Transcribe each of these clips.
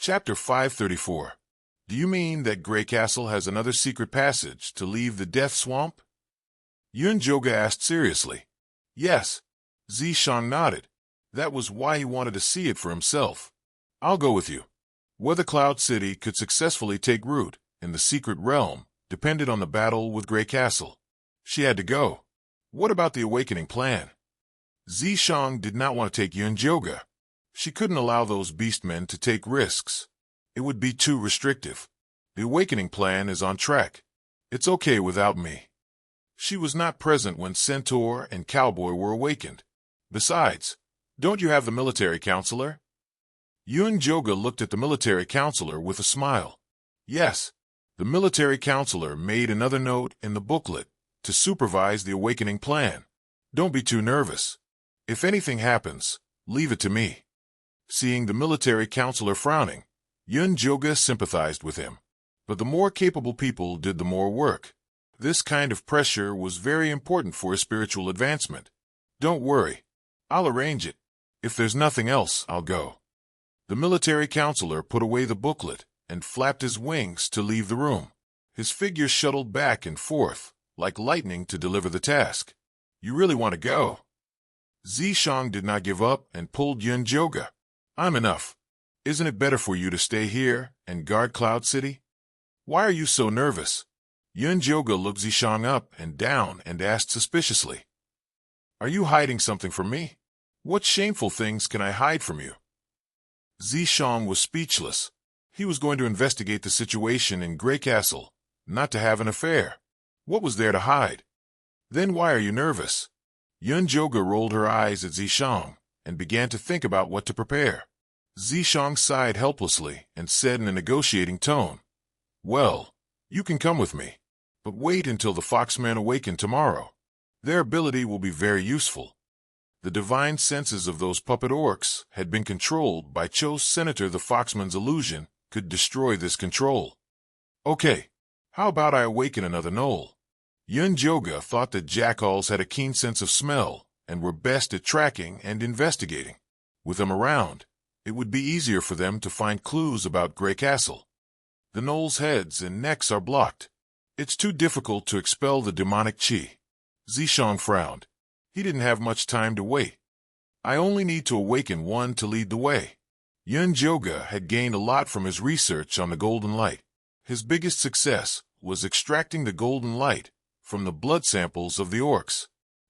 Chapter 534. Do you mean that Grey Castle has another secret passage to leave the Death Swamp? Yunjoga asked seriously. Yes. Zishang nodded. That was why he wanted to see it for himself. I'll go with you. Whether Cloud City could successfully take root in the secret realm depended on the battle with Grey Castle. She had to go. What about the awakening plan? Zishang did not want to take Yunjoga. She couldn't allow those beastmen to take risks. It would be too restrictive. The awakening plan is on track. It's okay without me. She was not present when Centaur and Cowboy were awakened. Besides, don't you have the military counselor? Yunjoga looked at the military counselor with a smile. Yes, the military counselor made another note in the booklet to supervise the awakening plan. Don't be too nervous. If anything happens, leave it to me. Seeing the military counselor frowning, Yunjoga sympathized with him. But the more capable people did the more work. This kind of pressure was very important for his spiritual advancement. Don't worry. I'll arrange it. If there's nothing else, I'll go. The military counselor put away the booklet and flapped his wings to leave the room. His figure shuttled back and forth, like lightning to deliver the task. You really want to go? Zishang did not give up and pulled Yunjoga. I'm enough. Isn't it better for you to stay here and guard Cloud City? Why are you so nervous? Yunjoga looked Zishang up and down and asked suspiciously. Are you hiding something from me? What shameful things can I hide from you? Zishang was speechless. He was going to investigate the situation in Grey Castle, not to have an affair. What was there to hide? Then why are you nervous? Yunjoga rolled her eyes at Zishang and began to think about what to prepare. Zishang sighed helplessly and said in a negotiating tone, Well, you can come with me, but wait until the Foxmen awaken tomorrow. Their ability will be very useful. The divine senses of those puppet orcs had been controlled by Cho's Senator. The Foxman's illusion could destroy this control. Okay, how about I awaken another gnoll? Yunjoga thought that jackals had a keen sense of smell and were best at tracking and investigating. With them around, it would be easier for them to find clues about Grey Castle. The gnolls' heads and necks are blocked. It's too difficult to expel the demonic chi. Zishang frowned. He didn't have much time to wait. I only need to awaken one to lead the way. Yunjoga had gained a lot from his research on the golden light. His biggest success was extracting the golden light from the blood samples of the orcs.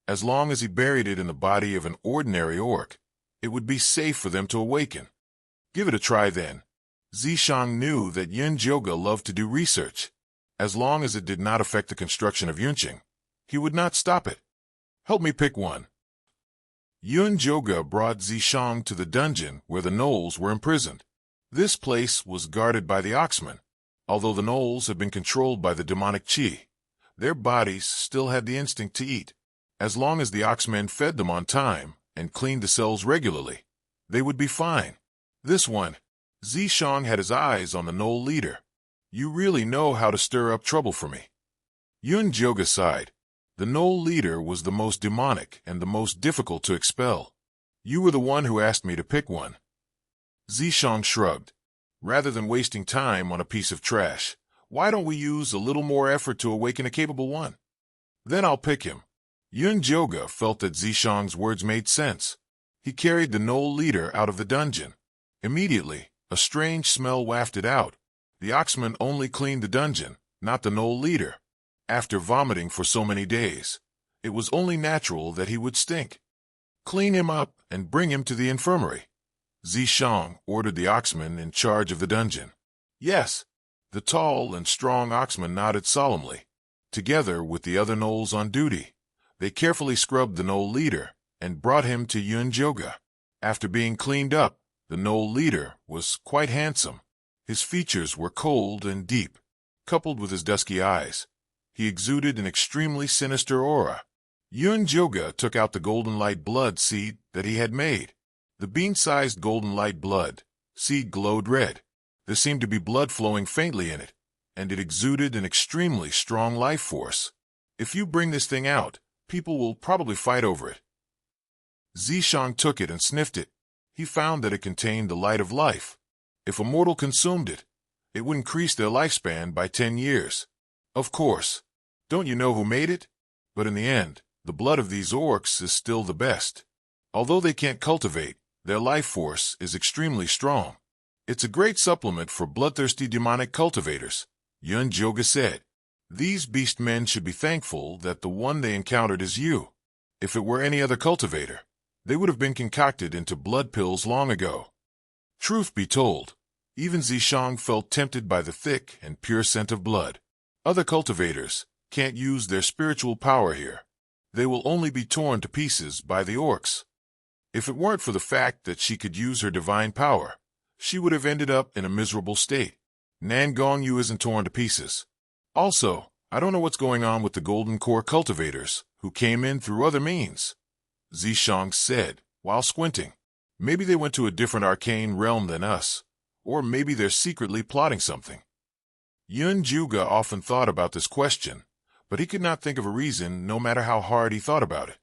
As long as he buried it in the body of an ordinary orc, it would be safe for them to awaken. Give it a try then. Zishang knew that Yunjoga loved to do research. As long as it did not affect the construction of Yunqing, he would not stop it. Help me pick one. Yunjoga brought Zishang to the dungeon where the gnolls were imprisoned. This place was guarded by the Oxmen. Although the gnolls had been controlled by the demonic chi, their bodies still had the instinct to eat. As long as the Oxmen fed them on time and cleaned the cells regularly, they would be fine. This one, Zishang had his eyes on the gnoll leader. You really know how to stir up trouble for me. Yunjoga sighed. The gnoll leader was the most demonic and the most difficult to expel. You were the one who asked me to pick one. Zishang shrugged. Rather than wasting time on a piece of trash, why don't we use a little more effort to awaken a capable one? Then I'll pick him. Yunjoga felt that Zishang's words made sense. He carried the gnoll leader out of the dungeon. Immediately, a strange smell wafted out. The Oxman only cleaned the dungeon, not the gnoll leader. After vomiting for so many days, it was only natural that he would stink. Clean him up and bring him to the infirmary. Zishang ordered the Oxman in charge of the dungeon. Yes, the tall and strong Oxman nodded solemnly. Together with the other gnolls on duty, they carefully scrubbed the gnoll leader and brought him to Yunjoga. After being cleaned up, the gnoll leader was quite handsome. His features were cold and deep, coupled with his dusky eyes. He exuded an extremely sinister aura. Yunjoga took out the golden light blood seed that he had made. The bean-sized golden light blood seed glowed red. There seemed to be blood flowing faintly in it, and it exuded an extremely strong life force. If you bring this thing out, people will probably fight over it. Zishang took it and sniffed it. He found that it contained the light of life. If a mortal consumed it, it would increase their lifespan by 10 years. Of course. Don't you know who made it? But in the end, the blood of these orcs is still the best. Although they can't cultivate, their life force is extremely strong. It's a great supplement for bloodthirsty demonic cultivators, Yun-Joga said. These beast men should be thankful that the one they encountered is you. If it were any other cultivator, they would have been concocted into blood pills long ago. Truth be told, even Zishang felt tempted by the thick and pure scent of blood. Other cultivators can't use their spiritual power here. They will only be torn to pieces by the orcs. If it weren't for the fact that she could use her divine power, she would have ended up in a miserable state. Nangong Yu isn't torn to pieces. Also, I don't know what's going on with the Golden Core cultivators, who came in through other means, Zishang said, while squinting. Maybe they went to a different arcane realm than us, or maybe they're secretly plotting something. Yun-Juga often thought about this question, but he could not think of a reason no matter how hard he thought about it.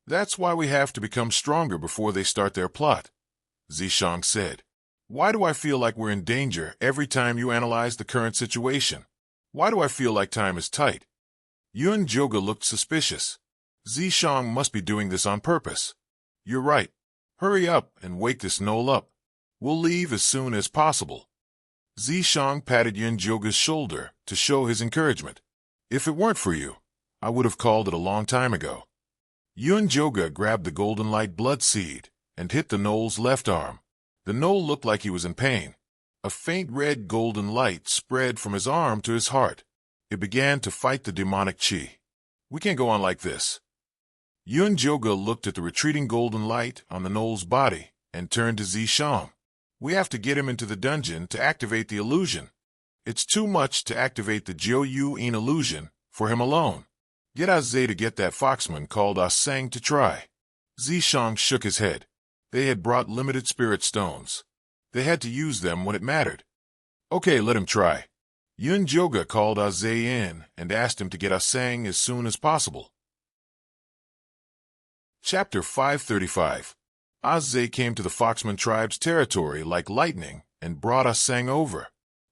That's why we have to become stronger before they start their plot, Zishang said. Why do I feel like we're in danger every time you analyze the current situation? Why do I feel like time is tight? Yun-Joga looked suspicious. Zishang must be doing this on purpose. You're right. Hurry up and wake this knoll up. We'll leave as soon as possible. Zishang patted Yun-Joga's shoulder to show his encouragement. If it weren't for you, I would have called it a long time ago. Yun-Joga grabbed the golden light blood seed and hit the knoll's left arm. The knoll looked like he was in pain. A faint red golden light spread from his arm to his heart. It began to fight the demonic chi. We can't go on like this. Yun-Joga looked at the retreating golden light on the knoll's body and turned to Zishang. We have to get him into the dungeon to activate the illusion. It's too much to activate the Jiu-Yu-In illusion for him alone. Get Azze to get that foxman called Asang to try. Zishang shook his head. They had brought limited spirit stones. They had to use them when it mattered. Okay, let him try. Yun-Joga called Azze in and asked him to get Asang as soon as possible. Chapter 535. Azze came to the Foxman tribe's territory like lightning and brought Asang over.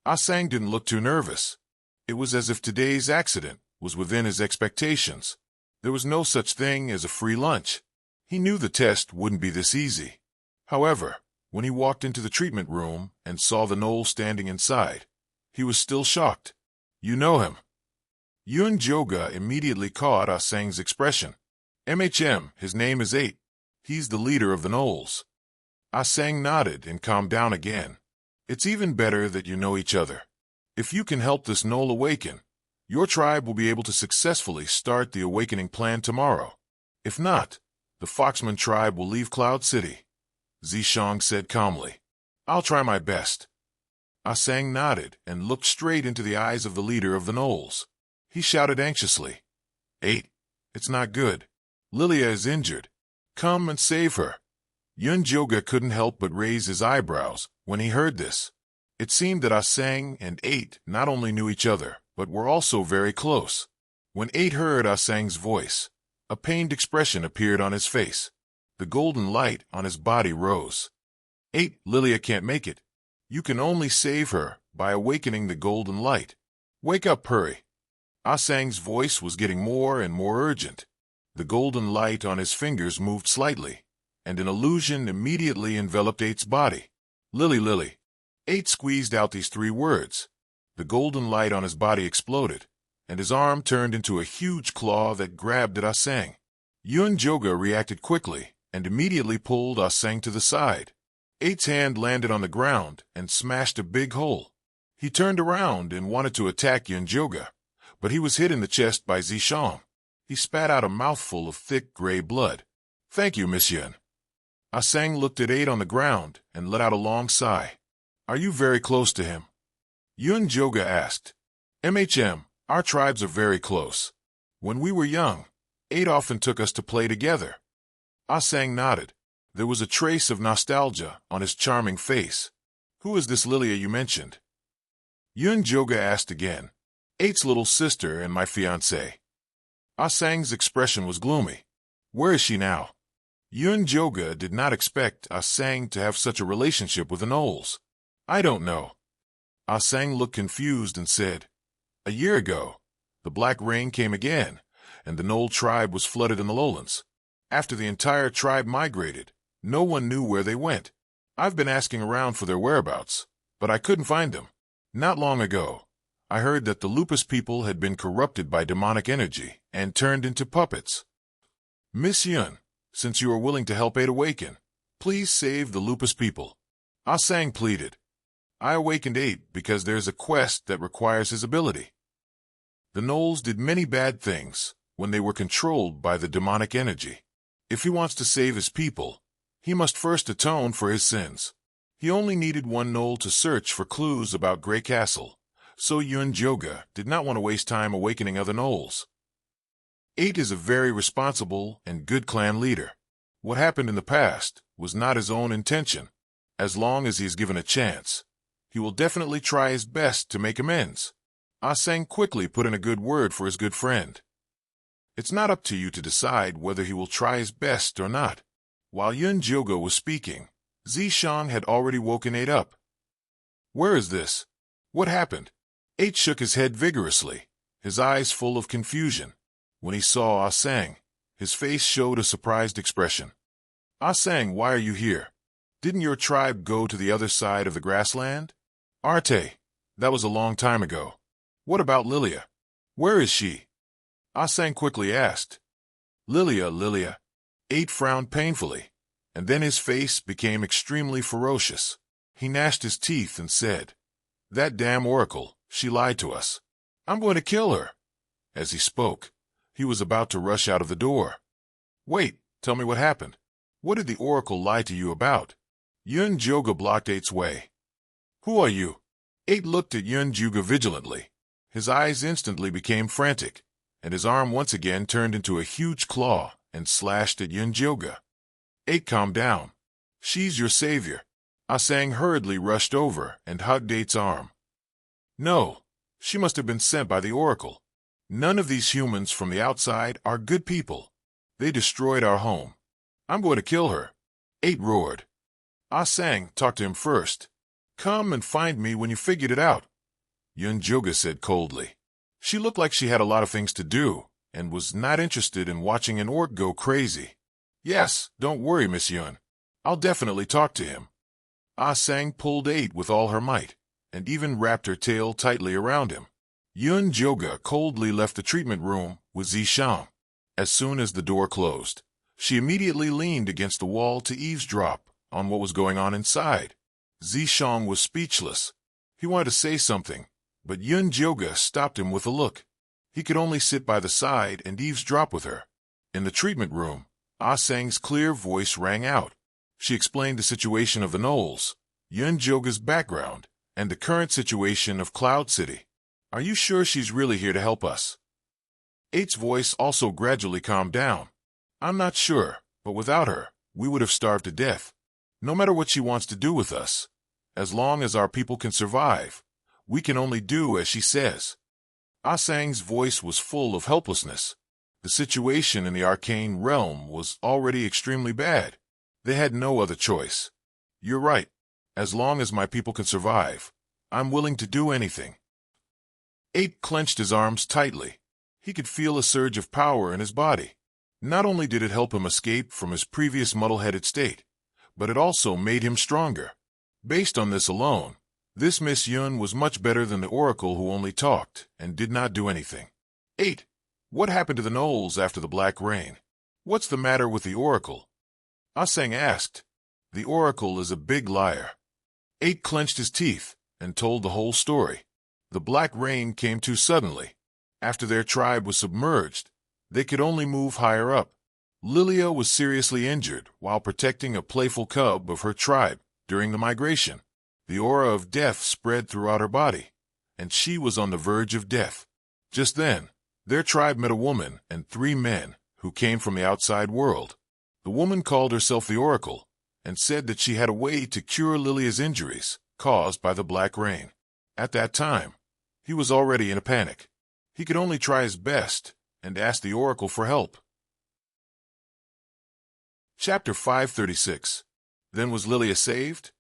Asang didn't look too nervous. It was as if today's accident was within his expectations. There was no such thing as a free lunch. He knew the test wouldn't be this easy. However, when he walked into the treatment room and saw the knoll standing inside, he was still shocked. You know him. Yun-Joga immediately caught Asang's expression. His name is 8. He's the leader of the gnolls. Asang nodded and calmed down again. It's even better that you know each other. If you can help this gnoll awaken, your tribe will be able to successfully start the awakening plan tomorrow. If not, the Foxman tribe will leave Cloud City, Zishang said calmly. I'll try my best. Asang nodded and looked straight into the eyes of the leader of the gnolls. He shouted anxiously. 8. It's not good. Lilia is injured. Come and save her. Yun-Joga couldn't help but raise his eyebrows when he heard this. It seemed that Asang and 8 not only knew each other, but were also very close. When 8 heard Asang's voice, a pained expression appeared on his face. The golden light on his body rose. 8. Lilia can't make it. You can only save her by awakening the golden light. Wake up, hurry. Asang's voice was getting more and more urgent. The golden light on his fingers moved slightly, and an illusion immediately enveloped 8's body. Lily. 8 squeezed out these 3 words. The golden light on his body exploded, and his arm turned into a huge claw that grabbed at Asang. Yun-Joga reacted quickly and immediately pulled Asang to the side. 8's hand landed on the ground and smashed a big hole. He turned around and wanted to attack Yun-Joga, but he was hit in the chest by Zishang. He spat out a mouthful of thick gray blood. Thank you, Miss Yun. Asang looked at 8 on the ground and let out a long sigh. Are you very close to him? Yun-Joga asked. Our tribes are very close. When we were young, 8 often took us to play together. Asang nodded. There was a trace of nostalgia on his charming face. Who is this Lilia you mentioned? Yun-Joga asked again. 8's little sister and my fiancé. Asang's expression was gloomy. Where is she now? Joga did not expect Ah Sang to have such a relationship with the gnolls. I don't know. Ah Sang looked confused and said, "A year ago, the black rain came again, and the Knoll tribe was flooded in the lowlands. After the entire tribe migrated, no one knew where they went. I've been asking around for their whereabouts, but I couldn't find them. Not long ago, I heard that the Lupus people had been corrupted by demonic energy and turned into puppets. Miss Yun, since you are willing to help Aid awaken, please save the Lupus people." Ah Sang pleaded. "I awakened Aid because there's a quest that requires his ability. The Gnolls did many bad things when they were controlled by the demonic energy. If he wants to save his people, he must first atone for his sins. He only needed one Gnoll to search for clues about Grey Castle, so Joga did not want to waste time awakening other Gnolls. 8 is a very responsible and good clan leader. What happened in the past was not his own intention. As long as he is given a chance, he will definitely try his best to make amends." Ah Sang quickly put in a good word for his good friend. "It's not up to you to decide whether he will try his best or not." While Joga was speaking, Zishan had already woken 8 up. "Where is this? What happened?" 8 shook his head vigorously, his eyes full of confusion. When he saw Ah Sang, his face showed a surprised expression. "Ah Sang, why are you here? Didn't your tribe go to the other side of the grassland?" "Arte, that was a long time ago. What about Lilia? Where is she?" Ah Sang quickly asked. Lilia. 8 frowned painfully, and then his face became extremely ferocious. He gnashed his teeth and said, "That damn oracle, she lied to us. I'm going to kill her." As he spoke, he was about to rush out of the door. "Wait, tell me what happened. What did the oracle lie to you about?" Joga blocked 8's way. "Who are you?" 8 looked at Joga vigilantly. His eyes instantly became frantic, and his arm once again turned into a huge claw and slashed at Joga. 8, calm down. She's your savior." Ah Sang hurriedly rushed over and hugged 8's arm. "No, she must have been sent by the oracle. None of these humans from the outside are good people. They destroyed our home. I'm going to kill her." 8 roared. Ah Sang talked to him first. "Come and find me when you figured it out," Joga said coldly. She looked like she had a lot of things to do and was not interested in watching an orc go crazy. "Yes, don't worry, Miss Yun. I'll definitely talk to him." Ah Sang pulled 8 with all her might, and even wrapped her tail tightly around him. Joga coldly left the treatment room with Zishan. As soon as the door closed, she immediately leaned against the wall to eavesdrop on what was going on inside. Zishan was speechless. He wanted to say something, but Joga stopped him with a look. He could only sit by the side and eavesdrop with her. In the treatment room, Ah Sang's clear voice rang out. She explained the situation of the Gnolls, Joga's background, and the current situation of Cloud City. "Are you sure she's really here to help us?" 8's voice also gradually calmed down. "I'm not sure, but without her, we would have starved to death. No matter what she wants to do with us, as long as our people can survive, we can only do as she says." Ah Sang's voice was full of helplessness. The situation in the arcane realm was already extremely bad. They had no other choice. "You're right. As long as my people can survive, I'm willing to do anything." 8 clenched his arms tightly. He could feel a surge of power in his body. Not only did it help him escape from his previous muddle-headed state, but it also made him stronger. Based on this alone, this Miss Yun was much better than the oracle who only talked and did not do anything. 8. What happened to the Gnolls after the black rain? What's the matter with the oracle? Ah Sang asked. The oracle is a big liar. 8 clenched his teeth and told the whole story. The black rain came too suddenly. After their tribe was submerged, they could only move higher up. Lilia was seriously injured while protecting a playful cub of her tribe during the migration. The aura of death spread throughout her body, and she was on the verge of death. Just then, their tribe met a woman and 3 men who came from the outside world. The woman called herself the Oracle and said that she had a way to cure Lilia's injuries caused by the black rain. At that time, he was already in a panic. He could only try his best and ask the Oracle for help. Chapter 536. Then was Lilia saved?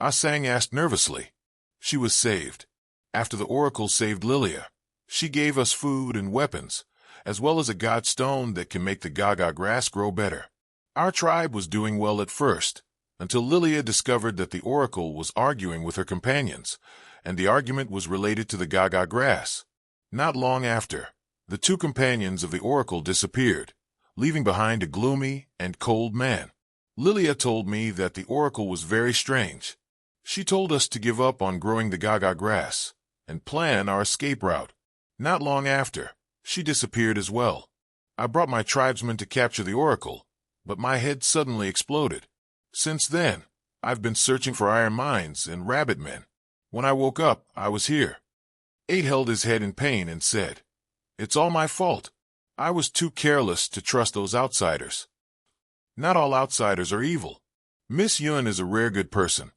Ah Sang asked nervously. She was saved. After the oracle saved Lilia, she gave us food and weapons, as well as a god stone that can make the gaga grass grow better. Our tribe was doing well at first, until Lilia discovered that the oracle was arguing with her companions, and the argument was related to the gaga grass. Not long after, the two companions of the oracle disappeared, leaving behind a gloomy and cold man. Lilia told me that the oracle was very strange. She told us to give up on growing the gaga grass and plan our escape route. Not long after, she disappeared as well. I brought my tribesmen to capture the oracle, but my head suddenly exploded. Since then, I've been searching for iron mines and rabbit men. When I woke up, I was here. 8 held his head in pain and said, "It's all my fault. I was too careless to trust those outsiders." Not all outsiders are evil. Miss Yun is a rare good person.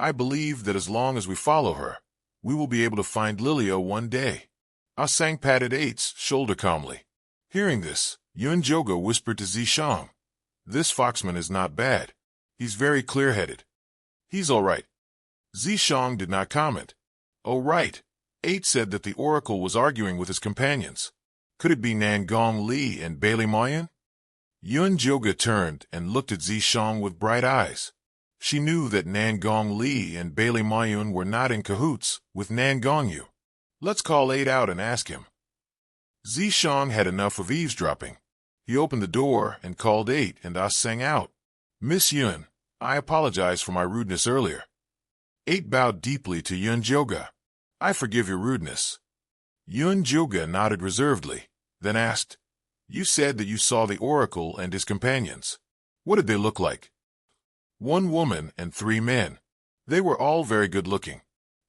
I believe that as long as we follow her, we will be able to find Lilia one day. Ah Sang patted 8's shoulder calmly. Hearing this, Yun Joga whispered to Zishang, "This foxman is not bad. He's very clear-headed. He's all right." Zishang did not comment. "Oh right." 8 said that the oracle was arguing with his companions. Could it be Nangong Li and Bailey Mayan? Yun Joga turned and looked at Zishang with bright eyes. She knew that Nangong Li and Bailey Mayun were not in cahoots with Nangong Yu. Let's call 8 out and ask him. Zishang had enough of eavesdropping. He opened the door and called 8 and Ah Sang out. "Miss Yun, I apologize for my rudeness earlier." 8 bowed deeply to Yun Joga. "I forgive your rudeness." Yun Joga nodded reservedly, then asked, "You said that you saw the oracle and his companions. What did they look like?" 1 woman and 3 men. They were all very good-looking.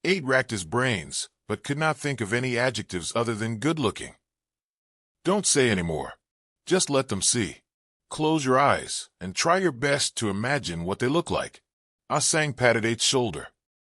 8 racked his brains, but could not think of any adjectives other than good-looking. "Don't say any more. Just let them see. Close your eyes and try your best to imagine what they look like." Ah Sang patted 8's shoulder.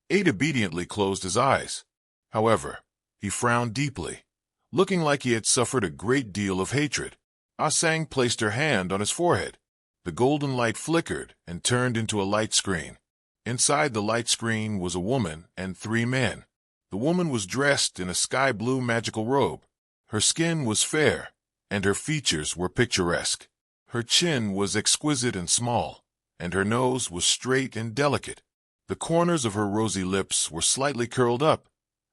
8 obediently closed his eyes. However, he frowned deeply, looking like he had suffered a great deal of hatred. Ah Sang placed her hand on his forehead. The golden light flickered and turned into a light screen. Inside the light screen was a woman and 3 men. The woman was dressed in a sky-blue magical robe. Her skin was fair, and her features were picturesque. Her chin was exquisite and small, and her nose was straight and delicate. The corners of her rosy lips were slightly curled up,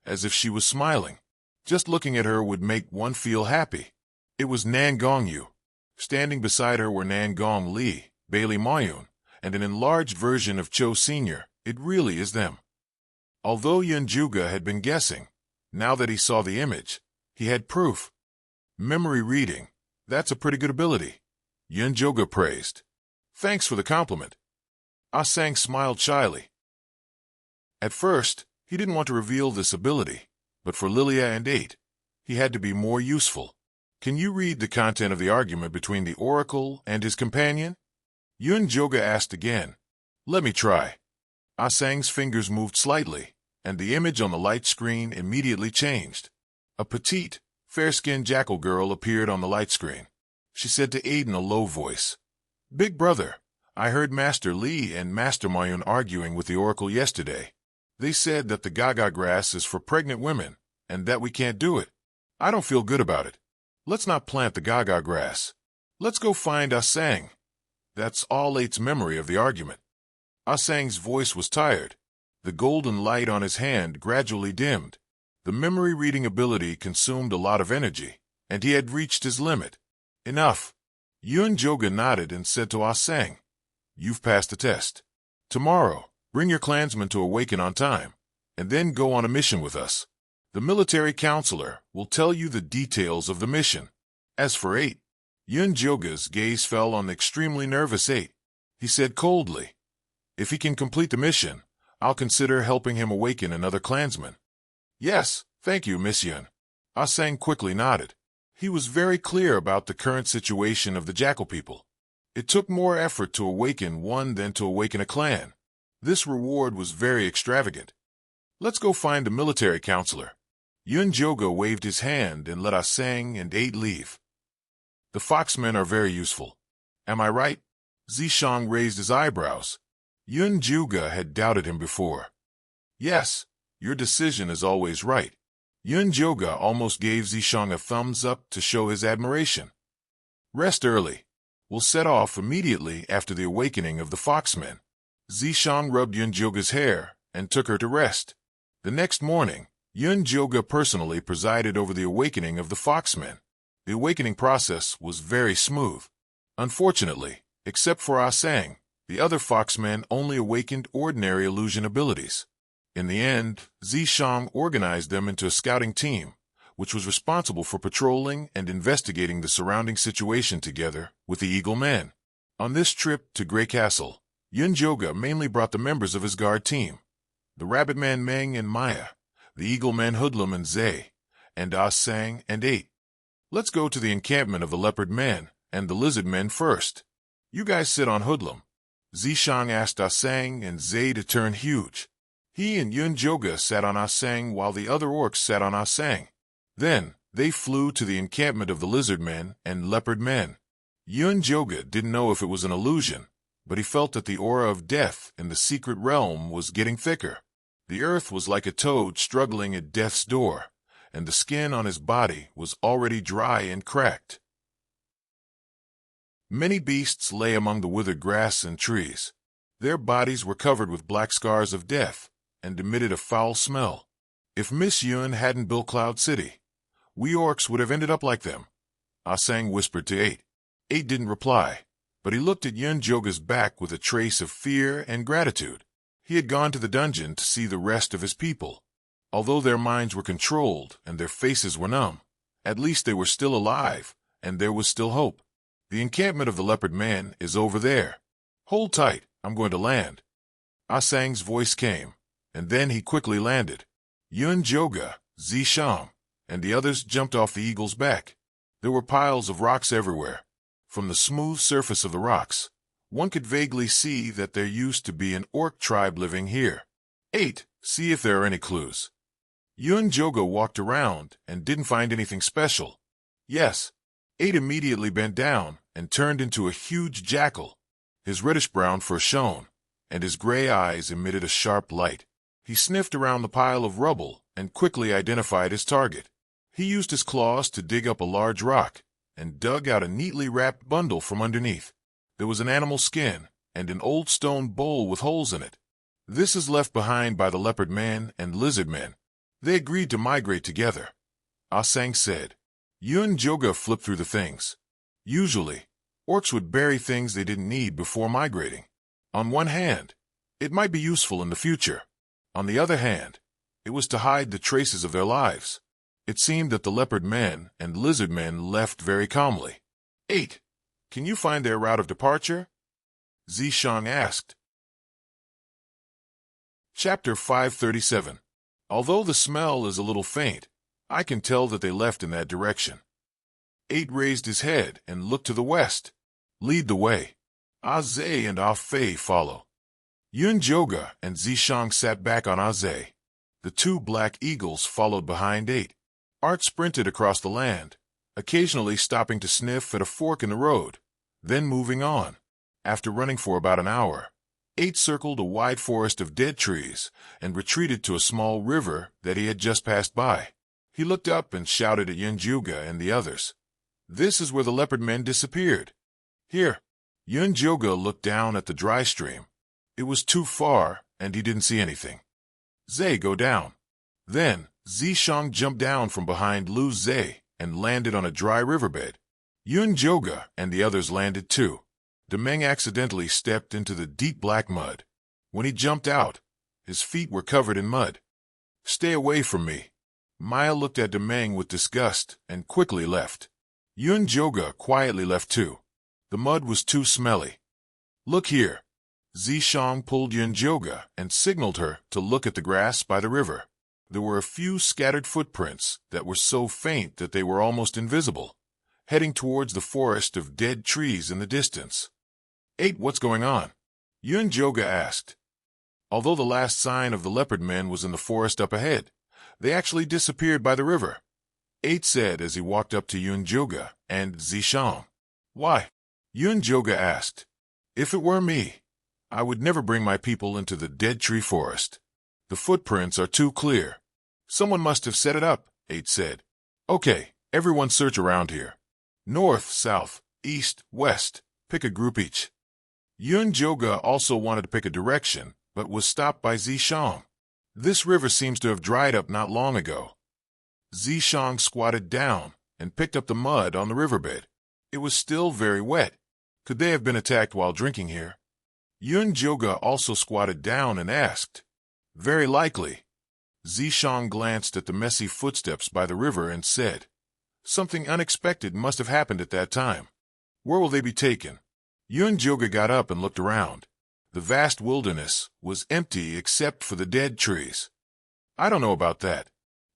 as if she was smiling. Just looking at her would make one feel happy. It was Nangong Yu. Standing beside her were Nangong Li, Bailey Mayun, and an enlarged version of Cho Sr. It really is them. Although Yun Juga had been guessing, now that he saw the image, he had proof. Memory reading, that's a pretty good ability. Yun Joga praised. "Thanks for the compliment." Ah Sang smiled shyly. At first, he didn't want to reveal this ability, but for Lilia and 8, he had to be more useful. "Can you read the content of the argument between the oracle and his companion?" Yun Joga asked again. "Let me try." Ah Sang's fingers moved slightly, and the image on the light screen immediately changed. A petite, fair-skinned jackal girl appeared on the light screen. She said to 8 in a low voice, "Big brother, I heard Master Li and Master Mayun arguing with the oracle yesterday. They said that the gaga grass is for pregnant women, and that we can't do it. I don't feel good about it. Let's not plant the gaga grass. Let's go find Ah Sang." That's all 8's memory of the argument. Ah Sang's voice was tired. The golden light on his hand gradually dimmed. The memory-reading ability consumed a lot of energy, and he had reached his limit. Enough. Yun Joga nodded and said to Ah Sang, "You've passed the test. Tomorrow, bring your clansmen to awaken on time, and then go on a mission with us. The military counselor will tell you the details of the mission." As for 8, Yun Joga's gaze fell on the extremely nervous 8. He said coldly, "If he can complete the mission, I'll consider helping him awaken another clansman." "Yes, thank you, Miss Yun." Ah Sang quickly nodded. He was very clear about the current situation of the jackal people. It took more effort to awaken one than to awaken a clan. This reward was very extravagant. "Let's go find the military counselor." Yun Joga waved his hand and let Ah Sang and 8 leave. "The foxmen are very useful. Am I right?" Zishang raised his eyebrows. Yun Juga had doubted him before. Yes, your decision is always right. Yun Juga almost gave Zishang a thumbs up to show his admiration. Rest early. We'll set off immediately after the awakening of the Foxmen. Zishang rubbed Yun Joga's hair and took her to rest. The next morning, Yun Joga personally presided over the awakening of the Foxmen. The awakening process was very smooth. Unfortunately, except for Ah Sang, the other Foxmen only awakened ordinary illusion abilities. In the end, Zishang organized them into a scouting team, which was responsible for patrolling and investigating the surrounding situation together with the Eagle Men. On this trip to Grey Castle, Yun Joga mainly brought the members of his guard team, the Rabbit Man Meng and Maya, the Eagle Men Hoodlum and Zay, and Ah Sang and 8. Let's go to the encampment of the Leopard Men and the Lizard Men first. You guys sit on Hoodlum. Zishang asked Ah Sang and Zay to turn huge. He and Yun Joga sat on Ah Sang while the other orcs sat on Ah Sang. Then, they flew to the encampment of the Lizard Men and Leopard Men. Yun Joga didn't know if it was an illusion, but he felt that the aura of death in the secret realm was getting thicker. The earth was like a toad struggling at death's door, and the skin on his body was already dry and cracked. Many beasts lay among the withered grass and trees. Their bodies were covered with black scars of death and emitted a foul smell. If Miss Yun hadn't built Cloud City, we orcs would have ended up like them. Ah Sang whispered to 8. 8 didn't reply, but he looked at Yun Joga's back with a trace of fear and gratitude. He had gone to the dungeon to see the rest of his people. Although their minds were controlled and their faces were numb, at least they were still alive, and there was still hope. The encampment of the Leopard Man is over there. Hold tight, I'm going to land. Ah Sang's voice came, and then he quickly landed. Yun Joga, Zishang, and the others jumped off the eagle's back. There were piles of rocks everywhere. From the smooth surface of the rocks, one could vaguely see that there used to be an orc tribe living here. 8. See if there are any clues. Yun Joga walked around and didn't find anything special. Yes. 8 immediately bent down and turned into a huge jackal. His reddish-brown fur shone, and his gray eyes emitted a sharp light. He sniffed around the pile of rubble and quickly identified his target. He used his claws to dig up a large rock and dug out a neatly wrapped bundle from underneath. There was an animal skin and an old stone bowl with holes in it. This is left behind by the Leopard Man and Lizard Men. They agreed to migrate together. Ah Sang said. Yun Joga flipped through the things. Usually, orcs would bury things they didn't need before migrating. On one hand, it might be useful in the future. On the other hand, it was to hide the traces of their lives. It seemed that the Leopard Men and Lizard Men left very calmly. 8. Can you find their route of departure? Zishang asked. Chapter 537. Although the smell is a little faint, I can tell that they left in that direction. 8 raised his head and looked to the west. Lead the way. Ah Zay and Ah Fei follow. Yun Joga and Zishang sat back on Ah Zay. The 2 black eagles followed behind 8. Art sprinted across the land, occasionally stopping to sniff at a fork in the road, then moving on. After running for about an hour, 8 circled a wide forest of dead trees and retreated to a small river that he had just passed by. He looked up and shouted at Yun Joga and the others. This is where the Leopard Men disappeared. Here. Yun Joga looked down at the dry stream. It was too far, and he didn't see anything. Zay, go down. Then, Zishang jumped down from behind Lu Zay and landed on a dry riverbed. Yun Joga and the others landed too. Demeng accidentally stepped into the deep black mud. When he jumped out, his feet were covered in mud. Stay away from me. Maya looked at Demeng with disgust and quickly left. Yun Joga quietly left too. The mud was too smelly. Look here. Zishang pulled Yun Joga and signaled her to look at the grass by the river. There were a few scattered footprints that were so faint that they were almost invisible, heading towards the forest of dead trees in the distance. 8. What's going on? Yun Joga asked. Although the last sign of the Leopard Men was in the forest up ahead, they actually disappeared by the river. 8 said as he walked up to Yun Joga and Zishang. Why? Yun Joga asked. If it were me, I would never bring my people into the dead tree forest. The footprints are too clear. Someone must have set it up, 8 said. Okay, everyone search around here. North, south, east, west. Pick a group each. Yun Joga also wanted to pick a direction, but was stopped by Zishang. This river seems to have dried up not long ago. Zishang squatted down and picked up the mud on the riverbed. It was still very wet. Could they have been attacked while drinking here? Yun Joga also squatted down and asked. Very likely. Zishang glanced at the messy footsteps by the river and said, Something unexpected must have happened at that time. Where will they be taken? Yun Joga got up and looked around. The vast wilderness was empty except for the dead trees. I don't know about that.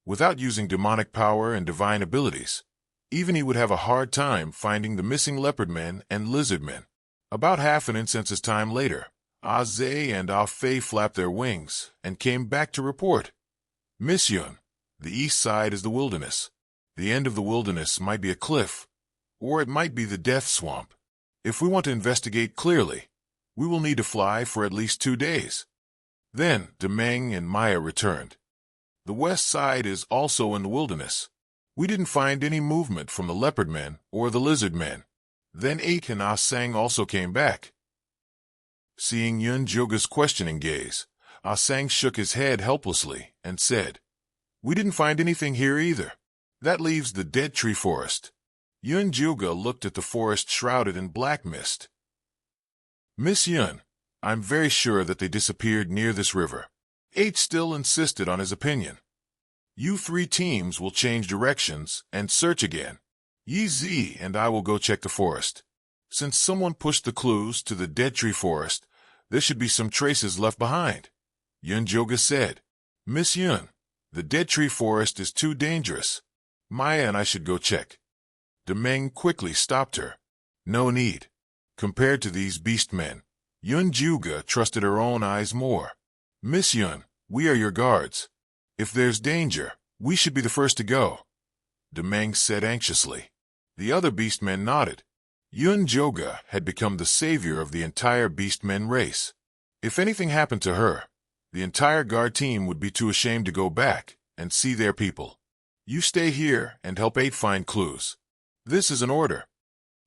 Without using demonic power and divine abilities, even he would have a hard time finding the missing leopard men and lizard men. About half an incense's time later, Ah Zhe and Ah Fei flapped their wings and came back to report. Miss Yun, the east side is the wilderness. The end of the wilderness might be a cliff, or it might be the death swamp. If we want to investigate clearly, we will need to fly for at least 2 days. Then Demeng and Maya returned. The west side is also in the wilderness. We didn't find any movement from the leopard men or the lizard men. Then 8 and Ah Sang also came back. Seeing Yun Joga's questioning gaze, Ah Sang shook his head helplessly and said, We didn't find anything here either. That leaves the dead tree forest. Yun Joga looked at the forest shrouded in black mist. Miss Yun, I'm very sure that they disappeared near this river. 8 still insisted on his opinion. You 3 teams will change directions and search again. Yi Zi and I will go check the forest. Since someone pushed the clues to the dead tree forest, there should be some traces left behind. Yun Joga said, Miss Yun, the dead tree forest is too dangerous. Maya and I should go check. Demeng quickly stopped her. No need. Compared to these beast men, Yun Joga trusted her own eyes more. Miss Yun, we are your guards. If there's danger, we should be the first to go. Demeng said anxiously. The other beastmen nodded. Yun Joga had become the savior of the entire beastmen race. If anything happened to her, the entire guard team would be too ashamed to go back and see their people. You stay here and help 8 find clues. This is an order.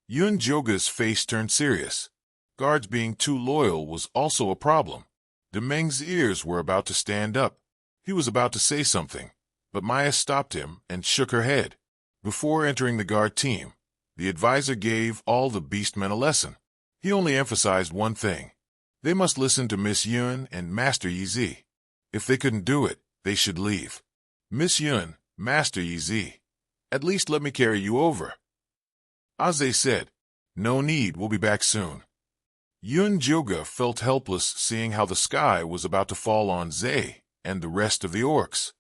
Yun Joga's face turned serious. Guards being too loyal was also a problem. Demeng's ears were about to stand up. He was about to say something, but Maya stopped him and shook her head. Before entering the guard team, the advisor gave all the beastmen a lesson. He only emphasized one thing. They must listen to Miss Yun and Master Yi Zi. If they couldn't do it, they should leave. Miss Yun, Master Yi Zi, at least let me carry you over. Aze said, No need, we'll be back soon. Yun Joga felt helpless seeing how the sky was about to fall on Zhe and the rest of the orcs.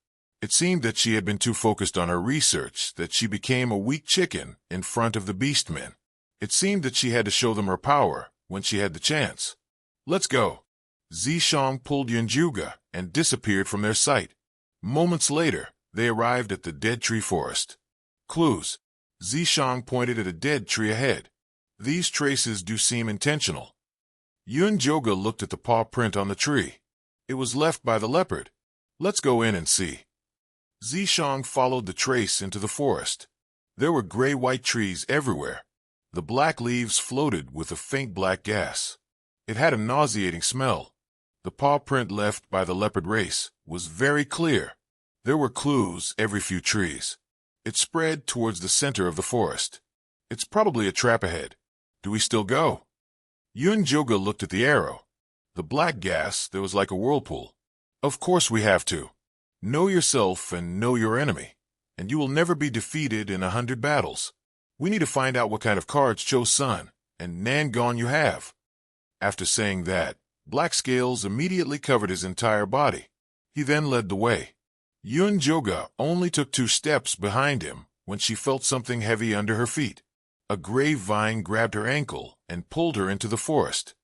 It seemed that she had been too focused on her research that she became a weak chicken in front of the beastmen. It seemed that she had to show them her power when she had the chance. Let's go. Zishang pulled Yun Joga and disappeared from their sight. Moments later, they arrived at the dead tree forest. Clues. Zishang pointed at a dead tree ahead. These traces do seem intentional. Yun Joga looked at the paw print on the tree. It was left by the leopard. Let's go in and see. Zishang followed the trace into the forest. There were gray-white trees everywhere. The black leaves floated with a faint black gas. It had a nauseating smell. The paw print left by the leopard race was very clear. There were clues every few trees. It spread towards the center of the forest. It's probably a trap ahead. Do we still go? Yun Joga looked at the arrow. The black gas, there was like a whirlpool. Of course we have to. Know yourself and know your enemy, and you will never be defeated in 100 battles. We need to find out what kind of cards Cho Sun and Nangon you have. After saying that, black scales immediately covered his entire body. He then led the way. Yun Joga only took 2 steps behind him when she felt something heavy under her feet. A gray vine grabbed her ankle and pulled her into the forest.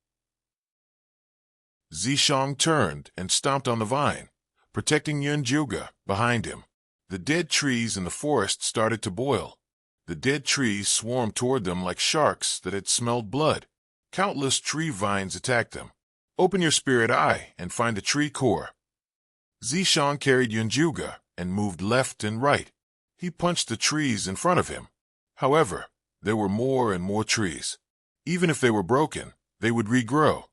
Zishang turned and stomped on the vine, protecting Yun Joga behind him. The dead trees in the forest started to boil. The dead trees swarmed toward them like sharks that had smelled blood. Countless tree vines attacked them. Open your spirit eye and find the tree core. Zishang carried Yunjuga and moved left and right. He punched the trees in front of him. However, there were more and more trees. Even if they were broken, they would regrow.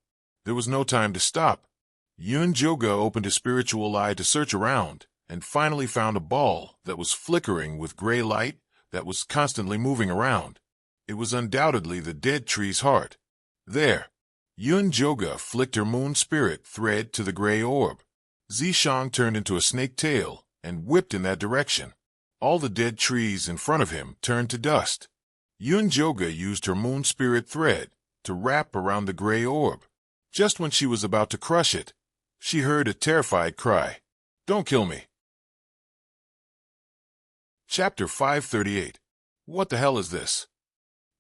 There was no time to stop. Yunjoga opened his spiritual eye to search around and finally found a ball that was flickering with gray light that was constantly moving around. It was undoubtedly the dead tree's heart. There, Yunjoga flicked her moon spirit thread to the gray orb. Zishang turned into a snake tail and whipped in that direction. All the dead trees in front of him turned to dust. Yunjoga used her moon spirit thread to wrap around the gray orb. Just when she was about to crush it, she heard a terrified cry. "Don't kill me." Chapter 538. What the hell is this?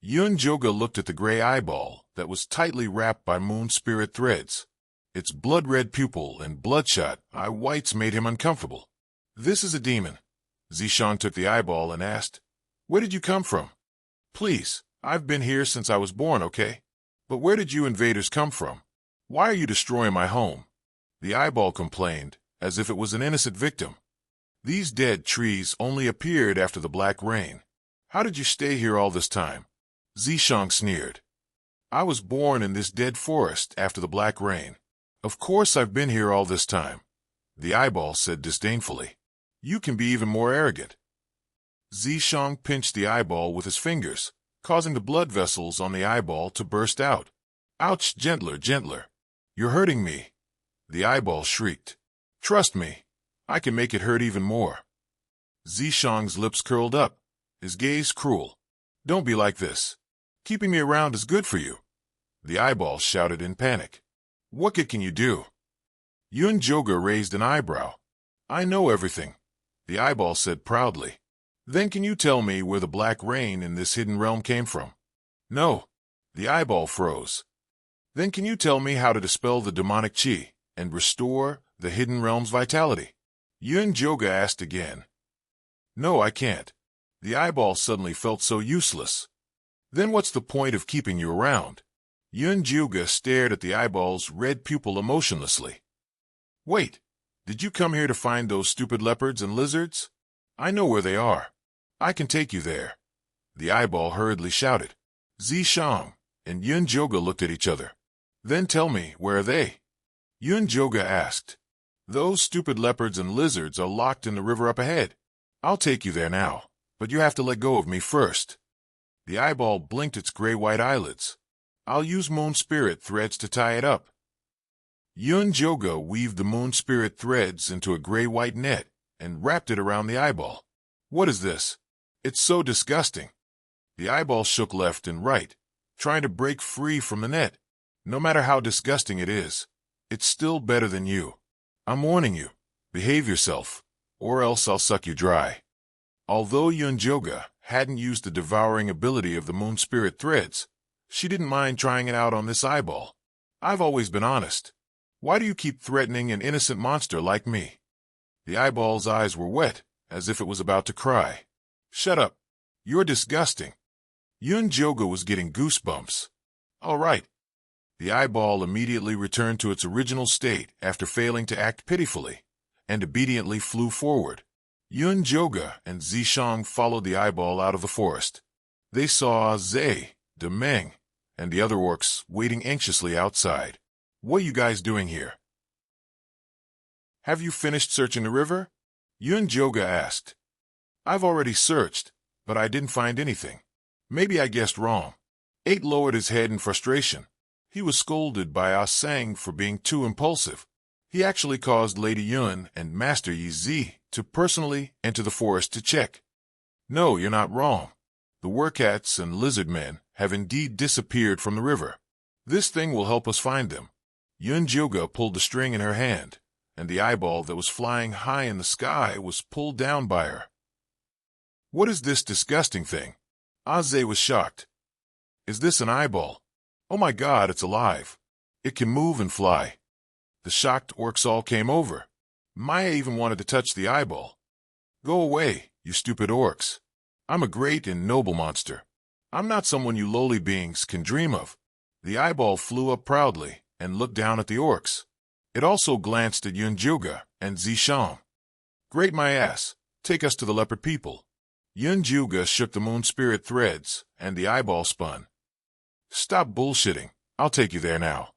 Yunjoga looked at the gray eyeball that was tightly wrapped by moon spirit threads. Its blood-red pupil and bloodshot eye whites made him uncomfortable. "This is a demon." Zishang took the eyeball and asked, "Where did you come from?" "Please, I've been here since I was born, okay? But where did you invaders come from? Why are you destroying my home?" The eyeball complained, as if it was an innocent victim. "These dead trees only appeared after the black rain. How did you stay here all this time?" Zishang sneered. "I was born in this dead forest after the black rain. Of course I've been here all this time," the eyeball said disdainfully. "You can be even more arrogant." Zishang pinched the eyeball with his fingers, causing the blood vessels on the eyeball to burst out. "Ouch, gentler, gentler. You're hurting me," the eyeball shrieked. "Trust me, I can make it hurt even more." Zishang's lips curled up, his gaze cruel. "Don't be like this. Keeping me around is good for you," the eyeball shouted in panic. "What good can you do?" Yunjoga raised an eyebrow. "I know everything," the eyeball said proudly. "Then can you tell me where the black rain in this hidden realm came from?" "No," the eyeball froze. "Then can you tell me how to dispel the demonic chi and restore the hidden realm's vitality?" Yunjoga asked again. "No, I can't." The eyeball suddenly felt so useless. "Then what's the point of keeping you around?" Yunjoga stared at the eyeball's red pupil emotionlessly. "Wait, did you come here to find those stupid leopards and lizards? I know where they are. I can take you there," the eyeball hurriedly shouted. Zishang and Yunjoga looked at each other. "Then tell me, where are they?" Yunjoga asked. "Those stupid leopards and lizards are locked in the river up ahead. I'll take you there now, but you have to let go of me first." The eyeball blinked its gray-white eyelids. "I'll use moon spirit threads to tie it up." Yunjoga weaved the moon spirit threads into a gray-white net and wrapped it around the eyeball. "What is this? It's so disgusting." The eyeball shook left and right, trying to break free from the net. "No matter how disgusting it is, it's still better than you. I'm warning you, behave yourself, or else I'll suck you dry." Although Yunjoga hadn't used the devouring ability of the moon spirit threads, she didn't mind trying it out on this eyeball. "I've always been honest. Why do you keep threatening an innocent monster like me?" The eyeball's eyes were wet, as if it was about to cry. "Shut up. You're disgusting." Yunjoga was getting goosebumps. "All right." The eyeball immediately returned to its original state after failing to act pitifully, and obediently flew forward. Yunjoga and Zishang followed the eyeball out of the forest. They saw Zhe, Demeng, and the other orcs waiting anxiously outside. "What are you guys doing here?" "Have you finished searching the river?" Yunjoga asked. "I've already searched, but I didn't find anything. Maybe I guessed wrong." 8 lowered his head in frustration. He was scolded by Ah Sang for being too impulsive. He actually caused Lady Yun and Master Yi Zi to personally enter the forest to check. "No, you're not wrong. The wercats and lizard men have indeed disappeared from the river. This thing will help us find them." Yunjoga pulled the string in her hand, and the eyeball that was flying high in the sky was pulled down by her. "What is this disgusting thing?" Aze was shocked. "Is this an eyeball? Oh my God, it's alive. It can move and fly." The shocked orcs all came over. Maya even wanted to touch the eyeball. "Go away, you stupid orcs. I'm a great and noble monster. I'm not someone you lowly beings can dream of." The eyeball flew up proudly and looked down at the orcs. It also glanced at Yunjuga and Zishang. Great my ass, take us to the leopard people. Yunjuga shook the moon spirit threads, and the eyeball spun. Stop bullshitting, I'll take you there now.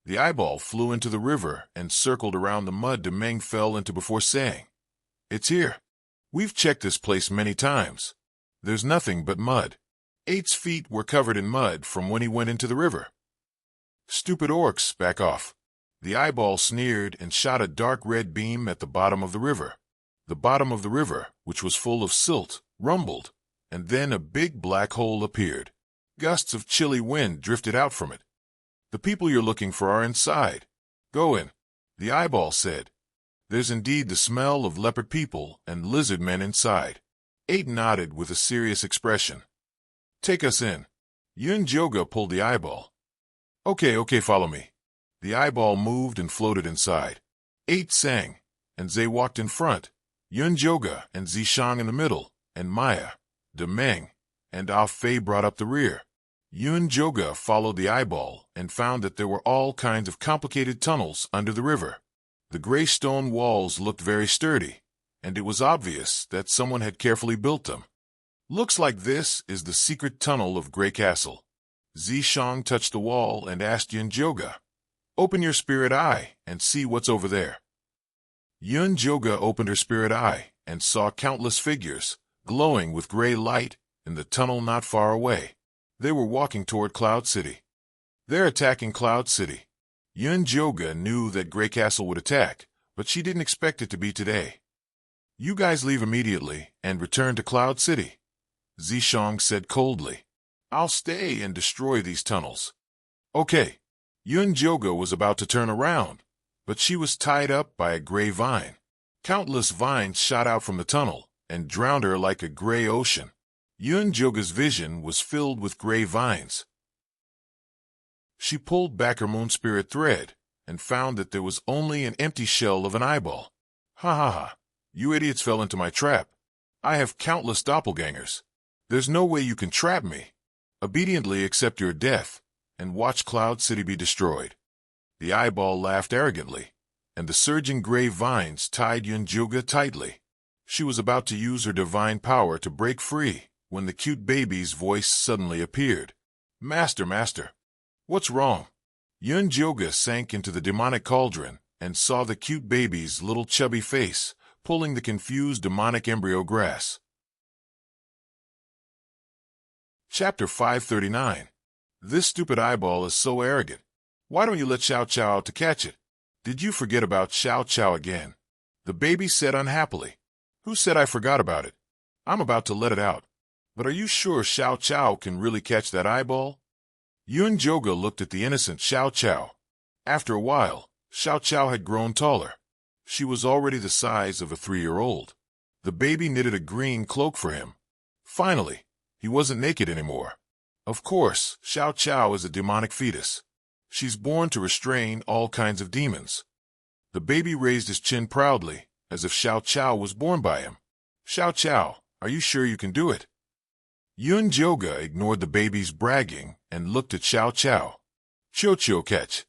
The eyeball flew into the river and circled around the mud Demeng fell into before saying, It's here. We've checked this place many times. There's nothing but mud. 8's feet were covered in mud from when he went into the river. Stupid orcs, back off. The eyeball sneered and shot a dark red beam at the bottom of the river. The bottom of the river, which was full of silt, rumbled, and then a big black hole appeared. Gusts of chilly wind drifted out from it. The people you're looking for are inside. Go in, the eyeball said. There's indeed the smell of leopard people and lizard men inside. 8 nodded with a serious expression. Take us in. Yunjoga pulled the eyeball. Okay, follow me. The eyeball moved and floated inside. 8 sang, and Zay walked in front, Yunjoga and Zishang in the middle, and Maya, Demeng, and Ah Fei brought up the rear. Yunjoga followed the eyeball and found that there were all kinds of complicated tunnels under the river. The gray stone walls looked very sturdy, and it was obvious that someone had carefully built them. Looks like this is the secret tunnel of Grey Castle. Zishang touched the wall and asked Yunjoga, Open your spirit eye and see what's over there. Yunjoga opened her spirit eye and saw countless figures, glowing with gray light, in the tunnel not far away. They were walking toward Cloud City. They're attacking Cloud City. Yunjoga knew that Grey Castle would attack, but she didn't expect it to be today. You guys leave immediately and return to Cloud City, Zishang said coldly. I'll stay and destroy these tunnels. Okay. Yunjoga was about to turn around, but she was tied up by a gray vine. Countless vines shot out from the tunnel and drowned her like a gray ocean. Yunjoga's vision was filled with gray vines. She pulled back her moon spirit thread and found that there was only an empty shell of an eyeball. Ha ha ha, you idiots fell into my trap. I have countless doppelgangers. There's no way you can trap me. Obediently accept your death and watch Cloud City be destroyed. The eyeball laughed arrogantly, and the surging gray vines tied Yunjoga tightly. She was about to use her divine power to break free when the cute baby's voice suddenly appeared. Master, what's wrong? Yunjoga sank into the demonic cauldron and saw the cute baby's little chubby face pulling the confused demonic embryo grass. Chapter 539. This stupid eyeball is so arrogant. Why don't you let Xiao Xiao out to catch it? Did you forget about Xiao Xiao again? The baby said unhappily. Who said I forgot about it? I'm about to let it out. But are you sure Xiao Xiao can really catch that eyeball? Yunjoga looked at the innocent Xiao Xiao. After a while, Xiao Xiao had grown taller. She was already the size of a 3-year-old. The baby knitted a green cloak for him. Finally, he wasn't naked anymore. Of course, Xiao Xiao is a demonic fetus. She's born to restrain all kinds of demons. The baby raised his chin proudly, as if Xiao Xiao was born by him. Xiao Xiao, are you sure you can do it? Yunjoga ignored the baby's bragging and looked at Xiao Xiao. Cho catch.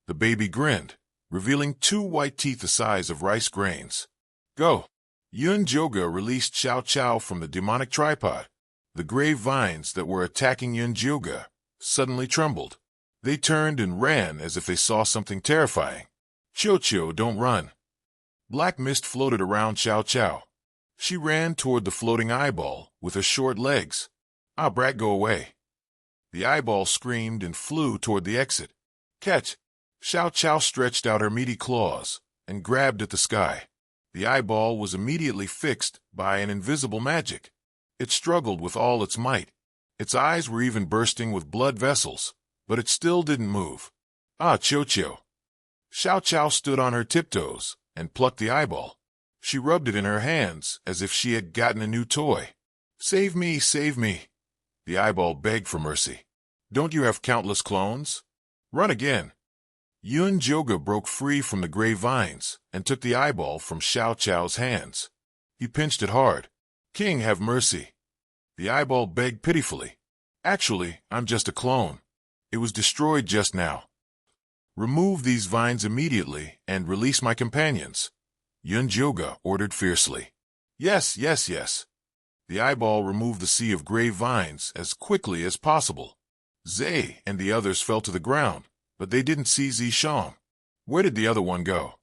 The baby grinned, revealing 2 white teeth the size of rice grains. Go. Yunjoga released Xiao Xiao from the demonic tripod. The gray vines that were attacking Yunjoga suddenly trembled. They turned and ran as if they saw something terrifying. Cho, don't run. Black mist floated around Xiao Xiao. She ran toward the floating eyeball with her short legs. Ah, brat, go away. The eyeball screamed and flew toward the exit. Catch! Xiao Xiao stretched out her meaty claws and grabbed at the sky. The eyeball was immediately fixed by an invisible magic. It struggled with all its might. Its eyes were even bursting with blood vessels, but it still didn't move. Ah, Cho. Xiao Xiao stood on her tiptoes and plucked the eyeball. She rubbed it in her hands as if she had gotten a new toy. Save me, save me. The eyeball begged for mercy. Don't you have countless clones? Run again. Yunjoga broke free from the gray vines and took the eyeball from Xiao Xiao's hands. He pinched it hard. King, have mercy. The eyeball begged pitifully. Actually, I'm just a clone. It was destroyed just now. Remove these vines immediately and release my companions, Yun-joga ordered fiercely. Yes, yes, yes. The eyeball removed the sea of gray vines as quickly as possible. Zay and the others fell to the ground, but they didn't see Zisham. Where did the other one go?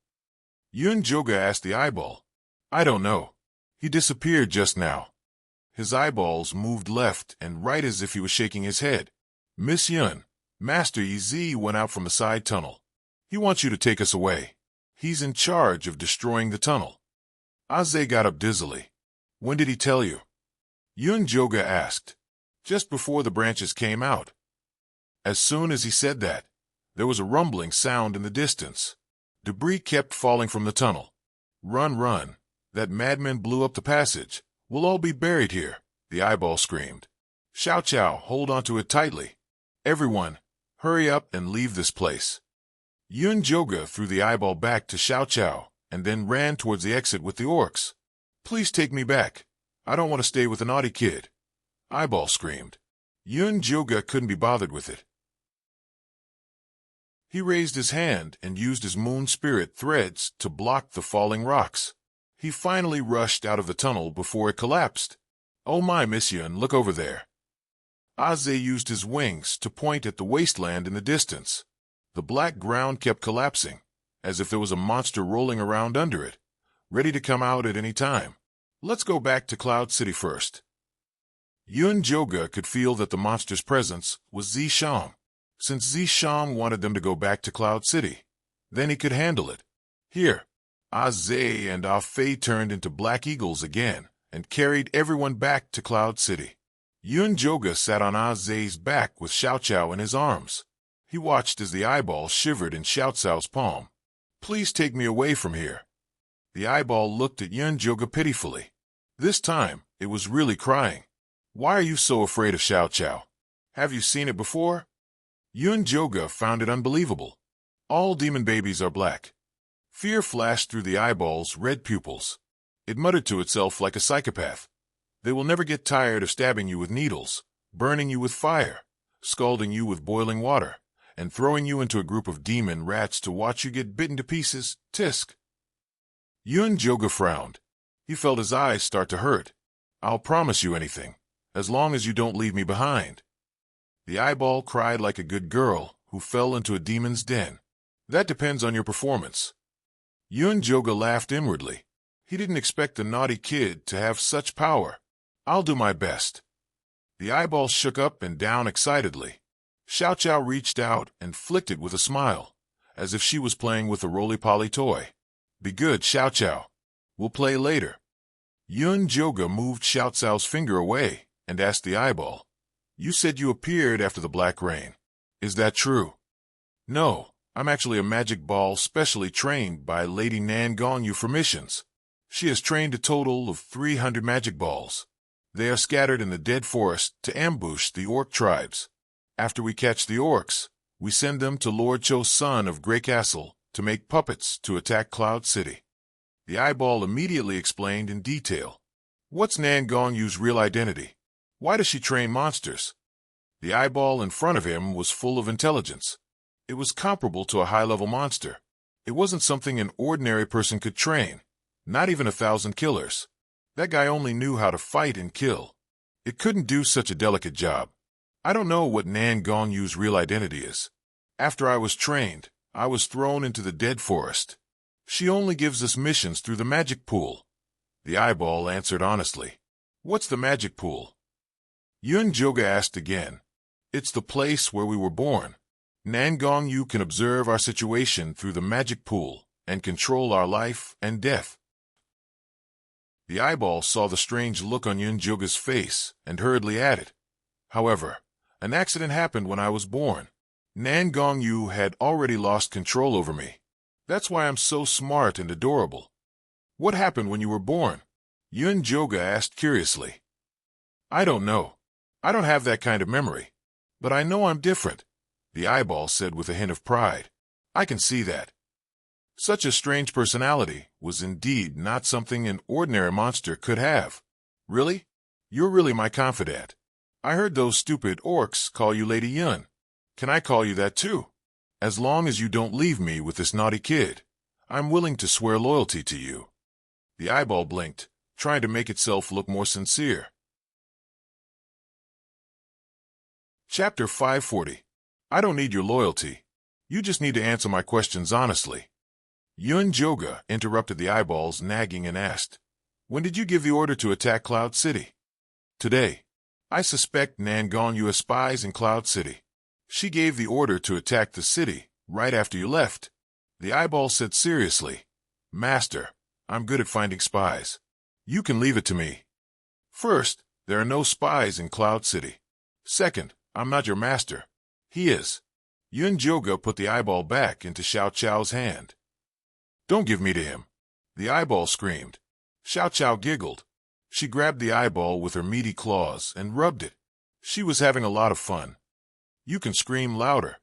Yun-joga asked the eyeball. I don't know. He disappeared just now. His eyeballs moved left and right as if he was shaking his head. Miss Yun, Master Yi went out from the side tunnel. He wants you to take us away. He's in charge of destroying the tunnel. Aze got up dizzily. When did he tell you? Yun-joga asked. Just before the branches came out. As soon as he said that, there was a rumbling sound in the distance. Debris kept falling from the tunnel. Run, run. That madman blew up the passage. We'll all be buried here, the eyeball screamed. Xiao Qiao, hold onto it tightly. Everyone, hurry up and leave this place. Yun-joga threw the eyeball back to Xiao Qiao and then ran towards the exit with the orcs. Please take me back. I don't want to stay with a naughty kid. Eyeball screamed. Yun-joga couldn't be bothered with it. He raised his hand and used his moon spirit threads to block the falling rocks. He finally rushed out of the tunnel before it collapsed. Oh my, Miss Yun, look over there. Aze used his wings to point at the wasteland in the distance. The black ground kept collapsing, as if there was a monster rolling around under it, ready to come out at any time. Let's go back to Cloud City first. Yun-joga could feel that the monster's presence was Zisham. Since Zisham wanted them to go back to Cloud City, then he could handle it. Here, Aze and Ah-Fei turned into black eagles again and carried everyone back to Cloud City. Yun-joga sat on Aze's back with Xiao Qiao in his arms. He watched as the eyeball shivered in Xiao Cao's palm. Please take me away from here. The eyeball looked at Yun-joga pitifully. This time, it was really crying. Why are you so afraid of Xiao Qiao? Have you seen it before? Yun-joga found it unbelievable. All demon babies are black. Fear flashed through the eyeball's red pupils. It muttered to itself like a psychopath. They will never get tired of stabbing you with needles, burning you with fire, scalding you with boiling water, and throwing you into a group of demon rats to watch you get bitten to pieces. Tisk. Yun-joga frowned. He felt his eyes start to hurt. I'll promise you anything, as long as you don't leave me behind. The eyeball cried like a good girl who fell into a demon's den. That depends on your performance. Yun-joga laughed inwardly. He didn't expect the naughty kid to have such power. I'll do my best. The eyeball shook up and down excitedly. Xiao Qiao reached out and flicked it with a smile, as if she was playing with a roly-poly toy. Be good, Xiao Qiao. We'll play later. Yun-joga moved Xiao Cao's finger away and asked the eyeball, You said you appeared after the black rain. Is that true? No, I'm actually a magic ball specially trained by Lady Nan Gongyu for missions. She has trained a total of 300 magic balls. They are scattered in the dead forest to ambush the orc tribes. After we catch the orcs, we send them to Lord Cho's son of Grey Castle to make puppets to attack Cloud City. The eyeball immediately explained in detail. What's Nan Gongyu's real identity? Why does she train monsters? The eyeball in front of him was full of intelligence. It was comparable to a high-level monster. It wasn't something an ordinary person could train, not even 1,000 killers. That guy only knew how to fight and kill. It couldn't do such a delicate job. I don't know what Nan Gongyu's real identity is. After I was trained, I was thrown into the dead forest. She only gives us missions through the magic pool. The eyeball answered honestly. What's the magic pool? Yun-joga asked again. It's the place where we were born. Nan Gongyu can observe our situation through the magic pool and control our life and death. The eyeball saw the strange look on Yun-joga's face and hurriedly added, However, an accident happened when I was born. Nan Gongyu had already lost control over me. That's why I'm so smart and adorable. What happened when you were born? Yun-joga asked curiously. I don't know. I don't have that kind of memory. But I know I'm different, the eyeball said with a hint of pride. I can see that. Such a strange personality was indeed not something an ordinary monster could have. Really? You're really my confidant. I heard those stupid orcs call you Lady Yun. Can I call you that too? As long as you don't leave me with this naughty kid, I'm willing to swear loyalty to you. The eyeball blinked, trying to make itself look more sincere. Chapter 540. I don't need your loyalty. You just need to answer my questions honestly. Yun Joga interrupted the eyeball's nagging and asked, When did you give the order to attack Cloud City? Today. I suspect Nangon you spies in Cloud City. She gave the order to attack the city right after you left. The eyeball said seriously, Master, I'm good at finding spies. You can leave it to me. First, there are no spies in Cloud City. Second, I'm not your master. He is. Yun Joga put the eyeball back into Xiao Chao's hand. Don't give me to him. The eyeball screamed. Xiao Chao giggled. She grabbed the eyeball with her meaty claws and rubbed it. She was having a lot of fun. You can scream louder.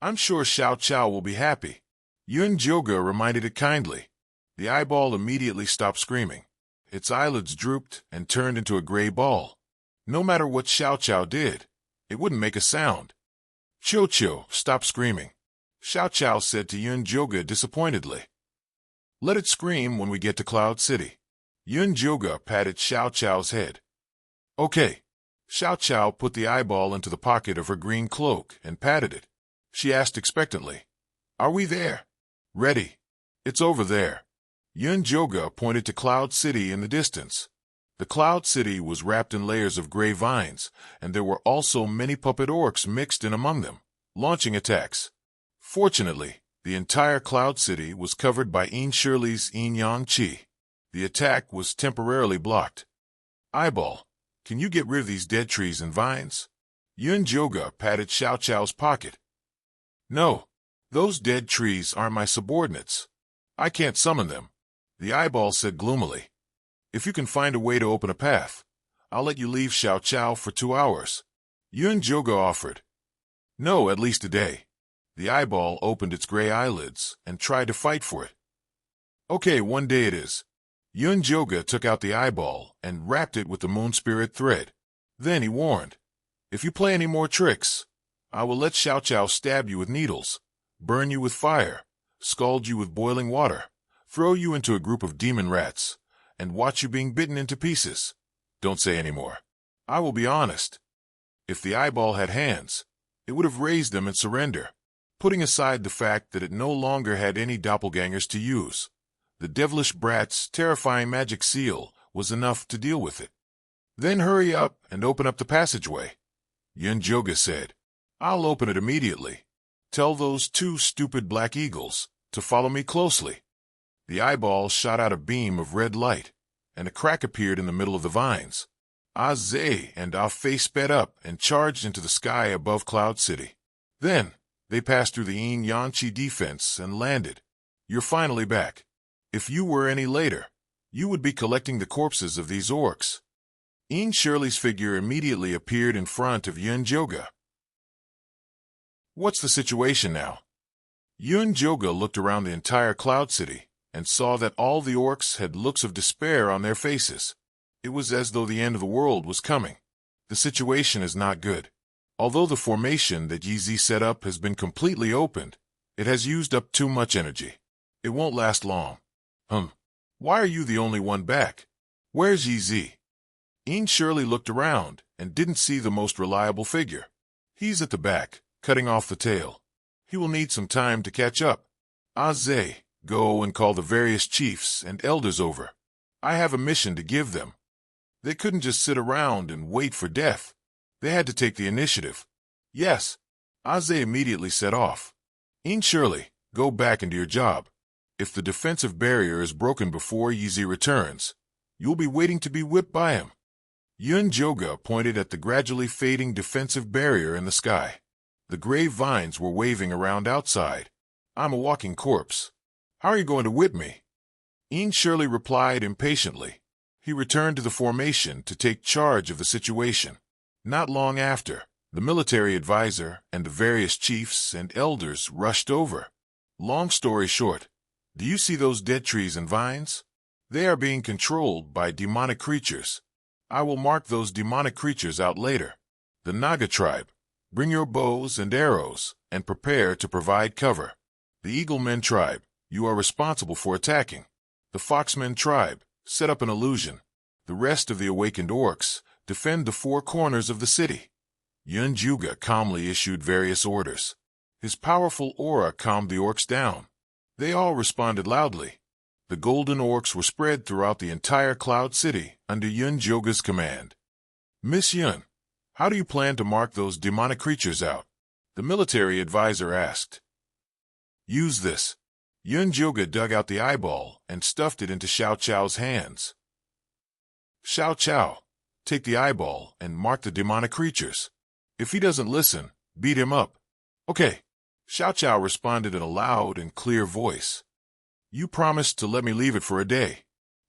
I'm sure Xiao Chao will be happy. Yun Joga reminded it kindly. The eyeball immediately stopped screaming. Its eyelids drooped and turned into a gray ball. No matter what Xiao Chao did, it wouldn't make a sound. Cho-Cho, stop screaming. Xiao Chao said to Yun Joga disappointedly. Let it scream when we get to Cloud City. Yun Joga patted Xiao Chao's head. Okay. Xiao Chao put the eyeball into the pocket of her green cloak and patted it. She asked expectantly, Are we there? Ready. It's over there. Yun Joga pointed to Cloud City in the distance. The Cloud City was wrapped in layers of gray vines, and there were also many puppet orcs mixed in among them, launching attacks. Fortunately, the entire Cloud City was covered by Yin Shirley's Yin Yang Qi. The attack was temporarily blocked. Eyeball, can you get rid of these dead trees and vines? Yun Joga patted Xiao Chao's pocket. No, those dead trees aren't my subordinates. I can't summon them. The eyeball said gloomily. If you can find a way to open a path, I'll let you leave Xiao Chao for 2 hours. Yun Joga offered. No, at least a day. The eyeball opened its gray eyelids and tried to fight for it. Okay, 1 day it is. Yun Joga took out the eyeball and wrapped it with the moon spirit thread. Then he warned, If you play any more tricks, I will let Xiao Chao stab you with needles, burn you with fire, scald you with boiling water, throw you into a group of demon rats, and watch you being bitten into pieces. Don't say any more. I will be honest. If the eyeball had hands, it would have raised them in surrender, putting aside the fact that it no longer had any doppelgangers to use. The devilish brat's terrifying magic seal was enough to deal with it. Then hurry up and open up the passageway. Yun Joga said, I'll open it immediately. Tell those 2 stupid black eagles to follow me closely. The eyeball shot out a beam of red light, and a crack appeared in the middle of the vines. Ah-Zay and Ah-Fei sped up and charged into the sky above Cloud City. Then, they passed through the Yin Yang Qi defense and landed. You're finally back. If you were any later, you would be collecting the corpses of these orcs. Yin Shirley's figure immediately appeared in front of Yun Joga. What's the situation now? Yun Joga looked around the entire Cloud City and saw that all the orcs had looks of despair on their faces. It was as though the end of the world was coming. The situation is not good. Although the formation that Yi Zi set up has been completely opened, it has used up too much energy. It won't last long. Why are you the only one back? Where's Yi Zi? Yin Shirley looked around and didn't see the most reliable figure. He's at the back, cutting off the tail. He will need some time to catch up. Ah-Zay, go and call the various chiefs and elders over. I have a mission to give them. They couldn't just sit around and wait for death. They had to take the initiative. Yes. Ah-Zay immediately set off. Yin Shirley, go back into your job. If the defensive barrier is broken before Yi Zi returns, you'll be waiting to be whipped by him. Yun Joga pointed at the gradually fading defensive barrier in the sky. The gray vines were waving around outside. I'm a walking corpse. How are you going to whip me? Yin Shirley replied impatiently. He returned to the formation to take charge of the situation. Not long after, the military advisor and the various chiefs and elders rushed over. Long story short, do you see those dead trees and vines? They are being controlled by demonic creatures. I will mark those demonic creatures out later. The Naga tribe. Bring your bows and arrows, and prepare to provide cover. The Eagle Men tribe, you are responsible for attacking. The Foxmen tribe, set up an illusion. The rest of the awakened orcs, defend the four corners of the city. Yunjuga calmly issued various orders. His powerful aura calmed the orcs down. They all responded loudly. The golden orcs were spread throughout the entire Cloud City under Yunjuga's command. Miss Yun, how do you plan to mark those demonic creatures out? The military advisor asked. Use this. Yunjuga dug out the eyeball and stuffed it into Xiao Chao's hands. Xiao Chao, take the eyeball and mark the demonic creatures. If he doesn't listen, beat him up. Okay. Xiao Chao responded in a loud and clear voice. You promised to let me leave it for a day.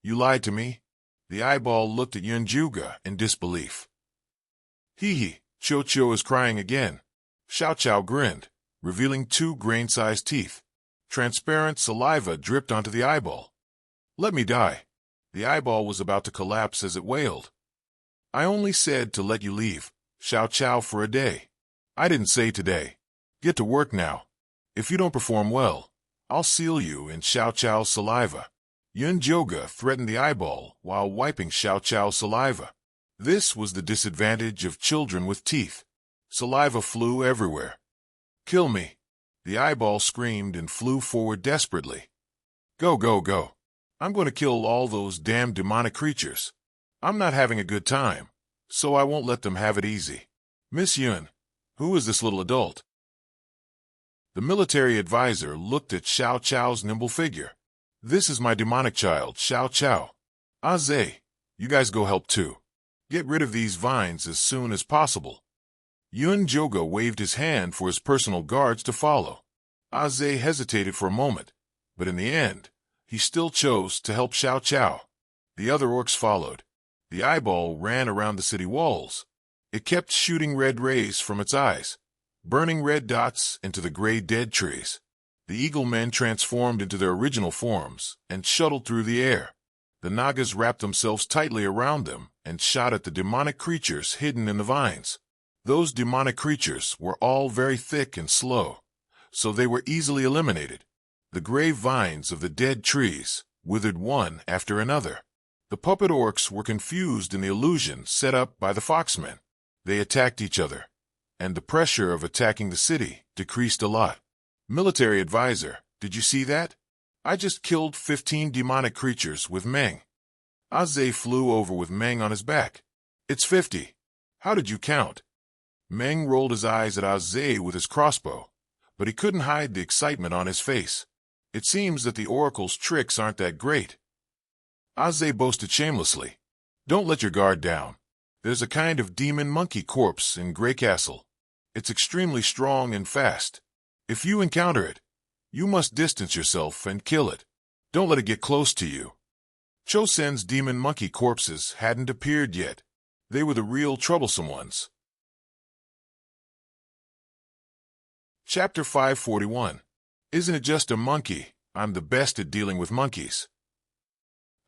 You lied to me. The eyeball looked at Yunjuga in disbelief. Hee, Cho Cho is crying again. Xiao Chao grinned, revealing 2 grain-sized teeth. Transparent saliva dripped onto the eyeball. Let me die. The eyeball was about to collapse as it wailed. I only said to let you leave, Xiao Chao, for a day. I didn't say today. Get to work now. If you don't perform well, I'll seal you in Xiao Chao's saliva. Yunjuga threatened the eyeball while wiping Xiao Chao's saliva. This was the disadvantage of children with teeth. Saliva flew everywhere. Kill me. The eyeball screamed and flew forward desperately. Go, go, go. I'm going to kill all those damn demonic creatures. I'm not having a good time, so I won't let them have it easy. Miss Yun, who is this little adult? The military advisor looked at Xiao Chao's nimble figure. This is my demonic child, Xiao Chao. Aze, you guys go help too. Get rid of these vines as soon as possible. Yunjuga waved his hand for his personal guards to follow. Aze hesitated for a moment, but in the end, he still chose to help Xiao Chao. The other orcs followed. The eyeball ran around the city walls. It kept shooting red rays from its eyes, burning red dots into the gray dead trees. The Eagle Men transformed into their original forms and shuttled through the air. The Nagas wrapped themselves tightly around them and shot at the demonic creatures hidden in the vines. Those demonic creatures were all very thick and slow, so they were easily eliminated. The gray vines of the dead trees withered one after another. The puppet orcs were confused in the illusion set up by the Foxmen. They attacked each other, and the pressure of attacking the city decreased a lot. Military advisor, did you see that? I just killed 15 demonic creatures with Meng. Aze flew over with Meng on his back. It's 50. How did you count? Meng rolled his eyes at Aze with his crossbow, but he couldn't hide the excitement on his face. It seems that the oracle's tricks aren't that great. Aze boasted shamelessly. Don't let your guard down. There's a kind of demon monkey corpse in Grey Castle. It's extremely strong and fast. If you encounter it, you must distance yourself and kill it. Don't let it get close to you. Chosen's demon monkey corpses hadn't appeared yet. They were the real troublesome ones. Chapter 541. Isn't it just a monkey? I'm the best at dealing with monkeys.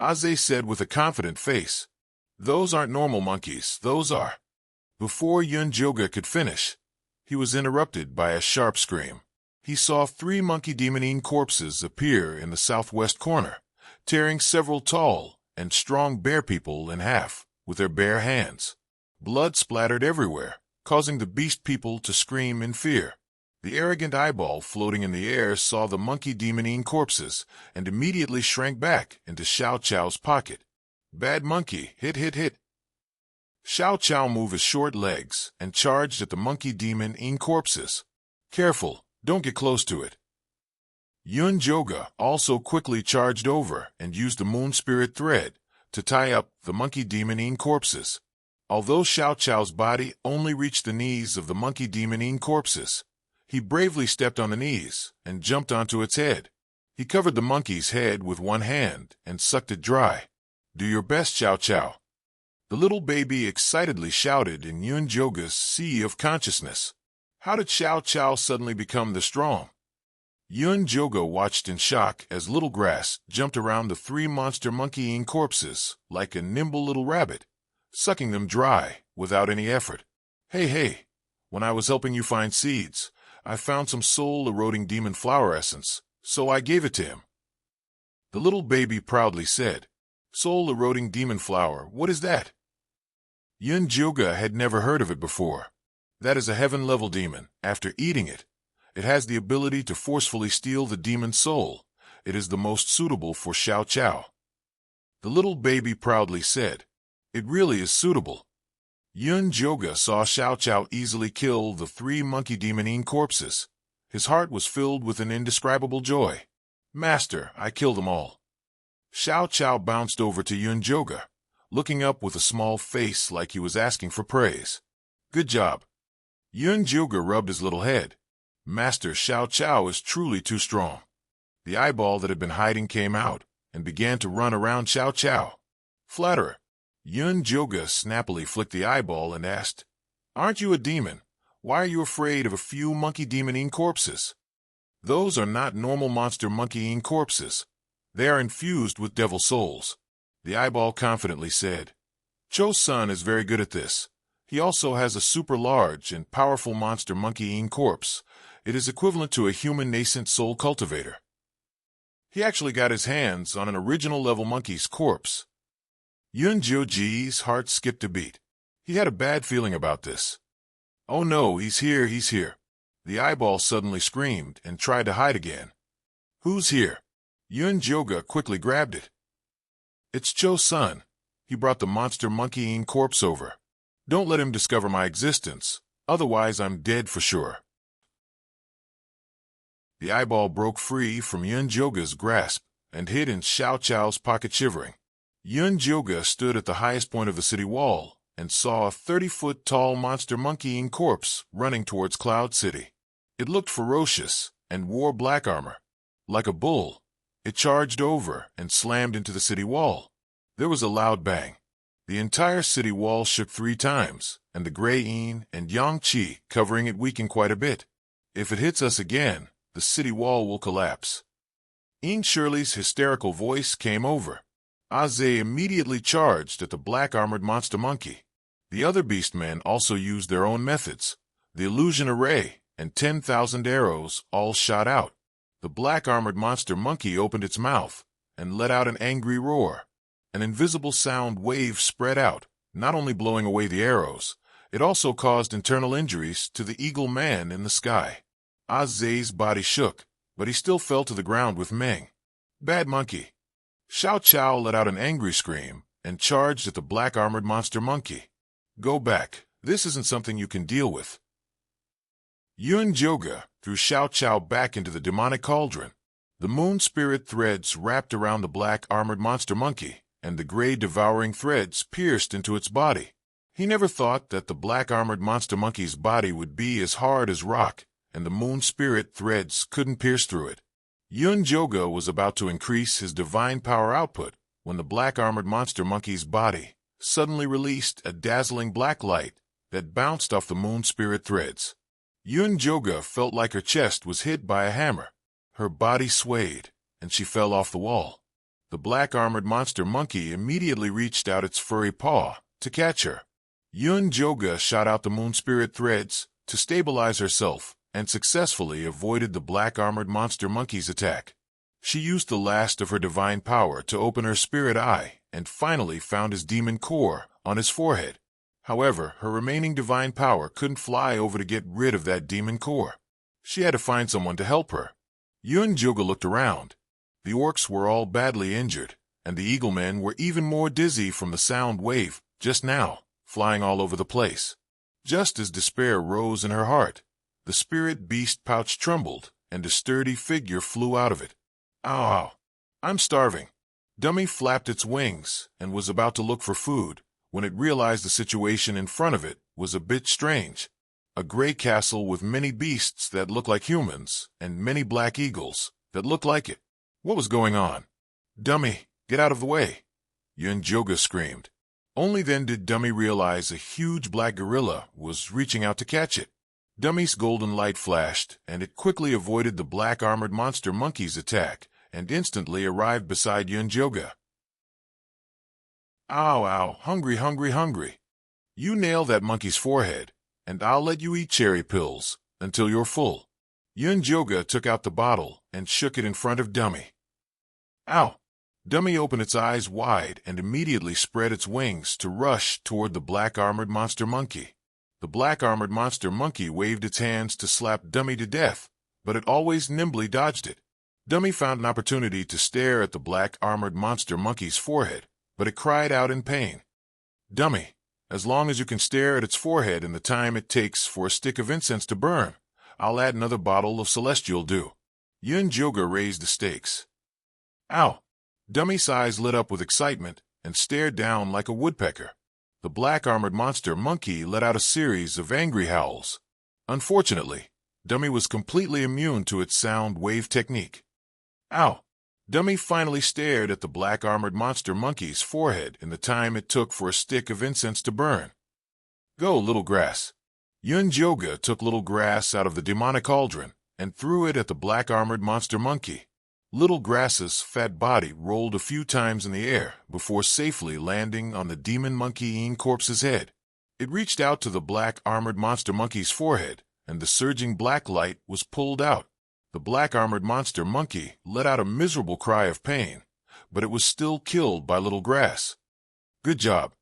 Aze said with a confident face. Those aren't normal monkeys, those are. Before Yunjuga could finish, he was interrupted by a sharp scream. He saw 3 monkey demonine corpses appear in the southwest corner, tearing several tall and strong bear people in half with their bare hands. Blood splattered everywhere, causing the beast people to scream in fear. The arrogant eyeball floating in the air saw the monkey demonine corpses and immediately shrank back into Xiao Chao's pocket. Bad monkey, hit, hit, hit. Xiao Chao moved his short legs and charged at the monkey demonine corpses. Careful, don't get close to it. Yunjuga also quickly charged over and used the moon spirit thread to tie up the monkey demonine corpses. Although Xiao Chao's body only reached the knees of the monkey demonine corpses, he bravely stepped on the knees and jumped onto its head. He covered the monkey's head with one hand and sucked it dry. Do your best, Xiao Chao. The little baby excitedly shouted in Yunjuga's sea of consciousness. How did Xiao Chao suddenly become this strong? Yunjuga watched in shock as Little Grass jumped around the 3 monster monkeyine corpses like a nimble little rabbit, sucking them dry without any effort. Hey, When I was helping you find seeds, I found some soul-eroding demon flower essence, so I gave it to him. The little baby proudly said, "Soul-eroding demon flower, what is that?" Yun-Joga had never heard of it before. That is a heaven-level demon. After eating it, it has the ability to forcefully steal the demon's soul. It is the most suitable for Xiao Chao. The little baby proudly said, "It really is suitable." Yun-Joga saw Xiao Chao easily kill the 3 monkey demonine corpses. His heart was filled with an indescribable joy. "Master, I killed them all." Xiao Chao bounced over to Yun-Joga, looking up with a small face like he was asking for praise. "Good job." Yun-Joga rubbed his little head. "Master, Xiao Chao is truly too strong." The eyeball that had been hiding came out and began to run around Xiao Chao. "Flatterer." Yun-Joga snappily flicked the eyeball and asked, "Aren't you a demon? Why are you afraid of a few monkey demonine corpses?" "Those are not normal monster monkeyine corpses. They are infused with devil souls," the eyeball confidently said. "Cho-san is very good at this. He also has a super large and powerful monster monkeyine corpse. It is equivalent to a human nascent soul cultivator. He actually got his hands on an original level monkey's corpse." Yun-Joga's heart skipped a beat. He had a bad feeling about this. "Oh no, he's here, he's here." The eyeball suddenly screamed and tried to hide again. "Who's here?" Yun-Joga quickly grabbed it. "It's Cho-san. He brought the monster monkeyine corpse over. Don't let him discover my existence, otherwise I'm dead for sure." The eyeball broke free from Yun-Joga's grasp and hid in Xiao Chao's pocket shivering. Yun-Joga stood at the highest point of the city wall and saw a 30-foot-tall monster monkeyine corpse running towards Cloud City. It looked ferocious and wore black armor. Like a bull, it charged over and slammed into the city wall. There was a loud bang. The entire city wall shook 3 times, and the gray yin and yang qi covering it weakened quite a bit. "If it hits us again, the city wall will collapse." Ing Shirley's hysterical voice came over. Aze immediately charged at the black-armored monster monkey. The other beastmen also used their own methods. The illusion array and 10,000 arrows all shot out. The black-armored monster monkey opened its mouth and let out an angry roar. An invisible sound wave spread out, not only blowing away the arrows, it also caused internal injuries to the eagle man in the sky. Aze's body shook, but he still fell to the ground with Meng. "Bad monkey." Xiao Chao let out an angry scream and charged at the black-armored monster monkey. "Go back. This isn't something you can deal with." Yun-Joga threw Xiao Chao back into the demonic cauldron. The moon spirit threads wrapped around the black-armored monster monkey, and the gray devouring threads pierced into its body. He never thought that the black-armored monster monkey's body would be as hard as rock, and the moon spirit threads couldn't pierce through it. Yun-Joga was about to increase his divine power output when the black-armored monster monkey's body suddenly released a dazzling black light that bounced off the moon spirit threads. Yun-Joga felt like her chest was hit by a hammer. Her body swayed, and she fell off the wall. The black-armored monster monkey immediately reached out its furry paw to catch her. Yun-Joga shot out the moon spirit threads to stabilize herself and successfully avoided the black-armored monster monkey's attack. She used the last of her divine power to open her spirit eye and finally found his demon core on his forehead. However, her remaining divine power couldn't fly over to get rid of that demon core. She had to find someone to help her. Yun-Joga looked around. The orcs were all badly injured, and the eaglemen were even more dizzy from the sound wave just now, flying all over the place. Just as despair rose in her heart, the spirit beast pouch trembled, and a sturdy figure flew out of it. "Ow! I'm starving." Dummy flapped its wings and was about to look for food when it realized the situation in front of it was a bit strange. A gray castle with many beasts that looked like humans and many black eagles that looked like it. What was going on? "Dummy, get out of the way!" Yun-Joga screamed. Only then did Dummy realize a huge black gorilla was reaching out to catch it. Dummy's golden light flashed, and it quickly avoided the black-armored monster monkey's attack and instantly arrived beside Yun-Joga. "Ow, ow, hungry, hungry, hungry." You nail that monkey's forehead, and I'll let you eat cherry pills until you're full. Yunjoga took out the bottle and shook it in front of Dummy. Ow! Dummy opened its eyes wide and immediately spread its wings to rush toward the black-armored monster monkey. The black-armored monster monkey waved its hands to slap Dummy to death, but it always nimbly dodged it. Dummy found an opportunity to stare at the black-armored monster monkey's forehead, but it cried out in pain. Dummy, as long as you can stare at its forehead in the time it takes for a stick of incense to burn, I'll add another bottle of celestial dew. Yunjoga raised the stakes. Ow! Dummy's eyes lit up with excitement and stared down like a woodpecker. The black-armored monster monkey let out a series of angry howls. Unfortunately, Dummy was completely immune to its sound wave technique. Ow! Dummy finally stared at the black-armored monster monkey's forehead in the time it took for a stick of incense to burn. Go, Little Grass. Yunjoga took Little Grass out of the demonic cauldron and threw it at the black-armored monster monkey. Little Grass's fat body rolled a few times in the air before safely landing on the demon monkey corpse's head. It reached out to the black-armored monster monkey's forehead, and the surging black light was pulled out. The black-armored monster monkey let out a miserable cry of pain, but it was still killed by Little Grass. Good job.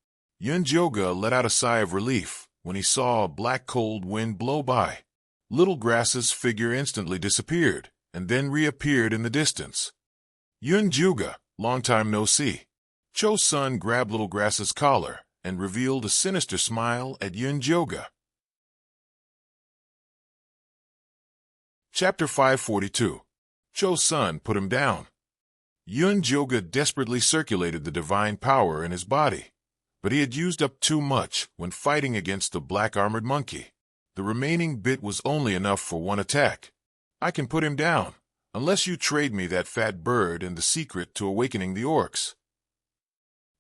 Yunjoga let out a sigh of relief when he saw a black cold wind blow by. Little Grass's figure instantly disappeared, and then reappeared in the distance. Yunjoga, long time no see. Cho-sun grabbed Little Grass's collar and revealed a sinister smile at Yunjoga. Chapter 542. Cho-sun put him down. Yunjoga desperately circulated the divine power in his body, but he had used up too much when fighting against the black-armored monkey. The remaining bit was only enough for one attack. I can put him down, unless you trade me that fat bird and the secret to awakening the orcs.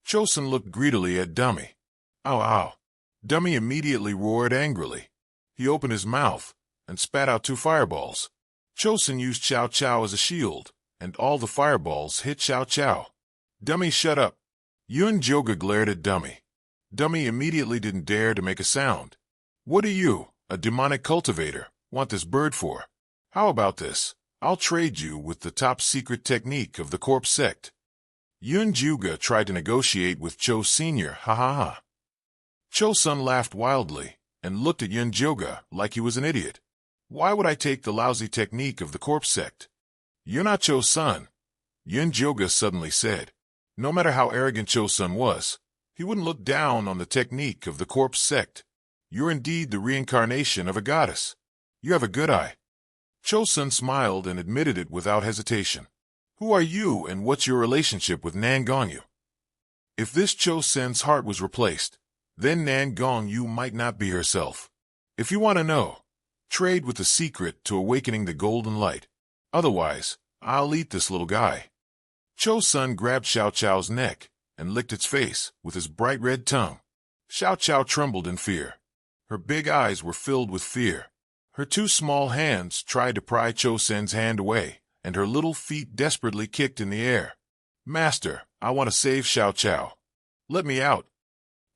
Cho-sun looked greedily at Dummy. Ow, ow. Dummy immediately roared angrily. He opened his mouth and spat out 2 fireballs. Cho-sun used Chow Chow as a shield, and all the fireballs hit Chow Chow. Dummy, shut up. Yunjoga glared at Dummy. Dummy immediately didn't dare to make a sound. What do you, a demonic cultivator, want this bird for? How about this? I'll trade you with the top secret technique of the corpse sect. Yunjoga tried to negotiate with Cho Sr. Ha ha ha. Cho-sun laughed wildly and looked at Yunjoga like he was an idiot. Why would I take the lousy technique of the corpse sect? You're not Cho-sun, Yunjoga suddenly said. No matter how arrogant Cho-sun was, he wouldn't look down on the technique of the corpse sect. You're indeed the reincarnation of a goddess. You have a good eye. Cho-sun smiled and admitted it without hesitation. Who are you and what's your relationship with Nangongyu? If this Cho-sun's heart was replaced, then Nangongyu might not be herself. If you want to know, trade with the secret to awakening the golden light. Otherwise, I'll eat this little guy. Cho-sun grabbed Xiao Chao's neck and licked its face with his bright red tongue. Xiao Chao trembled in fear. Her big eyes were filled with fear. Her 2 small hands tried to pry Cho-sun's hand away, and her little feet desperately kicked in the air. Master, I want to save Xiao Chao. Let me out.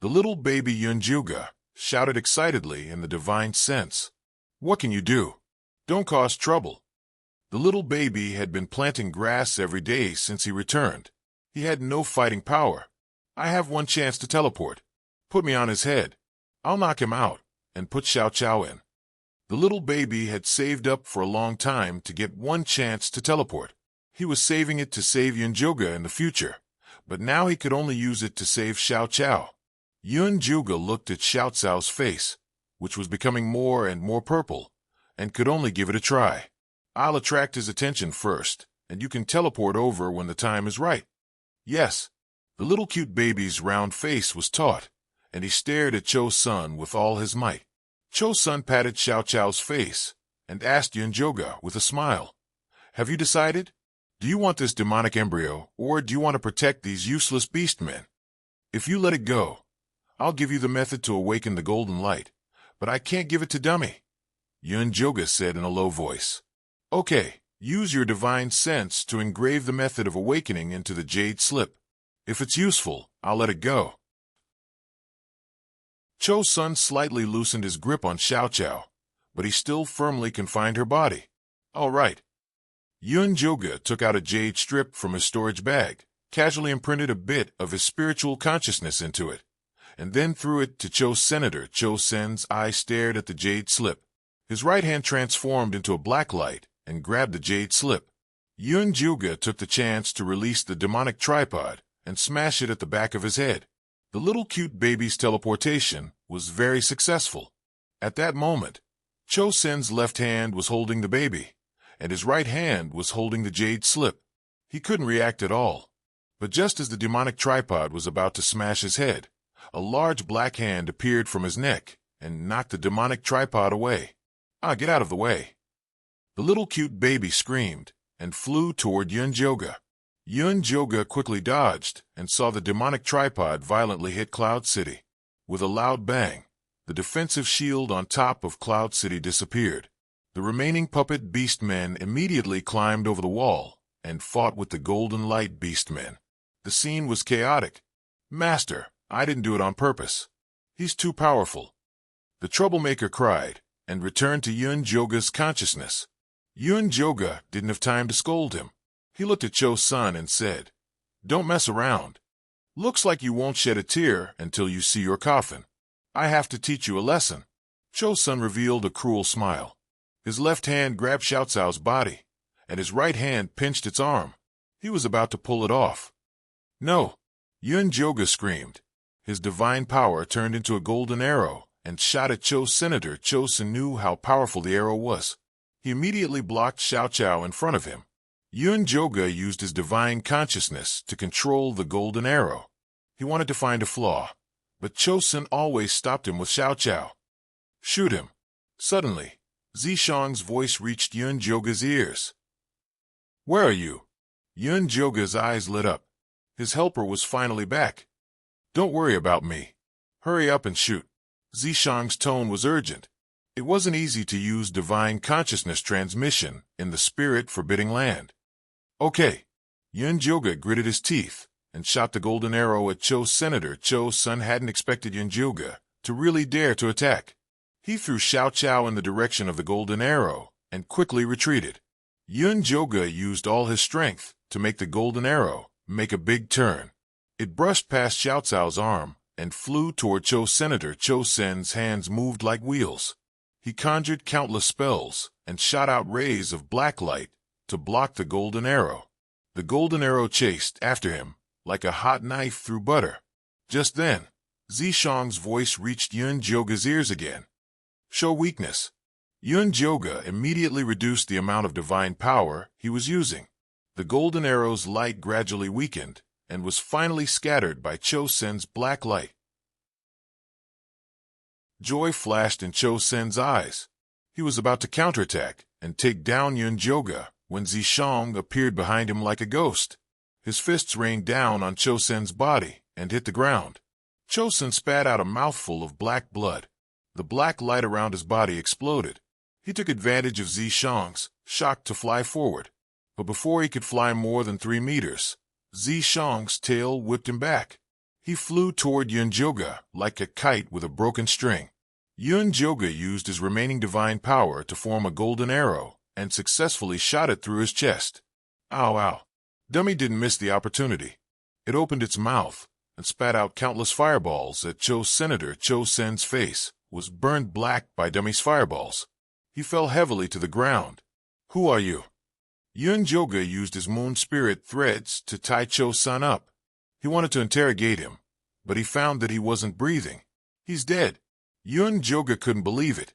The little baby Yunjoga shouted excitedly in the divine sense. What can you do? Don't cause trouble. The little baby had been planting grass every day since he returned. He had no fighting power. I have one chance to teleport. Put me on his head. I'll knock him out and put Xiao Chao in. The little baby had saved up for a long time to get one chance to teleport. He was saving it to save Yunjoga in the future, but now he could only use it to save Xiao Chao. Yunjoga looked at Xiao Cao's face, which was becoming more and more purple, and could only give it a try. I'll attract his attention first, and you can teleport over when the time is right. Yes. The little cute baby's round face was taut, and he stared at Cho-sun with all his might. Cho-sun patted Xiao Chao's face and asked Yunjoga with a smile, Have you decided? Do you want this demonic embryo, or do you want to protect these useless beastmen? If you let it go, I'll give you the method to awaken the golden light, but I can't give it to Dummy, Yunjoga said in a low voice. Okay, use your divine sense to engrave the method of awakening into the jade slip. If it's useful, I'll let it go. Cho Sun slightly loosened his grip on Xiao Qiao, but he still firmly confined her body. All right. Yun Joga took out a jade strip from his storage bag, casually imprinted a bit of his spiritual consciousness into it, and then threw it to Cho Senator. Cho Sen's eye stared at the jade slip. His right hand transformed into a black light and grabbed the jade slip. Yun Juga took the chance to release the demonic tripod and smash it at the back of his head. The little cute baby's teleportation was very successful. At that moment, Cho Sen's left hand was holding the baby, and his right hand was holding the jade slip. He couldn't react at all. But just as the demonic tripod was about to smash his head, a large black hand appeared from his neck and knocked the demonic tripod away. Get out of the way. The little cute baby screamed and flew toward Yun Joga. Yun Joga quickly dodged and saw the demonic tripod violently hit Cloud City. With a loud bang, the defensive shield on top of Cloud City disappeared. The remaining puppet beastmen immediately climbed over the wall and fought with the Golden Light beastmen. The scene was chaotic. Master, I didn't do it on purpose. He's too powerful. The troublemaker cried and returned to Yun Joga's consciousness. Yun Joga didn't have time to scold him. He looked at Cho Sun and said, "Don't mess around. Looks like you won't shed a tear until you see your coffin. I have to teach you a lesson." Cho Sun revealed a cruel smile. His left hand grabbed Xiao Cao's body, and his right hand pinched its arm. He was about to pull it off. "No!" Yun Joga screamed. His divine power turned into a golden arrow and shot at Cho Senator. Cho Sun knew how powerful the arrow was. He immediately blocked Xiao Qiao in front of him. Yun Joga used his divine consciousness to control the golden arrow. He wanted to find a flaw, but Cho Sun always stopped him with Xiao Qiao. "Shoot him." Suddenly, Zishang's voice reached Yun Joga's ears. "Where are you?" Yun Joga's eyes lit up. His helper was finally back. "Don't worry about me. Hurry up and shoot." Zishang's tone was urgent. It wasn't easy to use divine consciousness transmission in the spirit-forbidding land. "Okay." Yun Joga gritted his teeth and shot the golden arrow at Cho Senator. Cho Sun hadn't expected Yun Joga to really dare to attack. He threw Xiao Qiao in the direction of the golden arrow and quickly retreated. Yun Joga used all his strength to make the golden arrow make a big turn. It brushed past Xiao Cao's arm and flew toward Cho Senator. Cho Sen's hands moved like wheels. He conjured countless spells and shot out rays of black light to block the golden arrow. The golden arrow chased after him like a hot knife through butter. Just then, Zishang's voice reached Yun Joga's ears again. "Show weakness." Yun Joga immediately reduced the amount of divine power he was using. The golden arrow's light gradually weakened and was finally scattered by Cho Sen's black light. Joy flashed in Cho Sen's eyes. He was about to counterattack and take down Yun Joga when Zishang appeared behind him like a ghost. His fists rained down on Cho Sen's body and hit the ground. Cho Sen spat out a mouthful of black blood. The black light around his body exploded. He took advantage of Zishang's shock to fly forward. But before he could fly more than 3 meters, Zishang's tail whipped him back. He flew toward Yun Joga like a kite with a broken string. Yun Joga used his remaining divine power to form a golden arrow and successfully shot it through his chest. Ow, ow. Dummy didn't miss the opportunity. It opened its mouth and spat out countless fireballs at Cho Senator. Cho Sen's face was burned black by Dummy's fireballs. He fell heavily to the ground. "Who are you?" Yun Joga used his moon spirit threads to tie Cho Sun up. He wanted to interrogate him, but he found that he wasn't breathing. "He's dead." Yun Joga couldn't believe it.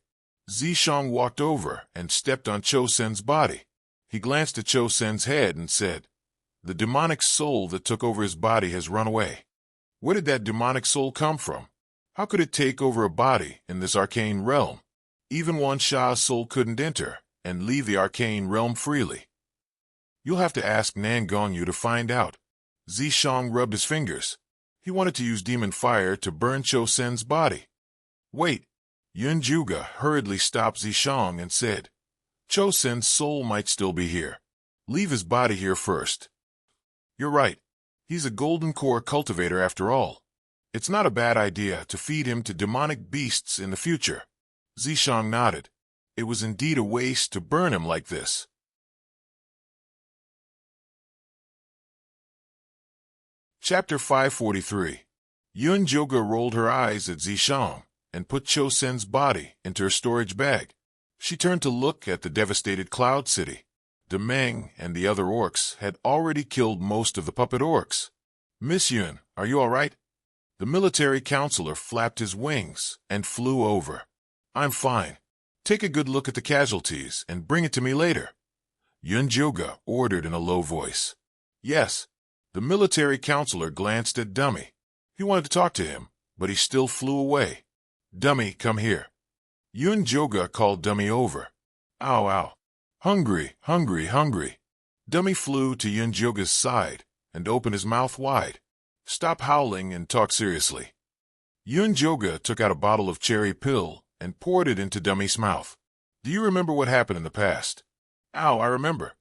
Zishang walked over and stepped on Cho Sen's body. He glanced at Cho Sen's head and said, "The demonic soul that took over his body has run away." Where did that demonic soul come from? How could it take over a body in this arcane realm? Even Wan Sha's soul couldn't enter and leave the arcane realm freely. You'll have to ask Nan Gongyu to find out. Zishang rubbed his fingers. He wanted to use demon fire to burn Cho Sen's body. "Wait." Yun Joga hurriedly stopped Zishang and said, "Cho Sen's soul might still be here. Leave his body here first." "You're right. He's a golden core cultivator after all. It's not a bad idea to feed him to demonic beasts in the future. Zishang nodded. It was indeed a waste to burn him like this. Chapter 543. Yun Joga rolled her eyes at Zishang and put Cho Sen's body into her storage bag. She turned to look at the devastated Cloud City. Demeng and the other orcs had already killed most of the puppet orcs. Miss Yun, are you all right? The military counselor flapped his wings and flew over. I'm fine. Take a good look at the casualties and bring it to me later. Yun Joga ordered in a low voice. Yes. The military counselor glanced at Dummy. He wanted to talk to him, but he still flew away. Dummy, come here. Yun Joga called Dummy over. Ow, ow. Hungry, hungry, hungry. Dummy flew to Yun Joga's side and opened his mouth wide. Stop howling and talk seriously. Yun Joga took out a bottle of cherry pill and poured it into Dummy's mouth. Do you remember what happened in the past? Ow, I remember.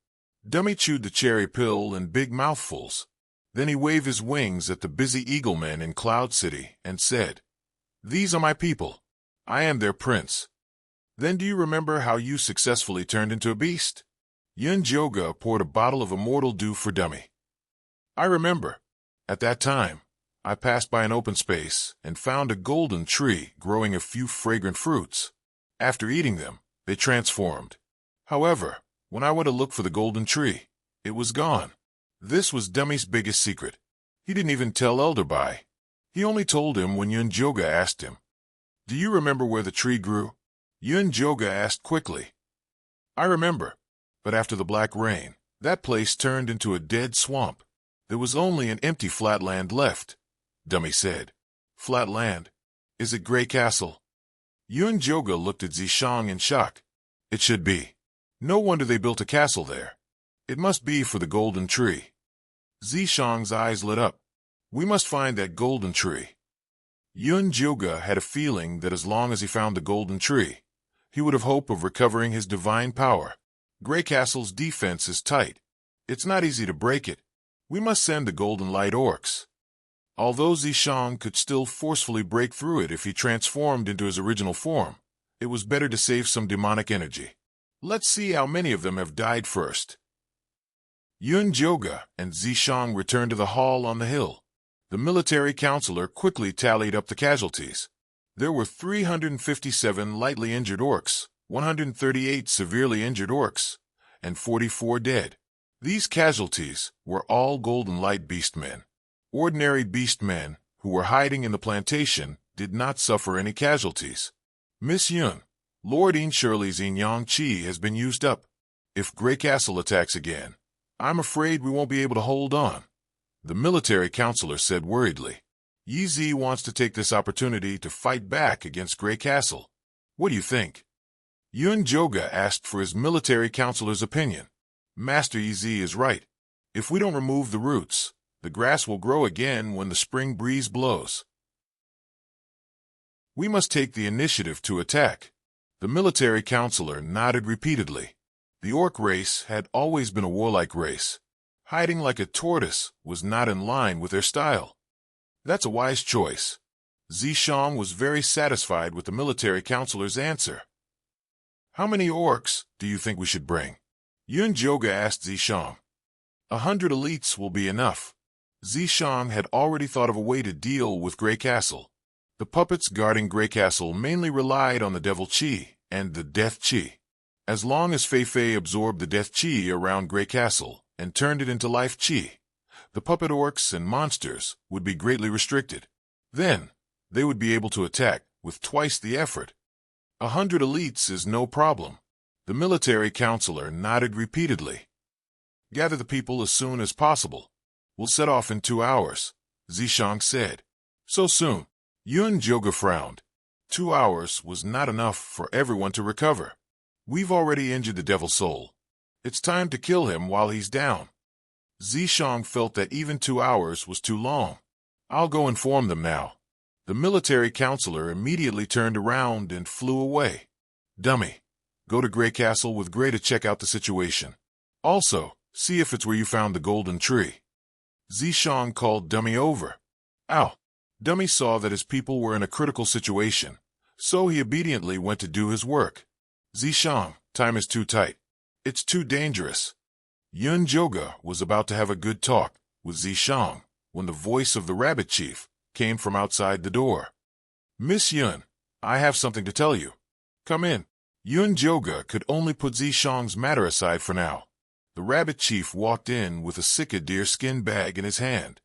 Dummy chewed the cherry pill in big mouthfuls. Then he waved his wings at the busy eaglemen in Cloud City and said, These are my people. I am their prince. Then do you remember how you successfully turned into a beast? Yun Joga poured a bottle of immortal dew for Dummy. I remember. At that time, I passed by an open space and found a golden tree growing a few fragrant fruits. After eating them, they transformed. However, when I went to look for the golden tree, it was gone. This was Dummy's biggest secret. He didn't even tell Elderby. He only told him when Yun Joga asked him. Do you remember where the tree grew? Yun Joga asked quickly. I remember, but after the black rain, that place turned into a dead swamp. There was only an empty flat land left. Dummy said. Flat land? Is it Grey Castle? Yun Joga looked at Zishang in shock. It should be. No wonder they built a castle there. It must be for the golden tree. Zishang's eyes lit up. We must find that golden tree. Yun Joga had a feeling that as long as he found the golden tree, he would have hope of recovering his divine power. Grey Castle's defense is tight. It's not easy to break it. We must send the Golden Light Orcs. Although Zishang could still forcefully break through it if he transformed into his original form, it was better to save some demonic energy. Let's see how many of them have died first. Yun Joga and Zishang returned to the hall on the hill. The military counselor quickly tallied up the casualties. There were 357 lightly injured orcs, 138 severely injured orcs, and 44 dead. These casualties were all Golden Light Beastmen. Ordinary beastmen who were hiding in the plantation did not suffer any casualties. Miss Yun, Lord Shirley's Yang Chi has been used up. If Grey Castle attacks again, I'm afraid we won't be able to hold on. The military counselor said worriedly. Yi Zi wants to take this opportunity to fight back against Grey Castle. What do you think? Yun Joga asked for his military counselor's opinion. Master Yi Zi is right. If we don't remove the roots, the grass will grow again when the spring breeze blows. We must take the initiative to attack. The military counselor nodded repeatedly. The orc race had always been a warlike race. Hiding like a tortoise was not in line with their style. That's a wise choice. Zishang was very satisfied with the military counselor's answer. How many orcs do you think we should bring? Yun Joga asked Zishang. 100 elites will be enough. Zishang had already thought of a way to deal with Grey Castle. The puppets guarding Grey Castle mainly relied on the Devil Chi and the Death Chi. As long as Fei Fei absorbed the Death Chi around Grey Castle and turned it into Life Chi, the puppet orcs and monsters would be greatly restricted. Then, they would be able to attack with twice the effort. 100 elites is no problem. The military counselor nodded repeatedly. Gather the people as soon as possible. We'll set off in 2 hours, Zishang said. So soon? Yun Joga frowned. 2 hours was not enough for everyone to recover. We've already injured the Devil Soul. It's time to kill him while he's down. Zishang felt that even 2 hours was too long. I'll go inform them now. The military counselor immediately turned around and flew away. Dummy, go to Grey Castle with Grey to check out the situation. Also, see if it's where you found the golden tree. Zishang called Dummy over. Ow! Dummy saw that his people were in a critical situation, so he obediently went to do his work. Zishang, time is too tight. It's too dangerous. Yun Joga was about to have a good talk with Zishang when the voice of the rabbit chief came from outside the door. Miss Yun, I have something to tell you. Come in. Yun Joga could only put Zishang's matter aside for now. The rabbit chief walked in with a sika deer skin bag in his hand.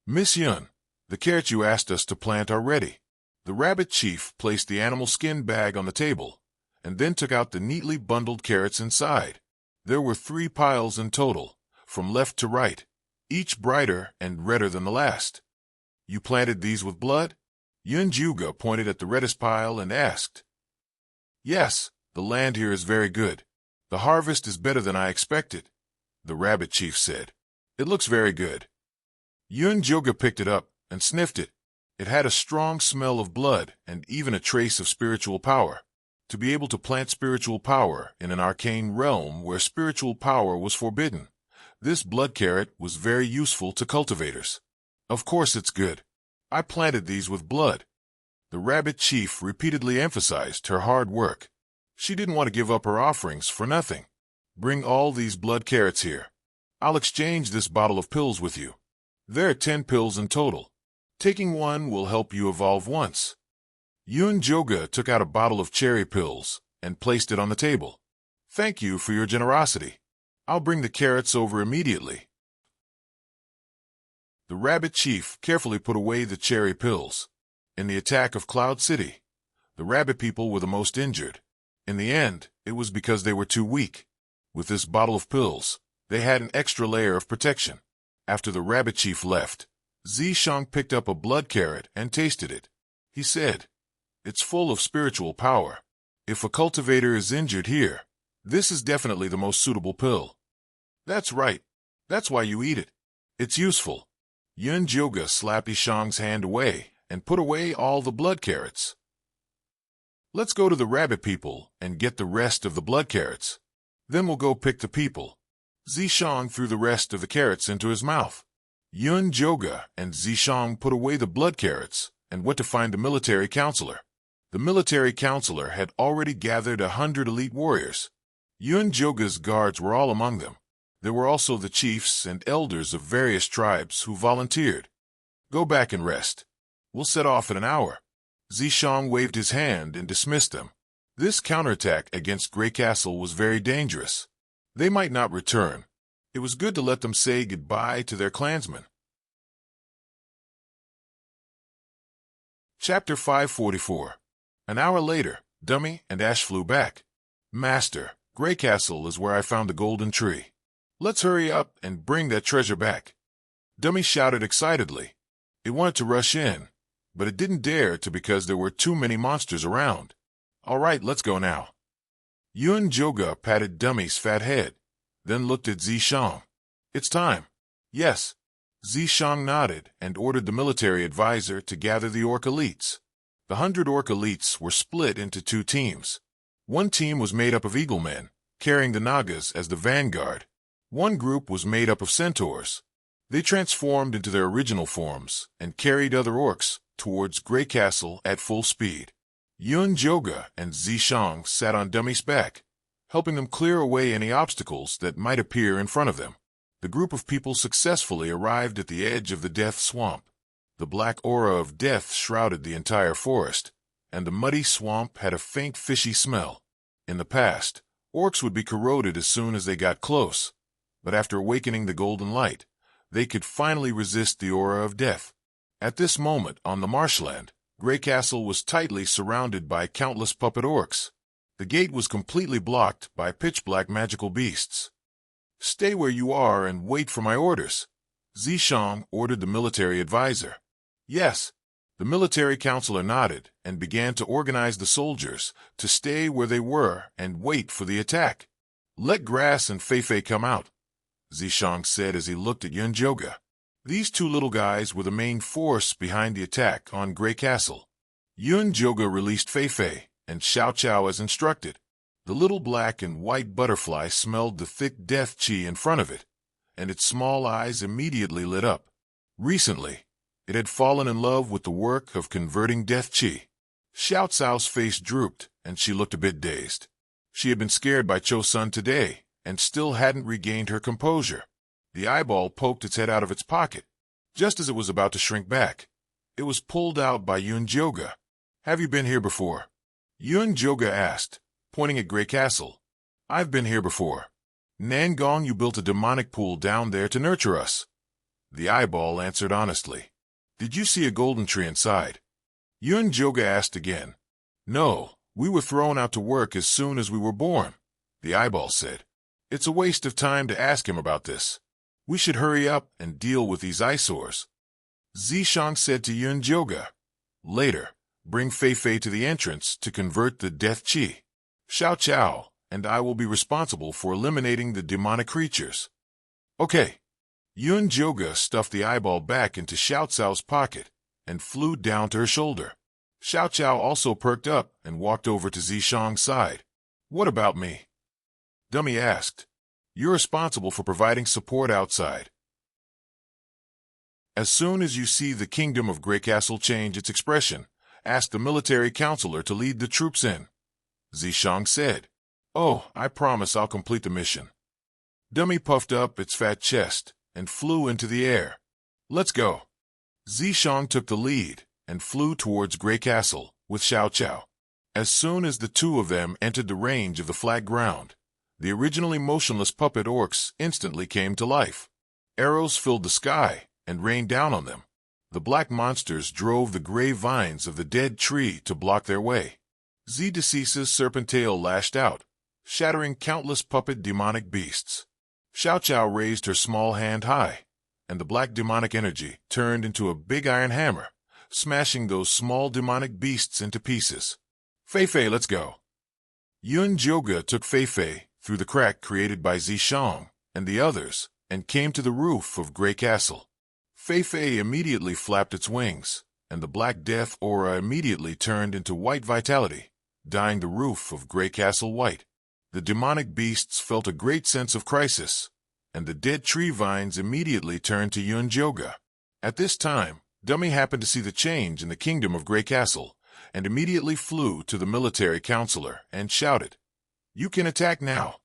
Miss Yun, the carrots you asked us to plant are ready. The rabbit chief placed the animal skin bag on the table and then took out the neatly bundled carrots inside. There were 3 piles in total, from left to right, each brighter and redder than the last. You planted these with blood? Yun Juga pointed at the reddest pile and asked. Yes, the land here is very good. The harvest is better than I expected, the rabbit chief said. It looks very good. Yun Joga picked it up and sniffed it. It had a strong smell of blood and even a trace of spiritual power. To be able to plant spiritual power in an arcane realm where spiritual power was forbidden, this blood carrot was very useful to cultivators. Of course it's good. I planted these with blood. The rabbit chief repeatedly emphasized her hard work. She didn't want to give up her offerings for nothing. Bring all these blood carrots here. I'll exchange this bottle of pills with you. There are 10 pills in total. Taking one will help you evolve once. Yun Joga took out a bottle of cherry pills and placed it on the table. Thank you for your generosity. I'll bring the carrots over immediately. The rabbit chief carefully put away the cherry pills. In the attack of Cloud City, the rabbit people were the most injured. In the end, it was because they were too weak. With this bottle of pills, they had an extra layer of protection. After the rabbit chief left, Zishang picked up a blood carrot and tasted it. He said, "It's full of spiritual power. If a cultivator is injured here, this is definitely the most suitable pill." That's right. That's why you eat it. It's useful. Yun Joga slapped Ishang's hand away and put away all the blood carrots. Let's go to the rabbit people and get the rest of the blood carrots. Then we'll go pick the people. Zishang threw the rest of the carrots into his mouth. Yun Joga and Zishang put away the blood carrots and went to find the military counselor. The military counselor had already gathered 100 elite warriors. Yun Joga's guards were all among them. There were also the chiefs and elders of various tribes who volunteered. Go back and rest. We'll set off in an hour. Zishang waved his hand and dismissed them. This counterattack against Grey Castle was very dangerous. They might not return. It was good to let them say goodbye to their clansmen. Chapter 544. An hour later, Dummy and Ash flew back. Master, Grey Castle is where I found the golden tree. Let's hurry up and bring that treasure back. Dummy shouted excitedly. It wanted to rush in, but it didn't dare to because there were too many monsters around. All right, let's go now. Yun Joga patted Dummy's fat head, then looked at Zishang. It's time. Yes. Zishang nodded and ordered the military advisor to gather the orc elites. The 100 orc elites were split into 2 teams. One team was made up of eagle men, carrying the Nagas as the vanguard. One group was made up of centaurs. They transformed into their original forms and carried other orcs towards Grey Castle at full speed. Yun Joga and Zishang sat on Dummy's back, helping them clear away any obstacles that might appear in front of them. The group of people successfully arrived at the edge of the death swamp. The black aura of death shrouded the entire forest, and the muddy swamp had a faint fishy smell. In the past, orcs would be corroded as soon as they got close, but after awakening the golden light, they could finally resist the aura of death. At this moment on the marshland, Grey Castle was tightly surrounded by countless puppet orcs. The gate was completely blocked by pitch-black magical beasts. Stay where you are and wait for my orders, Zishang ordered the military advisor. Yes. The military counselor nodded and began to organize the soldiers to stay where they were and wait for the attack. Let Grass and Feifei come out, Zishang said as he looked at Yun Joga. These 2 little guys were the main force behind the attack on Grey Castle. Yun Joga released Feifei and Xiao Qiao as instructed. The little black and white butterfly smelled the thick death chi in front of it, and its small eyes immediately lit up. Recently, It had fallen in love with the work of converting death chi. Xiao Cao's face drooped, and she looked a bit dazed. She had been scared by Cho-sun today, and still hadn't regained her composure. The eyeball poked its head out of its pocket. Just as it was about to shrink back, it was pulled out by Yun Joga. "Have you been here before?" Yun Joga asked, pointing at Grey Castle. "I've been here before. Nangong, you built a demonic pool down there to nurture us." The eyeball answered honestly. "Did you see a golden tree inside?" Yun Joga asked again. "No, we were thrown out to work as soon as we were born," the eyeball said. "It's a waste of time to ask him about this. We should hurry up and deal with these eyesores." Zishang said to Yun Joga, "Later, bring Fei Fei to the entrance to convert the death chi. Xiao Cao and I will be responsible for eliminating the demonic creatures." "Okay." Yun Joga stuffed the eyeball back into Xiao Cao's pocket and flew down to her shoulder. Xiao Cao also perked up and walked over to Zishang's side. "What about me?" Dummy asked. "You're responsible for providing support outside. As soon as you see the kingdom of Grey Castle change its expression, ask the military counselor to lead the troops in." Zishang said. "Oh, I promise I'll complete the mission." Dummy puffed up its fat chest and flew into the air. "Let's go." Zishang took the lead and flew towards Grey Castle with Xiao Cao. As soon as the two of them entered the range of the flat ground, the originally motionless puppet orcs instantly came to life. Arrows filled the sky and rained down on them. The black monsters drove the gray vines of the dead tree to block their way. Zedecea's serpent tail lashed out, shattering countless puppet demonic beasts. Xiao Cao raised her small hand high, and the black demonic energy turned into a big iron hammer, smashing those small demonic beasts into pieces. "Fei Fei, let's go." Yun Joga took Fei Fei through the crack created by Zishang and the others and came to the roof of Grey Castle. Fei Fei immediately flapped its wings, and the black death aura immediately turned into white vitality, dyeing the roof of Grey Castle white. The demonic beasts felt a great sense of crisis, and the dead tree vines immediately turned to Yun Joga. At this time, Dummy happened to see the change in the kingdom of Grey Castle, and immediately flew to the military counselor and shouted, "You can attack now.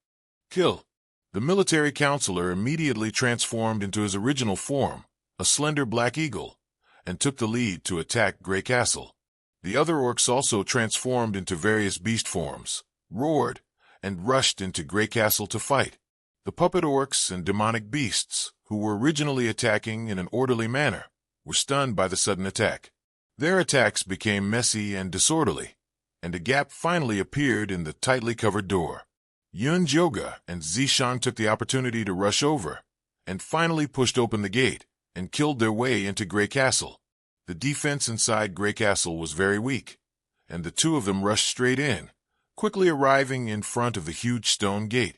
Kill." The military counselor immediately transformed into his original form, a slender black eagle, and took the lead to attack Grey Castle. The other orcs also transformed into various beast forms, roared, and rushed into Grey Castle to fight. The puppet orcs and demonic beasts, who were originally attacking in an orderly manner, were stunned by the sudden attack. Their attacks became messy and disorderly, and a gap finally appeared in the tightly covered door. Yun Joga and Zishang took the opportunity to rush over, and finally pushed open the gate and killed their way into Grey Castle. The defense inside Grey Castle was very weak, and the two of them rushed straight in, quickly arriving in front of the huge stone gate.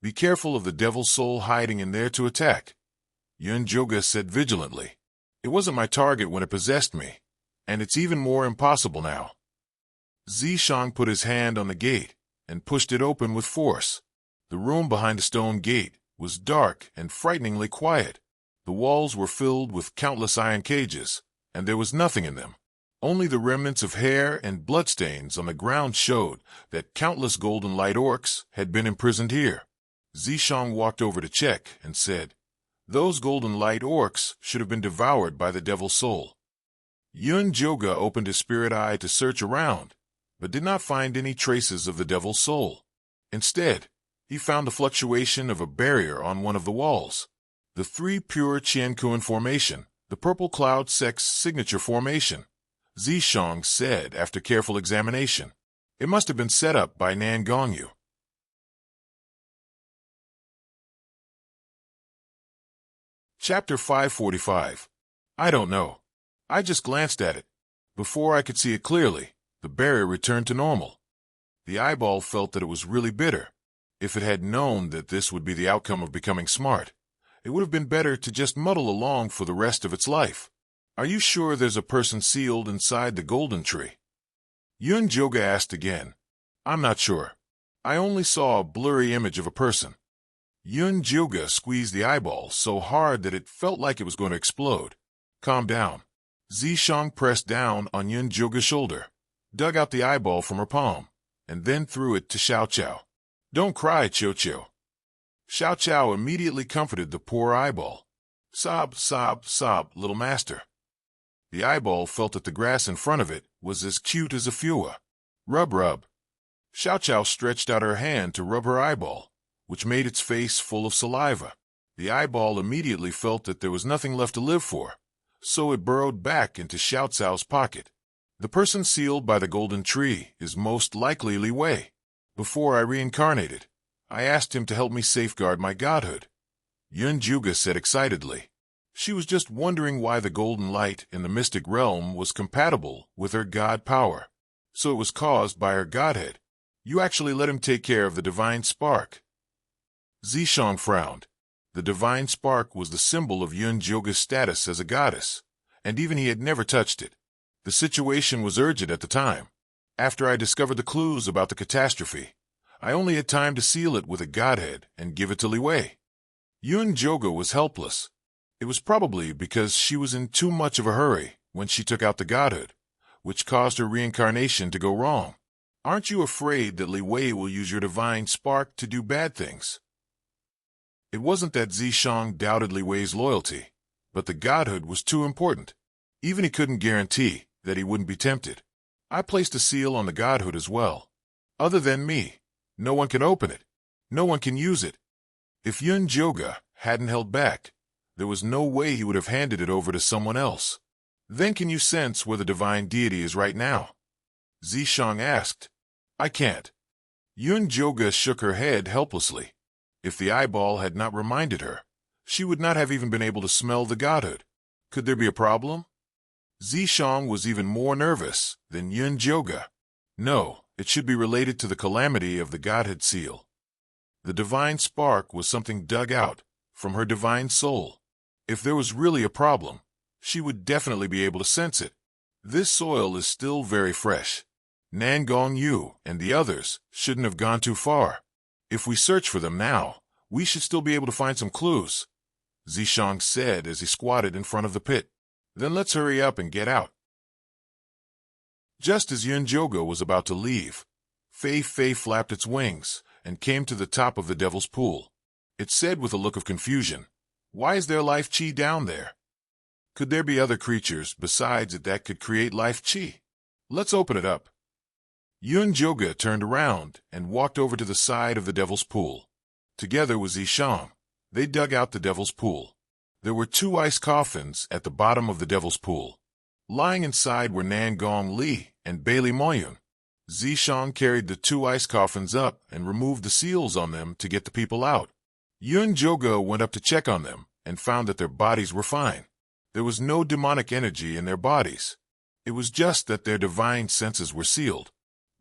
"Be careful of the devil's soul hiding in there to attack," Yun Joga said vigilantly. "It wasn't my target when it possessed me, and it's even more impossible now." Zishang put his hand on the gate and pushed it open with force. The room behind the stone gate was dark and frighteningly quiet. The walls were filled with countless iron cages, and there was nothing in them. Only the remnants of hair and bloodstains on the ground showed that countless golden light orcs had been imprisoned here. Zishang walked over to check and said, "Those golden light orcs should have been devoured by the devil's soul." Yun Joga opened his spirit eye to search around, but did not find any traces of the devil's soul. Instead, he found the fluctuation of a barrier on one of the walls. The three pure Qiankuan formation, the purple cloud sex signature formation, Zishang said after careful examination. It must have been set up by Nangongyu. Chapter 545. I don't know. I just glanced at it. Before I could see it clearly, the barrier returned to normal. The eyeball felt that it was really bitter. If it had known that this would be the outcome of becoming smart, it would have been better to just muddle along for the rest of its life. "Are you sure there's a person sealed inside the golden tree?" Yun Joga asked again. "I'm not sure. I only saw a blurry image of a person." Yun Joga squeezed the eyeball so hard that it felt like it was going to explode. "Calm down. Zishang pressed down on Yun Joga's shoulder, dug out the eyeball from her palm, and then threw it to Xiao Qiao. "Don't cry, Qiu Qiu." Xiao Qiao immediately comforted the poor eyeball. "Sob, sob, sob, little master." The eyeball felt that the grass in front of it was as cute as a fua. "Rub, rub." Xiao Qiao stretched out her hand to rub her eyeball, which made its face full of saliva. The eyeball immediately felt that there was nothing left to live for, so it burrowed back into Xiao Cao's pocket. "The person sealed by the golden tree is most likely Li Wei. Before I reincarnated, I asked him to help me safeguard my godhood," Yun Juga said excitedly. She was just wondering why the golden light in the mystic realm was compatible with her god power. So it was caused by her godhead. "You actually let him take care of the divine spark." Zishang frowned. The divine spark was the symbol of Yun Joga's status as a goddess, and even he had never touched it. The situation was urgent at the time. After I discovered the clues about the catastrophe, I only had time to seal it with a godhead and give it to Li Wei. Yun Joga was helpless. It was probably because she was in too much of a hurry when she took out the godhood, which caused her reincarnation to go wrong. "Aren't you afraid that Li Wei will use your divine spark to do bad things?" It wasn't that Zishang doubted Li Wei's loyalty, but the godhood was too important. Even he couldn't guarantee that he wouldn't be tempted. "I placed a seal on the godhood as well. Other than me, no one can open it. No one can use it." If Yun Joga hadn't held back, there was no way he would have handed it over to someone else. "Then can you sense where the divine deity is right now?" Zishang asked. "I can't." Yun Joga shook her head helplessly. If the eyeball had not reminded her, she would not have even been able to smell the godhood. Could there be a problem? Zishang was even more nervous than Yun Joga. No, it should be related to the calamity of the godhead seal. The divine spark was something dug out from her divine soul. If there was really a problem, she would definitely be able to sense it. This soil is still very fresh. Nangong Yu and the others shouldn't have gone too far. If we search for them now, we should still be able to find some clues, Zishang said as he squatted in front of the pit. "Then let's hurry up and get out." Just as Yun Joga was about to leave, Fei Fei flapped its wings and came to the top of the devil's pool. It said with a look of confusion, "Why is there life chi down there? Could there be other creatures besides it that could create life chi? Let's open it up." Yun Joga turned around and walked over to the side of the devil's pool. Together with Zishang, they dug out the devil's pool. There were 2 ice coffins at the bottom of the devil's pool. Lying inside were Nangong Li and Bailey Moyun. Zishang carried the 2 ice coffins up and removed the seals on them to get the people out. Yun Joga went up to check on them and found that their bodies were fine. There was no demonic energy in their bodies. It was just that their divine senses were sealed.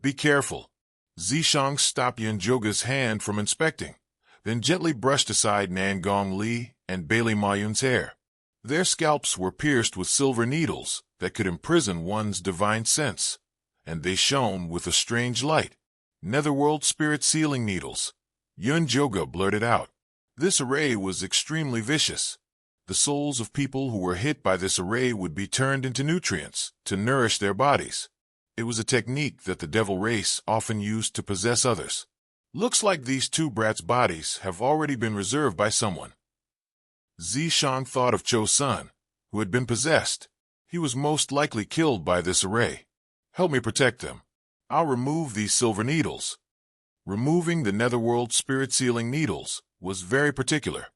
"Be careful." Zishang stopped Yun Joga's hand from inspecting, then gently brushed aside Nangong Li and Bailey Mayun's hair. Their scalps were pierced with silver needles that could imprison one's divine sense, and they shone with a strange light. "Netherworld spirit sealing needles," Yun Joga blurted out. This array was extremely vicious. The souls of people who were hit by this array would be turned into nutrients to nourish their bodies. It was a technique that the devil race often used to possess others. "Looks like these 2 brats' bodies have already been reserved by someone." Zishang thought of Cho's son, who had been possessed. He was most likely killed by this array. "Help me protect them. I'll remove these silver needles." Removing the netherworld spirit-sealing needles was very particular.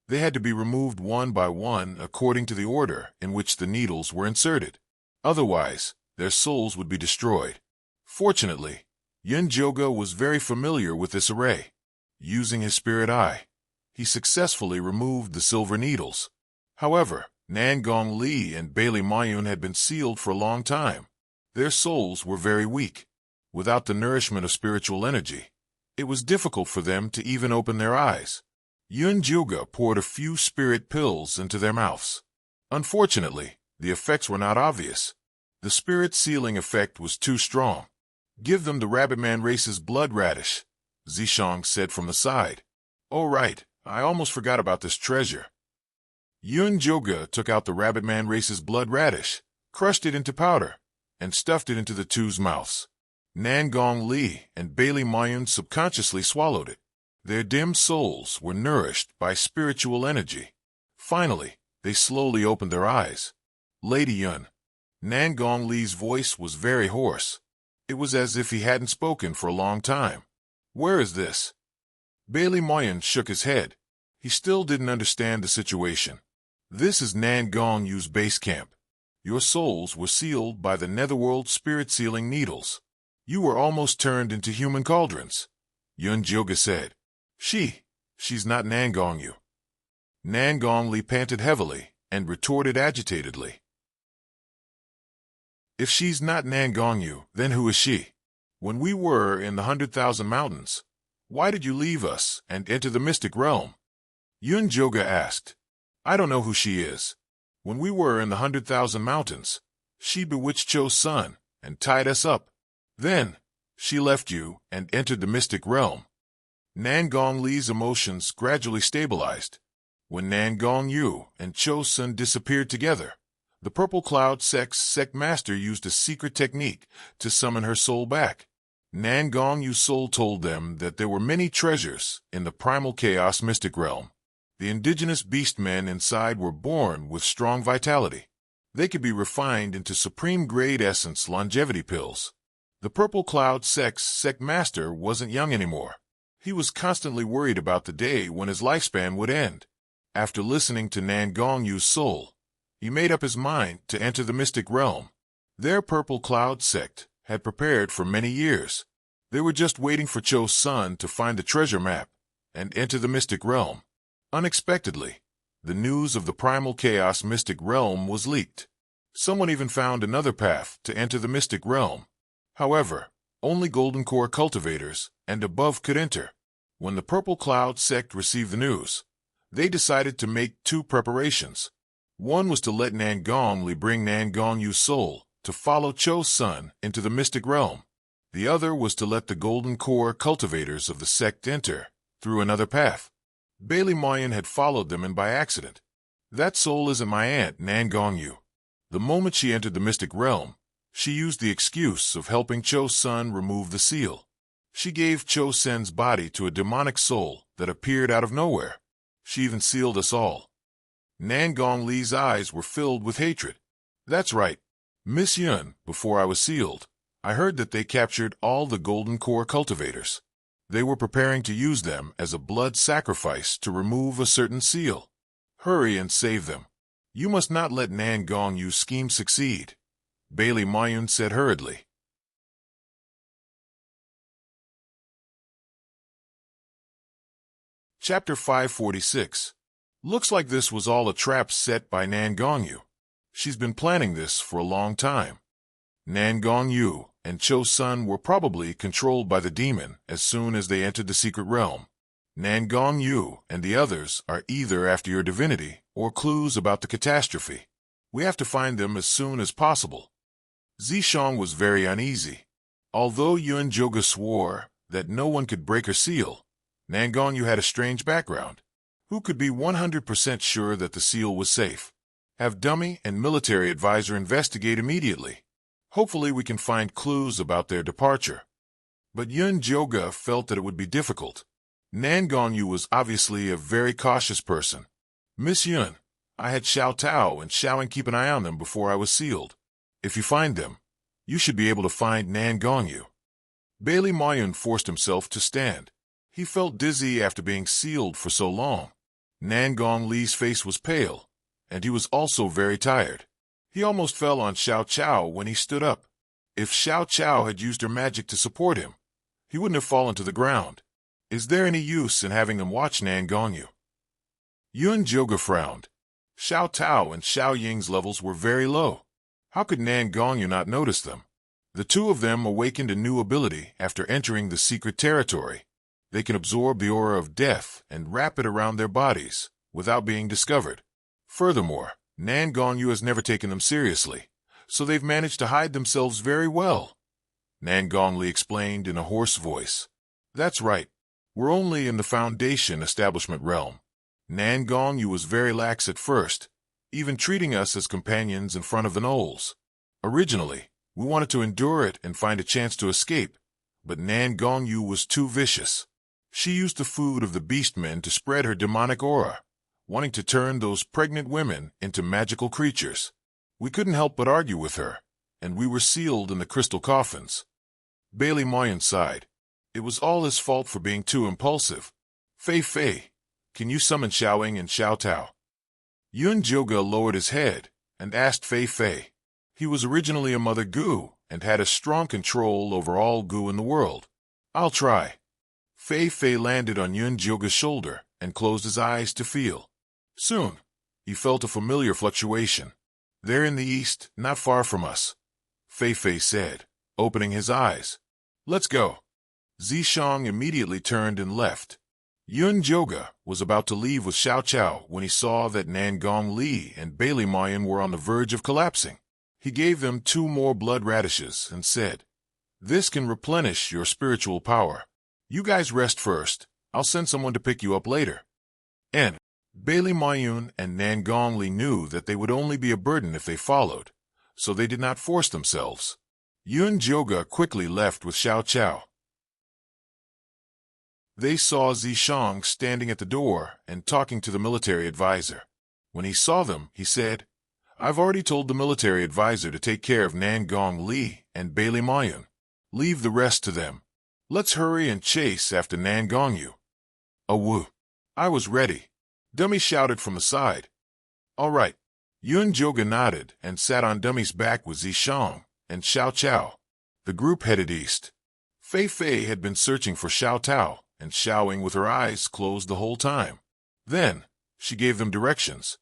They had to be removed one by one according to the order in which the needles were inserted. Otherwise, their souls would be destroyed. Fortunately, Yun Joga was very familiar with this array. Using his spirit eye, he successfully removed the silver needles. However, Nangong Li and Bailey Mayun had been sealed for a long time. Their souls were very weak. Without the nourishment of spiritual energy, it was difficult for them to even open their eyes. Yun Joga poured a few spirit pills into their mouths. Unfortunately, the effects were not obvious. The spirit sealing effect was too strong. "Give them the Rabbitman race's blood radish," Zishang said from the side. "Oh right, I almost forgot about this treasure." Yun Joga took out the Rabbitman race's blood radish, crushed it into powder, and stuffed it into the two's mouths. Nan Gong Li and Bailey Mayun subconsciously swallowed it. Their dim souls were nourished by spiritual energy. Finally, they slowly opened their eyes. Lady Yun. Nan Gong Li's voice was very hoarse. It was as if he hadn't spoken for a long time. Where is this? Bailey Mayun shook his head. He still didn't understand the situation. This is Nan Gong Yu's base camp. Your souls were sealed by the netherworld spirit-sealing needles. You were almost turned into human cauldrons. Yun Joga said. She's not Nan Gong Yu. Nan Gong Li panted heavily and retorted agitatedly. If she's not Nan Gong Yu, then who is she? When we were in the 100,000 mountains, why did you leave us and enter the mystic realm? Yun Joga asked. I don't know who she is. When we were in the 100,000 mountains, she bewitched Cho's son and tied us up. Then, she left you and entered the mystic realm. Nan Gong Li's emotions gradually stabilized. When Nan Gong Yu and Cho's son disappeared together, the Purple Cloud sect master used a secret technique to summon her soul back. Nan Gong Yu's soul told them that there were many treasures in the primal chaos mystic realm. The indigenous beast men inside were born with strong vitality. They could be refined into supreme-grade essence longevity pills. The Purple Cloud sect master wasn't young anymore. He was constantly worried about the day when his lifespan would end. After listening to Nan Gong Yu's soul, he made up his mind to enter the mystic realm. Their Purple Cloud sect had prepared for many years. They were just waiting for Cho's son to find the treasure map and enter the mystic realm. Unexpectedly, the news of the primal chaos mystic realm was leaked. Someone even found another path to enter the mystic realm. However, only Golden Core cultivators and above could enter. When the Purple Cloud sect received the news, they decided to make two preparations. One was to let Nan Gong Li bring Nan Gong Yu's soul to follow Cho's son into the mystic realm. The other was to let the Golden Core cultivators of the sect enter through another path. Bailey Mayun had followed them in by accident. That soul isn't my aunt, Nan Gong Yu. The moment she entered the mystic realm, she used the excuse of helping Cho's son remove the seal. She gave Cho Sen's body to a demonic soul that appeared out of nowhere. She even sealed us all. Nan Gong Li's eyes were filled with hatred. That's right, Miss Yun, before I was sealed, I heard that they captured all the Golden Core cultivators. They were preparing to use them as a blood sacrifice to remove a certain seal. Hurry and save them. You must not let Nan Gong Yu's scheme succeed, Bailey Mayun said hurriedly. Chapter 546. Looks like this was all a trap set by Nan Gong Yu. She's been planning this for a long time. Nan Gong Yu and Cho's son were probably controlled by the demon as soon as they entered the secret realm. Nan Gong Yu and the others are either after your divinity or clues about the catastrophe. We have to find them as soon as possible. Zishang was very uneasy. Although Yun Joga swore that no one could break her seal, Nan Gong Yu had a strange background. Who could be 100% sure that the seal was safe? Have dummy and military advisor investigate immediately. Hopefully we can find clues about their departure. But Yun Joga felt that it would be difficult. Nan Gong Yu was obviously a very cautious person. Miss Yun, I had Xiao Tao and Xiaoing keep an eye on them before I was sealed. If you find them, you should be able to find Nan Gong Yu. Bailey Mayun forced himself to stand. He felt dizzy after being sealed for so long. Nan Gong Li's face was pale, and he was also very tired. He almost fell on Xiao Chao when he stood up. If Xiao Chao had used her magic to support him, he wouldn't have fallen to the ground. Is there any use in having them watch Nan Gong Yu? Yun Joga frowned. Xiao Tao and Xiao Ying's levels were very low. How could Nan Gong Yu not notice them? The two of them awakened a new ability after entering the secret territory. They can absorb the aura of death and wrap it around their bodies without being discovered. Furthermore, Nan Gong Yu has never taken them seriously, so they've managed to hide themselves very well. Nan Gong Li explained in a hoarse voice. That's right. We're only in the Foundation establishment realm. Nan Gong Yu was very lax at first, even treating us as companions in front of the gnolls. Originally, we wanted to endure it and find a chance to escape, but Nan Gongyu was too vicious. She used the food of the beastmen to spread her demonic aura, wanting to turn those pregnant women into magical creatures. We couldn't help but argue with her, and we were sealed in the crystal coffins. Bailey Moyen sighed. It was all his fault for being too impulsive. Fei Fei, can you summon Xiaoying and Xiao Tao? Yun Joga lowered his head and asked Fei Fei. He was originally a Mother Gu and had a strong control over all Gu in the world. I'll try. Fei Fei landed on Yun Joga's shoulder and closed his eyes to feel. Soon, he felt a familiar fluctuation. There in the east, not far from us, Fei Fei said, opening his eyes. Let's go. Zishang immediately turned and left. Yun Joga was about to leave with Xiao Chao when he saw that Nangong Li and Bailey Mayan were on the verge of collapsing. He gave them 2 more blood radishes and said, "This can replenish your spiritual power. You guys rest first. I'll send someone to pick you up later." And Bailey Mayun and Nangong Li knew that they would only be a burden if they followed, so they did not force themselves. Yun Joga quickly left with Xiao Chao. They saw Zishang standing at the door and talking to the military advisor. When he saw them, he said, "I've already told the military advisor to take care of Nangong Li and Bailey Mayun. Leave the rest to them. Let's hurry and chase after Nangongyu." "Awoo." "I was ready," Dummy shouted from the side. "All right." Yun Joga nodded and sat on Dummy's back with Zishang and Xiao Chao. The group headed east. Fei Fei had been searching for Xiao Tao and Xiaoing with her eyes closed the whole time. Then, she gave them directions.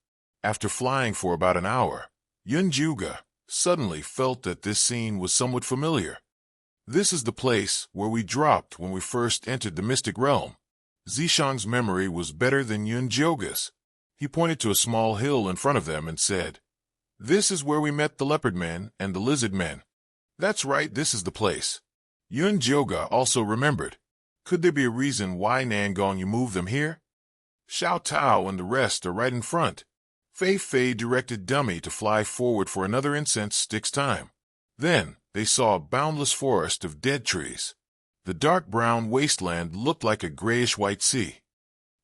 After flying for about an hour, Yun Joga suddenly felt that this scene was somewhat familiar. "This is the place where we dropped when we first entered the mystic realm." Zishang's memory was better than Yun Joga's. He pointed to a small hill in front of them and said, "This is where we met the leopard men and the lizard men." "That's right, this is the place." Yun Joga also remembered. Could there be a reason why Nangongyu moved them here? Xiao Tao and the rest are right in front. Fei Fei directed Dummy to fly forward for another incense stick's time. Then they saw a boundless forest of dead trees. The dark brown wasteland looked like a grayish-white sea.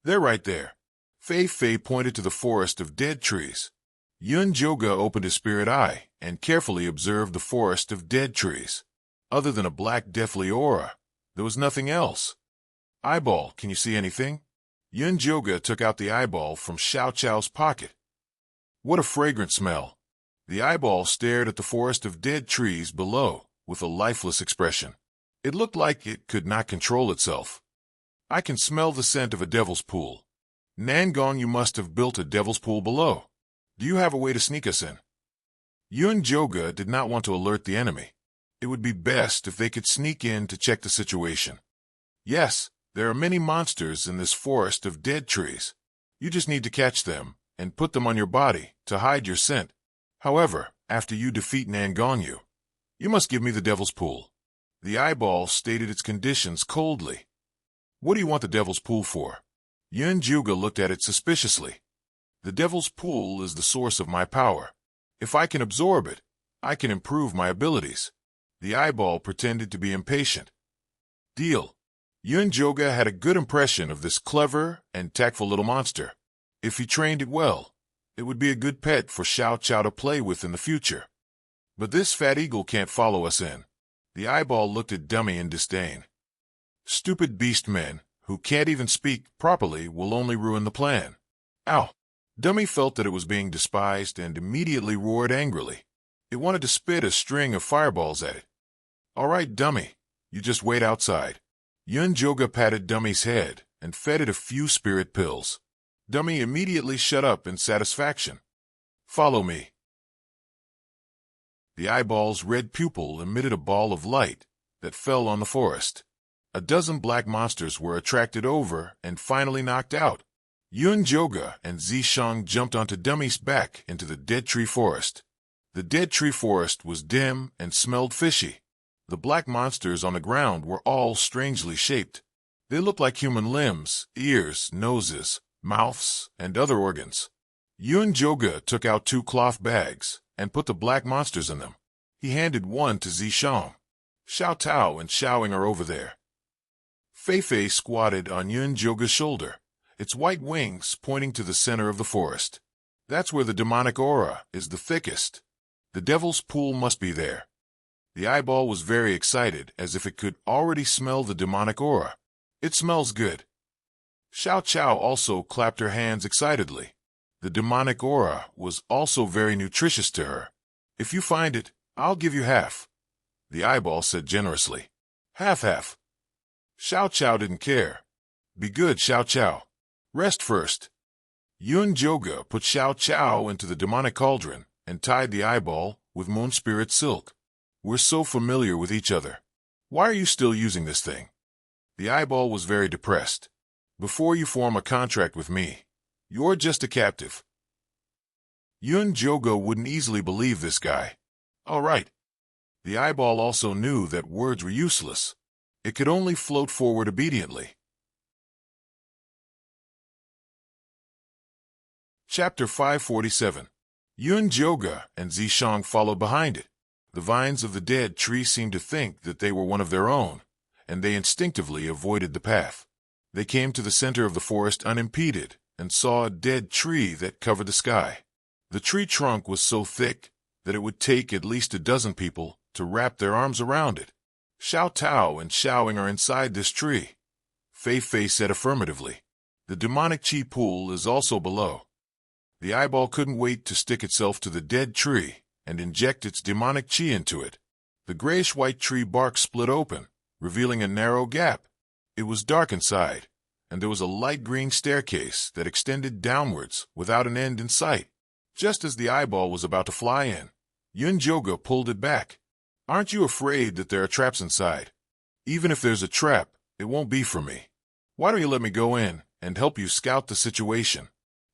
"They're right there." Fei Fei pointed to the forest of dead trees. Yun Joga opened his spirit eye and carefully observed the forest of dead trees. Other than a black deathly aura, there was nothing else. "Eyeball, can you see anything?" Yun Joga took out the eyeball from Xiao Chao's pocket. What a fragrant smell! The eyeball stared at the forest of dead trees below with a lifeless expression. It looked like it could not control itself. "I can smell the scent of a devil's pool. Nangong, you must have built a devil's pool below. Do you have a way to sneak us in?" Yun Joga did not want to alert the enemy. It would be best if they could sneak in to check the situation. "Yes, there are many monsters in this forest of dead trees. You just need to catch them and put them on your body to hide your scent. However, after you defeat Nangongyu, you must give me the devil's pool." The eyeball stated its conditions coldly. "What do you want the devil's pool for?" Yun Joga looked at it suspiciously. "The devil's pool is the source of my power. If I can absorb it, I can improve my abilities." The eyeball pretended to be impatient. "Deal." Yun Joga had a good impression of this clever and tactful little monster. If he trained it well, it would be a good pet for Xiao Chao to play with in the future. "But this fat eagle can't follow us in." The eyeball looked at Dummy in disdain. "Stupid beast men who can't even speak properly will only ruin the plan." Ow! Dummy felt that it was being despised and immediately roared angrily. It wanted to spit a string of fireballs at it. "All right, Dummy, you just wait outside." Yun Joga patted Dummy's head and fed it a few spirit pills. Dummy immediately shut up in satisfaction. "Follow me." The eyeball's red pupil emitted a ball of light that fell on the forest. A dozen black monsters were attracted over and finally knocked out. Yun Joga and Zishang jumped onto Dummy's back into the dead tree forest. The dead tree forest was dim and smelled fishy. The black monsters on the ground were all strangely shaped. They looked like human limbs, ears, noses, mouths, and other organs. Yun Joga took out 2 cloth bags and put the black monsters in them. He handed one to Zishang. Xiao Tao and Xiaoing are over there. Fei Fei squatted on Yun Joga's shoulder, its white wings pointing to the center of the forest. That's where the demonic aura is the thickest. The devil's pool must be there. The eyeball was very excited, as if it could already smell the demonic aura. It smells good. Xiao Chao also clapped her hands excitedly. The demonic aura was also very nutritious to her. If you find it, I'll give you half. The eyeball said generously. Half. Xiao Chao didn't care. Be good, Xiao Chao. Rest first. Yun Joga put Xiao Chao into the demonic cauldron and tied the eyeball with moon spirit silk. We're so familiar with each other. Why are you still using this thing? The eyeball was very depressed. Before you form a contract with me, you're just a captive. Yun Joga wouldn't easily believe this guy. All right. The eyeball also knew that words were useless. It could only float forward obediently. Chapter 547. Yun Joga and Zishang followed behind it. The vines of the dead tree seemed to think that they were one of their own, and they instinctively avoided the path. They came to the center of the forest unimpeded and saw a dead tree that covered the sky. The tree trunk was so thick that it would take at least a dozen people to wrap their arms around it. Xiao Tao and Xiaoing are inside this tree. Fei Fei said affirmatively. The demonic chi pool is also below. The eyeball couldn't wait to stick itself to the dead tree and inject its demonic chi into it. The grayish-white tree bark split open, revealing a narrow gap. It was dark inside, and there was a light green staircase that extended downwards without an end in sight. Just as the eyeball was about to fly in, Yun Joga pulled it back. Aren't you afraid that there are traps inside? Even if there's a trap, it won't be for me. Why don't you let me go in and help you scout the situation?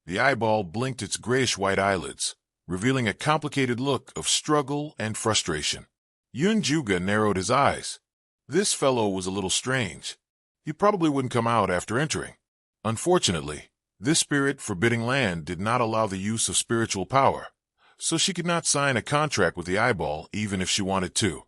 The eyeball blinked its grayish-white eyelids, revealing a complicated look of struggle and frustration. Yun Joga narrowed his eyes. This fellow was a little strange. He probably wouldn't come out after entering. Unfortunately, this spirit forbidding land did not allow the use of spiritual power, so she could not sign a contract with the eyeball even if she wanted to.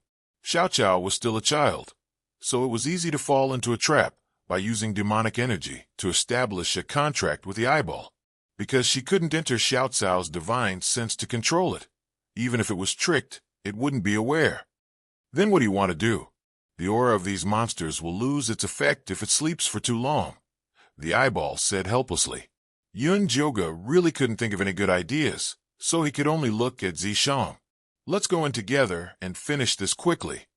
Xiao Chao was still a child, so it was easy to fall into a trap by using demonic energy to establish a contract with the eyeball, because she couldn't enter Xiao Cao's divine sense to control it. Even if it was tricked, it wouldn't be aware. Then what do you want to do? The aura of these monsters will lose its effect if it sleeps for too long, the eyeball said helplessly. Yun Joga really couldn't think of any good ideas, so he could only look at Zishang. Let's go in together and finish this quickly.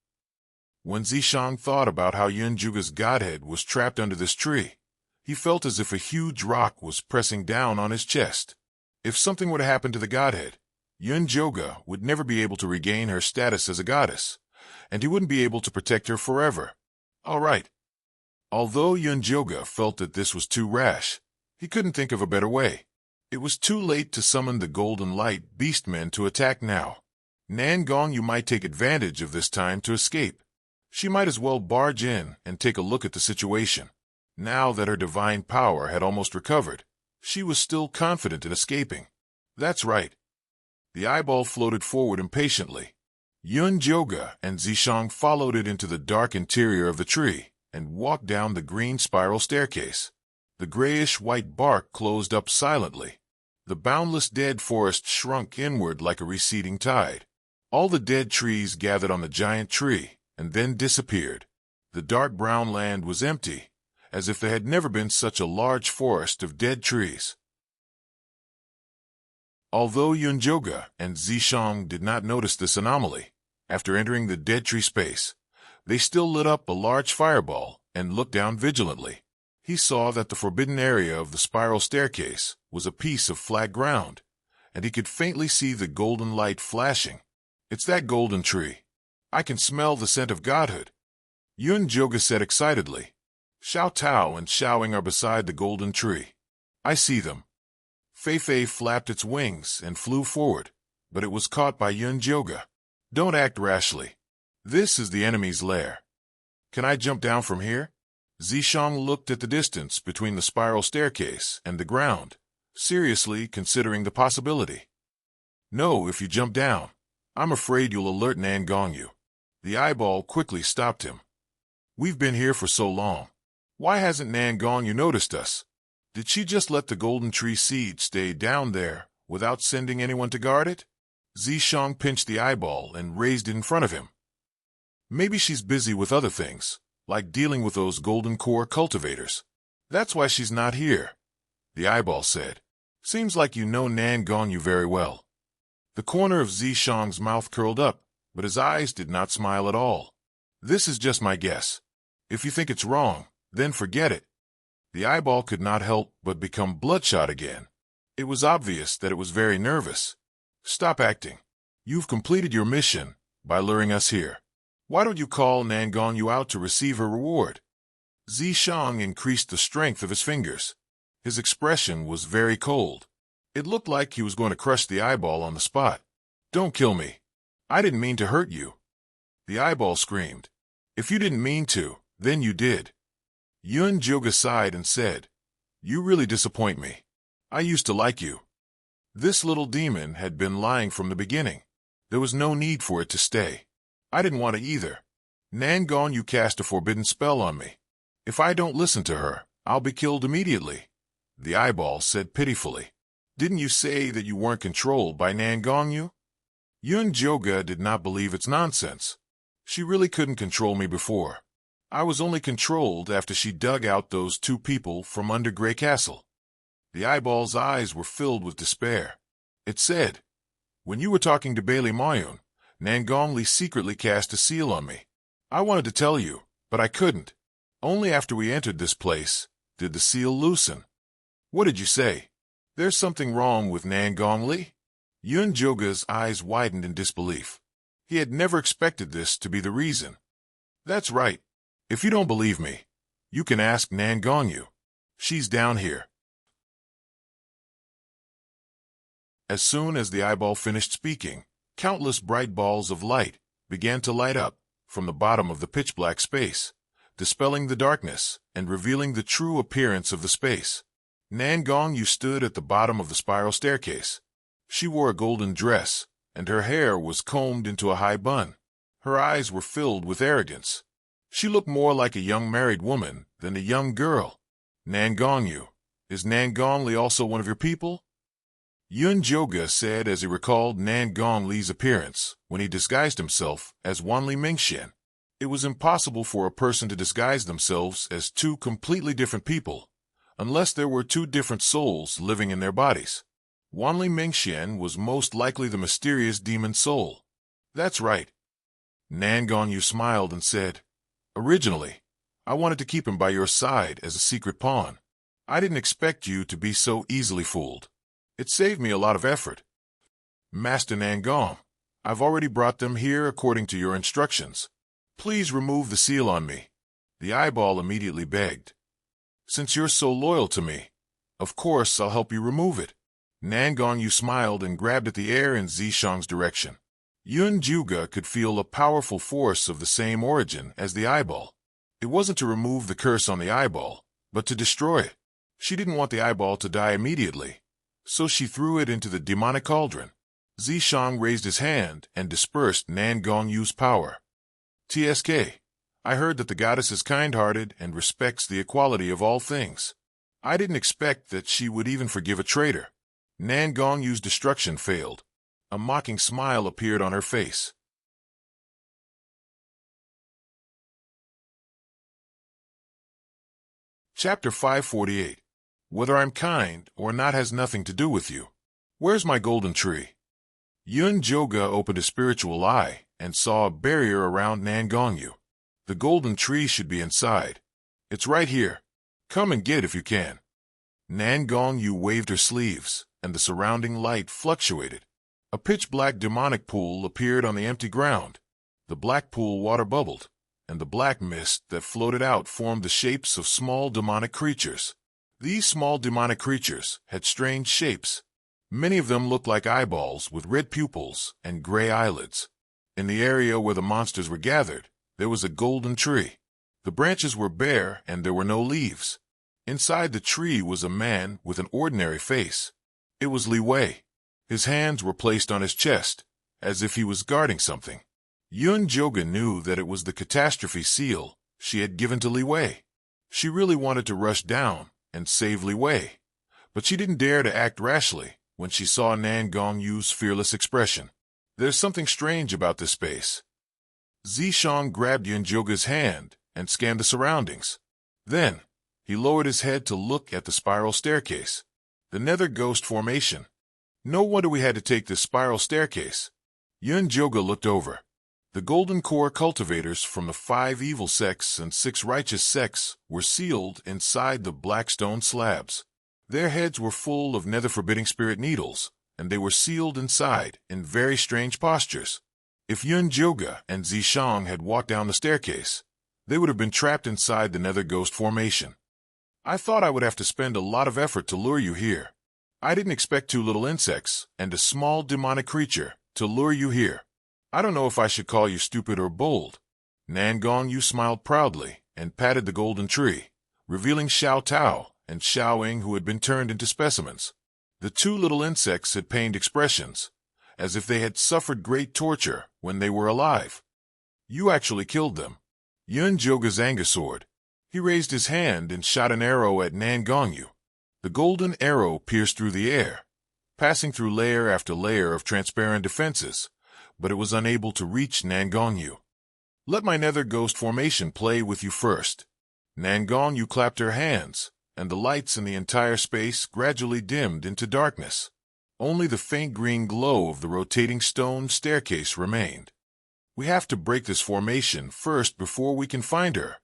When Zishang thought about how Yun Joga's godhead was trapped under this tree, he felt as if a huge rock was pressing down on his chest. If something were to happen to the godhead, Yun Joga would never be able to regain her status as a goddess, and he wouldn't be able to protect her forever. All right. Although Yun Joga felt that this was too rash, he couldn't think of a better way. It was too late to summon the Golden Light Beastmen to attack now. Nan Gong you might take advantage of this time to escape. She might as well barge in and take a look at the situation. Now that her divine power had almost recovered, she was still confident in escaping. That's right. The eyeball floated forward impatiently. Yun Joga and Zishang followed it into the dark interior of the tree and walked down the green spiral staircase. The grayish-white bark closed up silently. The boundless dead forest shrunk inward like a receding tide. All the dead trees gathered on the giant tree and then disappeared. The dark brown land was empty, as if there had never been such a large forest of dead trees. Although Yun Joga and Zishang did not notice this anomaly, after entering the dead tree space, they still lit up a large fireball and looked down vigilantly. He saw that the forbidden area of the spiral staircase was a piece of flat ground, and he could faintly see the golden light flashing. It's that golden tree. I can smell the scent of godhood. Yun Joga said excitedly. Xiao Tao and Xiaoing are beside the golden tree. I see them. Fei Fei flapped its wings and flew forward, but it was caught by Yun Joga. Don't act rashly. This is the enemy's lair. Can I jump down from here? Zishang looked at the distance between the spiral staircase and the ground, seriously considering the possibility. No, if you jump down, I'm afraid you'll alert Nan Gongyu. The eyeball quickly stopped him. We've been here for so long. Why hasn't Nan Gongyu noticed us? Did she just let the golden tree seed stay down there without sending anyone to guard it? Zishang pinched the eyeball and raised it in front of him. Maybe she's busy with other things, like dealing with those golden core cultivators. That's why she's not here, the eyeball said. Seems like you know Nan Gongyu very well. The corner of Zishang's mouth curled up, but his eyes did not smile at all. This is just my guess. If you think it's wrong, then forget it. The eyeball could not help but become bloodshot again. It was obvious that it was very nervous. Stop acting. You've completed your mission by luring us here. Why don't you call Nan Gongyu out to receive her reward? Zishang increased the strength of his fingers. His expression was very cold. It looked like he was going to crush the eyeball on the spot. Don't kill me. I didn't mean to hurt you. The eyeball screamed. If you didn't mean to, then you did. Yun Joga sighed and said, You really disappoint me. I used to like you. This little demon had been lying from the beginning. There was no need for it to stay. I didn't want to either. Nan Gongyu cast a forbidden spell on me. If I don't listen to her, I'll be killed immediately. The eyeball said pitifully. Didn't you say that you weren't controlled by Nan Gongyu? Yun Joga did not believe its nonsense. She really couldn't control me before. I was only controlled after she dug out those two people from under Grey Castle. The eyeball's eyes were filled with despair. It said, When you were talking to Bailey Mayun, Nan Gongli secretly cast a seal on me. I wanted to tell you, but I couldn't. Only after we entered this place did the seal loosen. What did you say? There's something wrong with Nan Gongli? Yun Joga's eyes widened in disbelief. He had never expected this to be the reason. That's right. If you don't believe me, you can ask Nan Gongyu. She's down here. As soon as the eyeball finished speaking, countless bright balls of light began to light up from the bottom of the pitch-black space, dispelling the darkness and revealing the true appearance of the space. Nan Gongyu stood at the bottom of the spiral staircase. She wore a golden dress, and her hair was combed into a high bun. Her eyes were filled with arrogance. She looked more like a young married woman than a young girl. Nan Gongyu, is Nan Gongli also one of your people? Yun Joga said as he recalled Nan Gongli's appearance when he disguised himself as Wanli Mingxian. It was impossible for a person to disguise themselves as two completely different people, unless there were two different souls living in their bodies. Wanli Mingxian was most likely the mysterious demon soul. That's right. Nan Gongyu smiled and said, Originally, I wanted to keep him by your side as a secret pawn. I didn't expect you to be so easily fooled. It saved me a lot of effort. Master Nan Gong, I've already brought them here according to your instructions. Please remove the seal on me. The eyeball immediately begged. Since you're so loyal to me, of course I'll help you remove it. Nan Gongyu smiled and grabbed at the air in Zishang's direction. Yun Juga could feel a powerful force of the same origin as the eyeball. It wasn't to remove the curse on the eyeball, but to destroy it. She didn't want the eyeball to die immediately, so she threw it into the demonic cauldron. Zishang raised his hand and dispersed Nan Gongyu's power. TSK, I heard that the goddess is kind-hearted and respects the equality of all things. I didn't expect that she would even forgive a traitor. Nan Gongyu's destruction failed. A mocking smile appeared on her face. Chapter 548. Whether I'm kind or not has nothing to do with you. Where's my golden tree? Yun Joga opened a spiritual eye and saw a barrier around Nan Gongyu. The golden tree should be inside. It's right here. Come and get it if you can. Nan Gongyu waved her sleeves, and the surrounding light fluctuated. A pitch-black demonic pool appeared on the empty ground. The black pool water bubbled, and the black mist that floated out formed the shapes of small demonic creatures. These small demonic creatures had strange shapes. Many of them looked like eyeballs with red pupils and gray eyelids. In the area where the monsters were gathered, there was a golden tree. The branches were bare and there were no leaves. Inside the tree was a man with an ordinary face. It was Li Wei. His hands were placed on his chest, as if he was guarding something. Yun Joga knew that it was the catastrophe seal she had given to Li Wei. She really wanted to rush down and save Li Wei, but she didn't dare to act rashly when she saw Nan Gongyu's fearless expression. There's something strange about this space. Zishang grabbed Yun Joga's hand and scanned the surroundings. Then, he lowered his head to look at the spiral staircase. The Nether Ghost Formation. No wonder we had to take this spiral staircase. Yun Joga looked over. The Golden Core cultivators from the 5 evil sects and 6 righteous sects were sealed inside the black stone slabs. Their heads were full of nether-forbidding spirit needles, and they were sealed inside in very strange postures. If Yun Joga and Zishang had walked down the staircase, they would have been trapped inside the Nether Ghost Formation. I thought I would have to spend a lot of effort to lure you here. I didn't expect 2 little insects and a small demonic creature to lure you here. I don't know if I should call you stupid or bold. Nan Gongyu smiled proudly and patted the golden tree, revealing Xiao Tao and Xiao Ying, who had been turned into specimens. The 2 little insects had pained expressions, as if they had suffered great torture when they were alive. You actually killed them. Yun Joga's anger soared. He raised his hand and shot an arrow at Nan Gongyu. The golden arrow pierced through the air, passing through layer after layer of transparent defenses, but it was unable to reach Nan Gongyu. Let my Nether Ghost Formation play with you first. Nan Gongyu clapped her hands, and the lights in the entire space gradually dimmed into darkness. Only the faint green glow of the rotating stone staircase remained. We have to break this formation first before we can find her.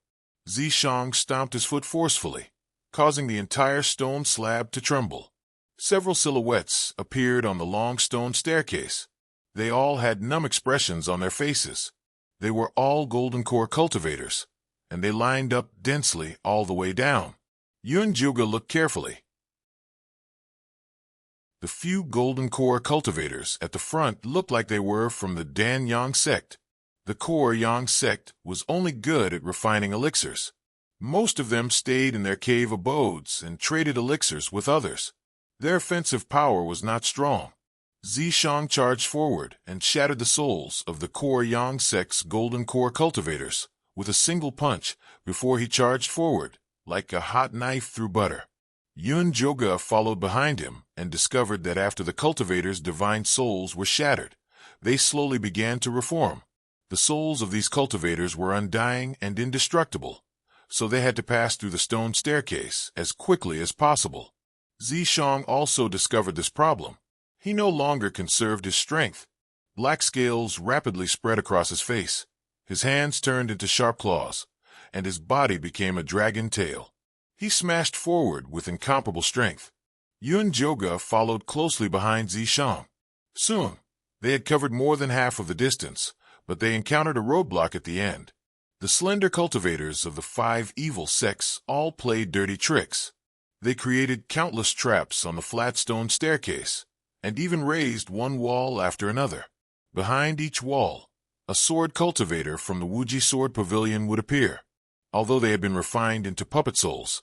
Zishang stomped his foot forcefully, causing the entire stone slab to tremble. Several silhouettes appeared on the long stone staircase. They all had numb expressions on their faces. They were all Golden Core cultivators, and they lined up densely all the way down. Yun Joga looked carefully. The few Golden Core cultivators at the front looked like they were from the Dan Yang sect. The Core Yang sect was only good at refining elixirs. Most of them stayed in their cave abodes and traded elixirs with others. Their offensive power was not strong. Zishang charged forward and shattered the souls of the Core Yang sect's Golden Core cultivators with a single punch before he charged forward, like a hot knife through butter. Yun Joga followed behind him and discovered that after the cultivators' divine souls were shattered, they slowly began to reform. The souls of these cultivators were undying and indestructible, so they had to pass through the stone staircase as quickly as possible. Zishang also discovered this problem. He no longer conserved his strength. Black scales rapidly spread across his face. His hands turned into sharp claws, and his body became a dragon tail. He smashed forward with incomparable strength. Yun Joga followed closely behind Zishang. Soon, they had covered more than half of the distance, but they encountered a roadblock at the end. The slender cultivators of the 5 evil sects all played dirty tricks. They created countless traps on the flat stone staircase, and even raised one wall after another. Behind each wall, a sword cultivator from the Wuji Sword Pavilion would appear. Although they had been refined into puppet souls,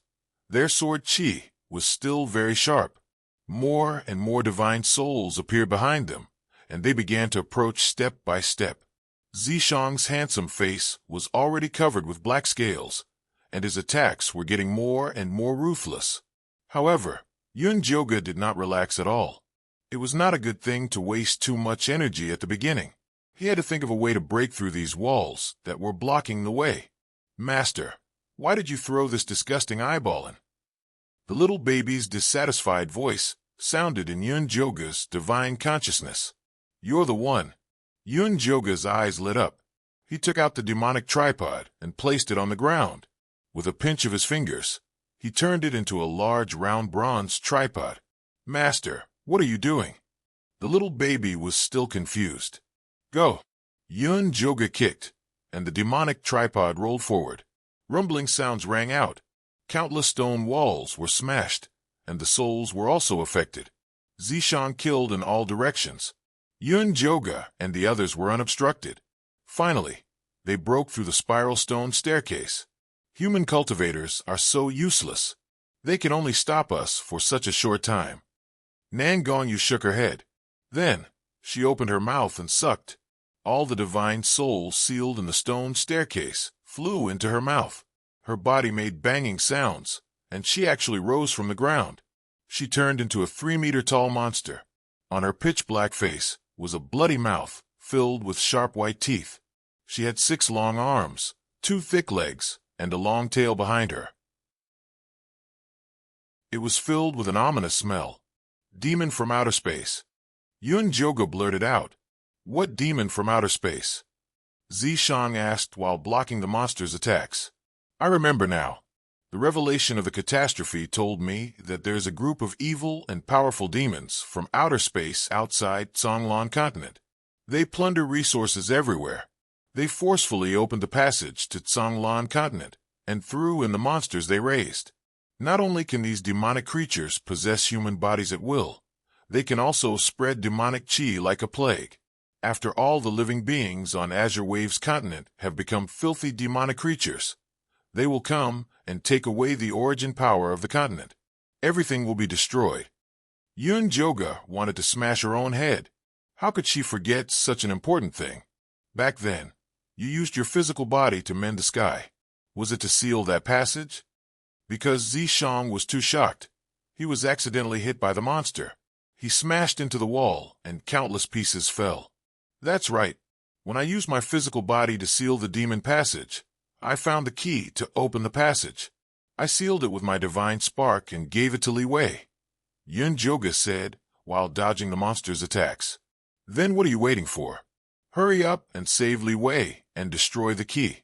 their sword chi was still very sharp. More and more divine souls appeared behind them, and they began to approach step by step. Zishang's handsome face was already covered with black scales, and his attacks were getting more and more ruthless. However, Yun Joga did not relax at all. It was not a good thing to waste too much energy at the beginning. He had to think of a way to break through these walls that were blocking the way. Master, why did you throw this disgusting eyeball in? The little baby's dissatisfied voice sounded in Yun Joga's divine consciousness. You're the one. Yun Joga's eyes lit up. He took out the demonic tripod and placed it on the ground. With a pinch of his fingers, he turned it into a large round bronze tripod. Master, what are you doing? The little baby was still confused. Go. Yun Joga kicked, and the demonic tripod rolled forward. Rumbling sounds rang out. Countless stone walls were smashed, and the souls were also affected. Zishang killed in all directions. Yun Joga and the others were unobstructed. Finally, they broke through the spiral stone staircase. Human cultivators are so useless. They can only stop us for such a short time. Nan Gongyu shook her head. Then, She opened her mouth and sucked. All the divine soul sealed in the stone staircase flew into her mouth. Her body made banging sounds, and she actually rose from the ground. She turned into a 3-meter-tall monster. On her pitch-black face was a bloody mouth filled with sharp white teeth. She had 6 long arms, 2 thick legs, and a long tail behind her. It was filled with an ominous smell. Demon from outer space. Yun Joga blurted out. What demon from outer space? Zishang asked while blocking the monster's attacks. I remember now. The revelation of the catastrophe told me that there's a group of evil and powerful demons from outer space outside Songlan continent. They plunder resources everywhere. They forcefully opened the passage to Songlan continent and threw in the monsters they raised. Not only can these demonic creatures possess human bodies at will, they can also spread demonic chi like a plague. After all the living beings on Azure Wave's continent have become filthy demonic creatures, they will come and take away the origin power of the continent. Everything will be destroyed. Yun Joga wanted to smash her own head. How could she forget such an important thing? Back then, you used your physical body to mend the sky. Was it to seal that passage? Because Zishang was too shocked. He was accidentally hit by the monster. He smashed into the wall, and countless pieces fell. That's right. When I used my physical body to seal the demon passage, I found the key to open the passage. I sealed it with my divine spark and gave it to Li Wei, Yun Joga said, while dodging the monster's attacks. Then what are you waiting for? Hurry up and save Li Wei and destroy the key.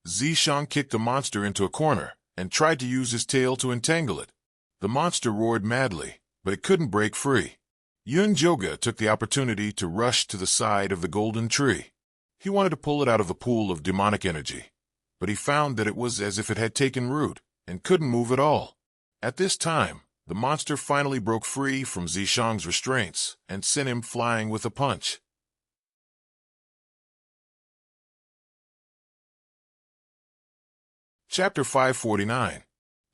Zishang kicked the monster into a corner and tried to use his tail to entangle it. The monster roared madly, but it couldn't break free. Yun Joga took the opportunity to rush to the side of the golden tree. He wanted to pull it out of the pool of demonic energy, but he found that it was as if it had taken root and couldn't move at all. At this time, the monster finally broke free from Zishang's restraints and sent him flying with a punch. Chapter 549.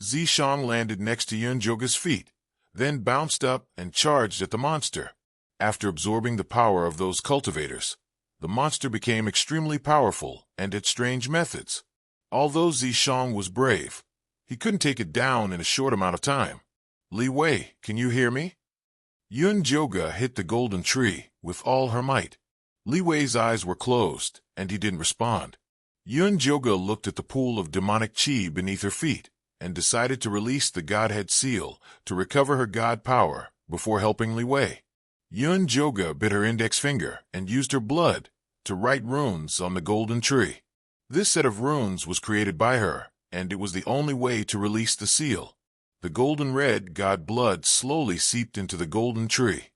Zishang landed next to Yun Joga's feet, then bounced up and charged at the monster. After absorbing the power of those cultivators, the monster became extremely powerful and had strange methods. Although Zishang was brave, he couldn't take it down in a short amount of time. Li Wei, can you hear me? Yun Joga hit the golden tree with all her might. Li Wei's eyes were closed, and he didn't respond. Yun Joga looked at the pool of demonic chi beneath her feet and decided to release the Godhead seal to recover her god power before helping Li Wei. Yun Joga bit her index finger and used her blood to write runes on the golden tree. This set of runes was created by her, and it was the only way to release the seal. The golden red god blood slowly seeped into the golden tree.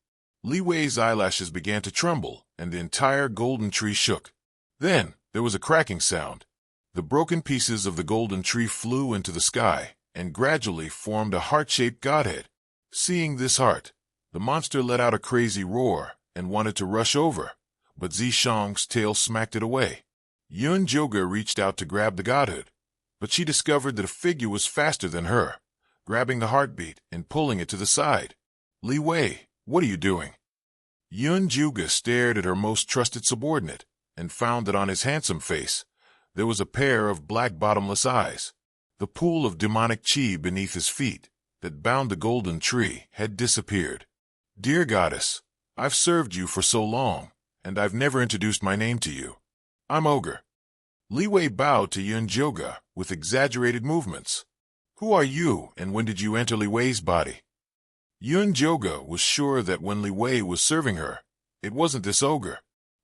Li Wei's eyelashes began to tremble, and the entire golden tree shook. Then there was a cracking sound. The broken pieces of the golden tree flew into the sky and gradually formed a heart-shaped godhead. Seeing this heart, the monster let out a crazy roar and wanted to rush over, but Zishang's tail smacked it away. Yun Joga reached out to grab the godhead, but she discovered that a figure was faster than her, grabbing the heartbeat and pulling it to the side. Li Wei, what are you doing? Yun Joga stared at her most trusted subordinate and found that on his handsome face there was a pair of black bottomless eyes. The pool of demonic chi beneath his feet that bound the golden tree had disappeared. Dear goddess, I've served you for so long, and I've never introduced my name to you. I'm Ogre. Li Wei bowed to Yun Joga with exaggerated movements. Who are you, and when did you enter Li Wei's body? Yun Joga was sure that when Li Wei was serving her, it wasn't this ogre.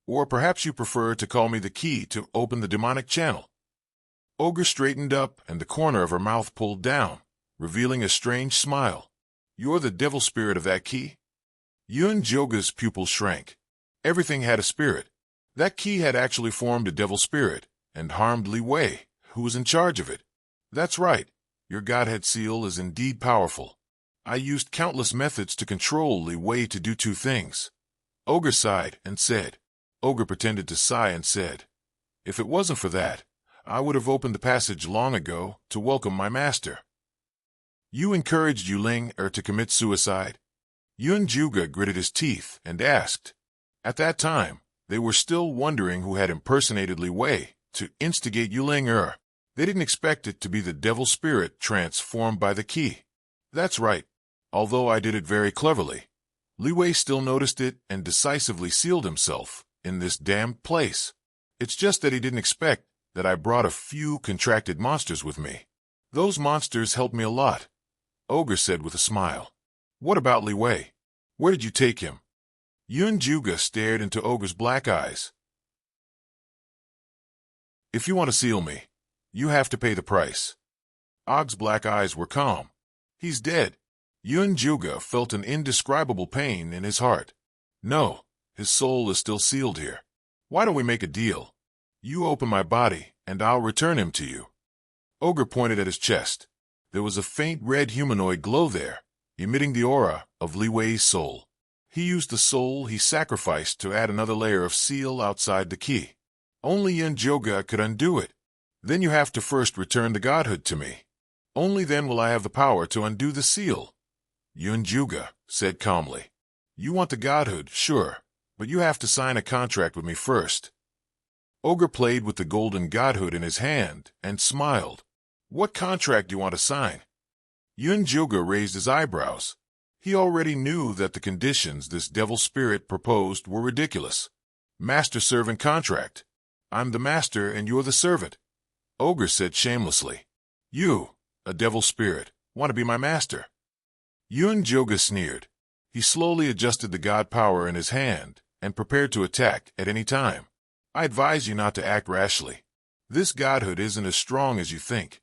Or perhaps you prefer to call me the key to open the demonic channel. Ogre straightened up and the corner of her mouth pulled down, revealing a strange smile. You're the devil spirit of that key? Yun Joga's pupil shrank. Everything had a spirit. That key had actually formed a devil spirit and harmed Li Wei, who was in charge of it. That's right. Your Godhead seal is indeed powerful. I used countless methods to control Li Wei to do 2 things. Ogre sighed and said. Ogre pretended to sigh and said, If it wasn't for that, I would have opened the passage long ago to welcome my master. You encouraged Yuling to commit suicide? Yun Joga gritted his teeth and asked, At that time, they were still wondering who had impersonated Li Wei to instigate Yuling. They didn't expect it to be the devil spirit transformed by the key. That's right. Although I did it very cleverly, Li Wei still noticed it and decisively sealed himself in this damned place. It's just that he didn't expect that I brought a few contracted monsters with me. Those monsters helped me a lot, Ogre said with a smile. What about Li Wei? Where did you take him? Yun Juga stared into Ogre's black eyes. If you want to seal me, you have to pay the price. Og's black eyes were calm. He's dead. Yun Juga felt an indescribable pain in his heart. No, his soul is still sealed here. Why don't we make a deal? You open my body, and I'll return him to you. Ogre pointed at his chest. There was a faint red humanoid glow there, emitting the aura of Li Wei's soul. He used the soul he sacrificed to add another layer of seal outside the key. Only Yun Juga could undo it. Then you have to first return the godhood to me. Only then will I have the power to undo the seal. Yun Juga said calmly. You want the godhood, sure, but you have to sign a contract with me first. Ogre played with the golden godhood in his hand and smiled. What contract do you want to sign? Yun Juga raised his eyebrows. He already knew that the conditions this devil spirit proposed were ridiculous. Master-servant contract. I'm the master and you're the servant. Ogre said shamelessly. You, a devil spirit, want to be my master? Yun Juga sneered. He slowly adjusted the god power in his hand and prepared to attack at any time. I advise you not to act rashly. This godhood isn't as strong as you think.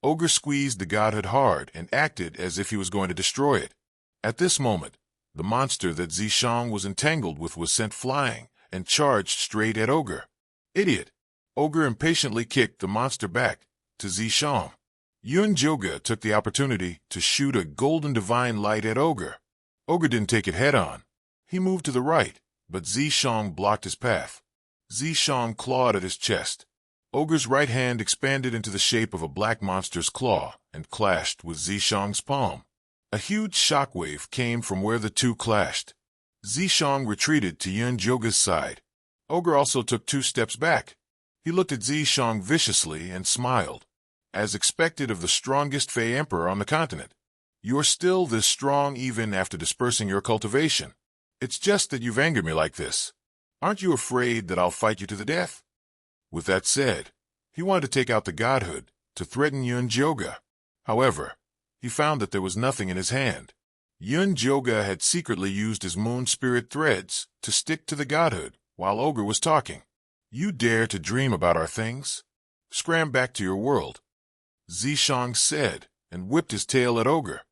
Ogre squeezed the godhood hard and acted as if he was going to destroy it. At this moment, the monster that Zishang was entangled with was sent flying and charged straight at Ogre. Idiot! Ogre impatiently kicked the monster back to Zishang. Yun Juga took the opportunity to shoot a golden divine light at Ogre. Ogre didn't take it head-on. He moved to the right, but Zishang blocked his path. Zishang clawed at his chest. Ogre's right hand expanded into the shape of a black monster's claw and clashed with Zishang's palm. A huge shockwave came from where the two clashed. Zishang retreated to Yun Juga's side. Ogre also took 2 steps back. He looked at Zishang viciously and smiled. As expected of the strongest Fey Emperor on the continent. You're still this strong even after dispersing your cultivation. It's just that you've angered me like this. Aren't you afraid that I'll fight you to the death? With that said, he wanted to take out the godhood to threaten Yun Juga. However, he found that there was nothing in his hand. Yun Juga had secretly used his moon spirit threads to stick to the godhood while Ogre was talking. You dare to dream about our things? Scram back to your world. Zishang said and whipped his tail at Ogre.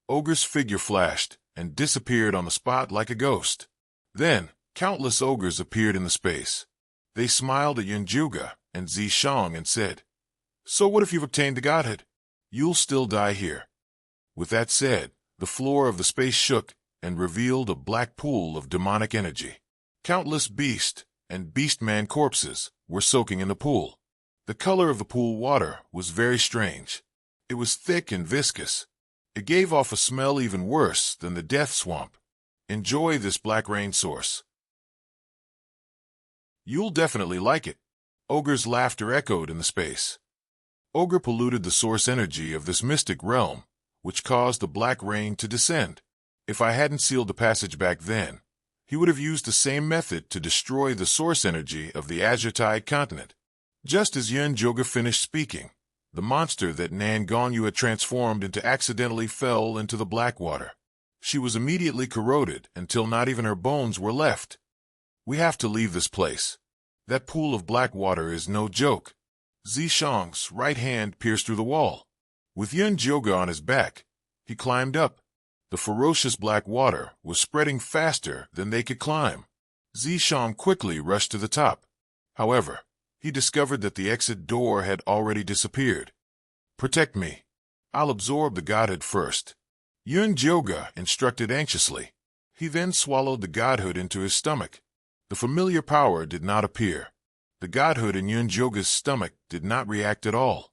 Ogre's figure flashed and disappeared on the spot like a ghost. Then, countless ogres appeared in the space. They smiled at Yun Juga and Zishang and said, So what if you've obtained the godhood? You'll still die here. With that said, the floor of the space shook and revealed a black pool of demonic energy. Countless beast and beastman corpses were soaking in the pool. The color of the pool water was very strange. It was thick and viscous. It gave off a smell even worse than the death swamp. Enjoy this black rain source. You'll definitely like it. Ogre's laughter echoed in the space. Ogre polluted the source energy of this mystic realm, which caused the black rain to descend. If I hadn't sealed the passage back then, he would have used the same method to destroy the source energy of the Azure Tide continent. Just as Yun Juga finished speaking, the monster that Nan Gonyu had transformed into accidentally fell into the black water. She was immediately corroded until not even her bones were left. We have to leave this place. That pool of black water is no joke. Zishang's right hand pierced through the wall. With Yun Juga on his back, he climbed up. The ferocious black water was spreading faster than they could climb. Zishang quickly rushed to the top. However, he discovered that the exit door had already disappeared. Protect me. I'll absorb the godhood first. Yun Juga instructed anxiously. He then swallowed the godhood into his stomach. The familiar power did not appear. The godhood in Yun Juga's stomach did not react at all.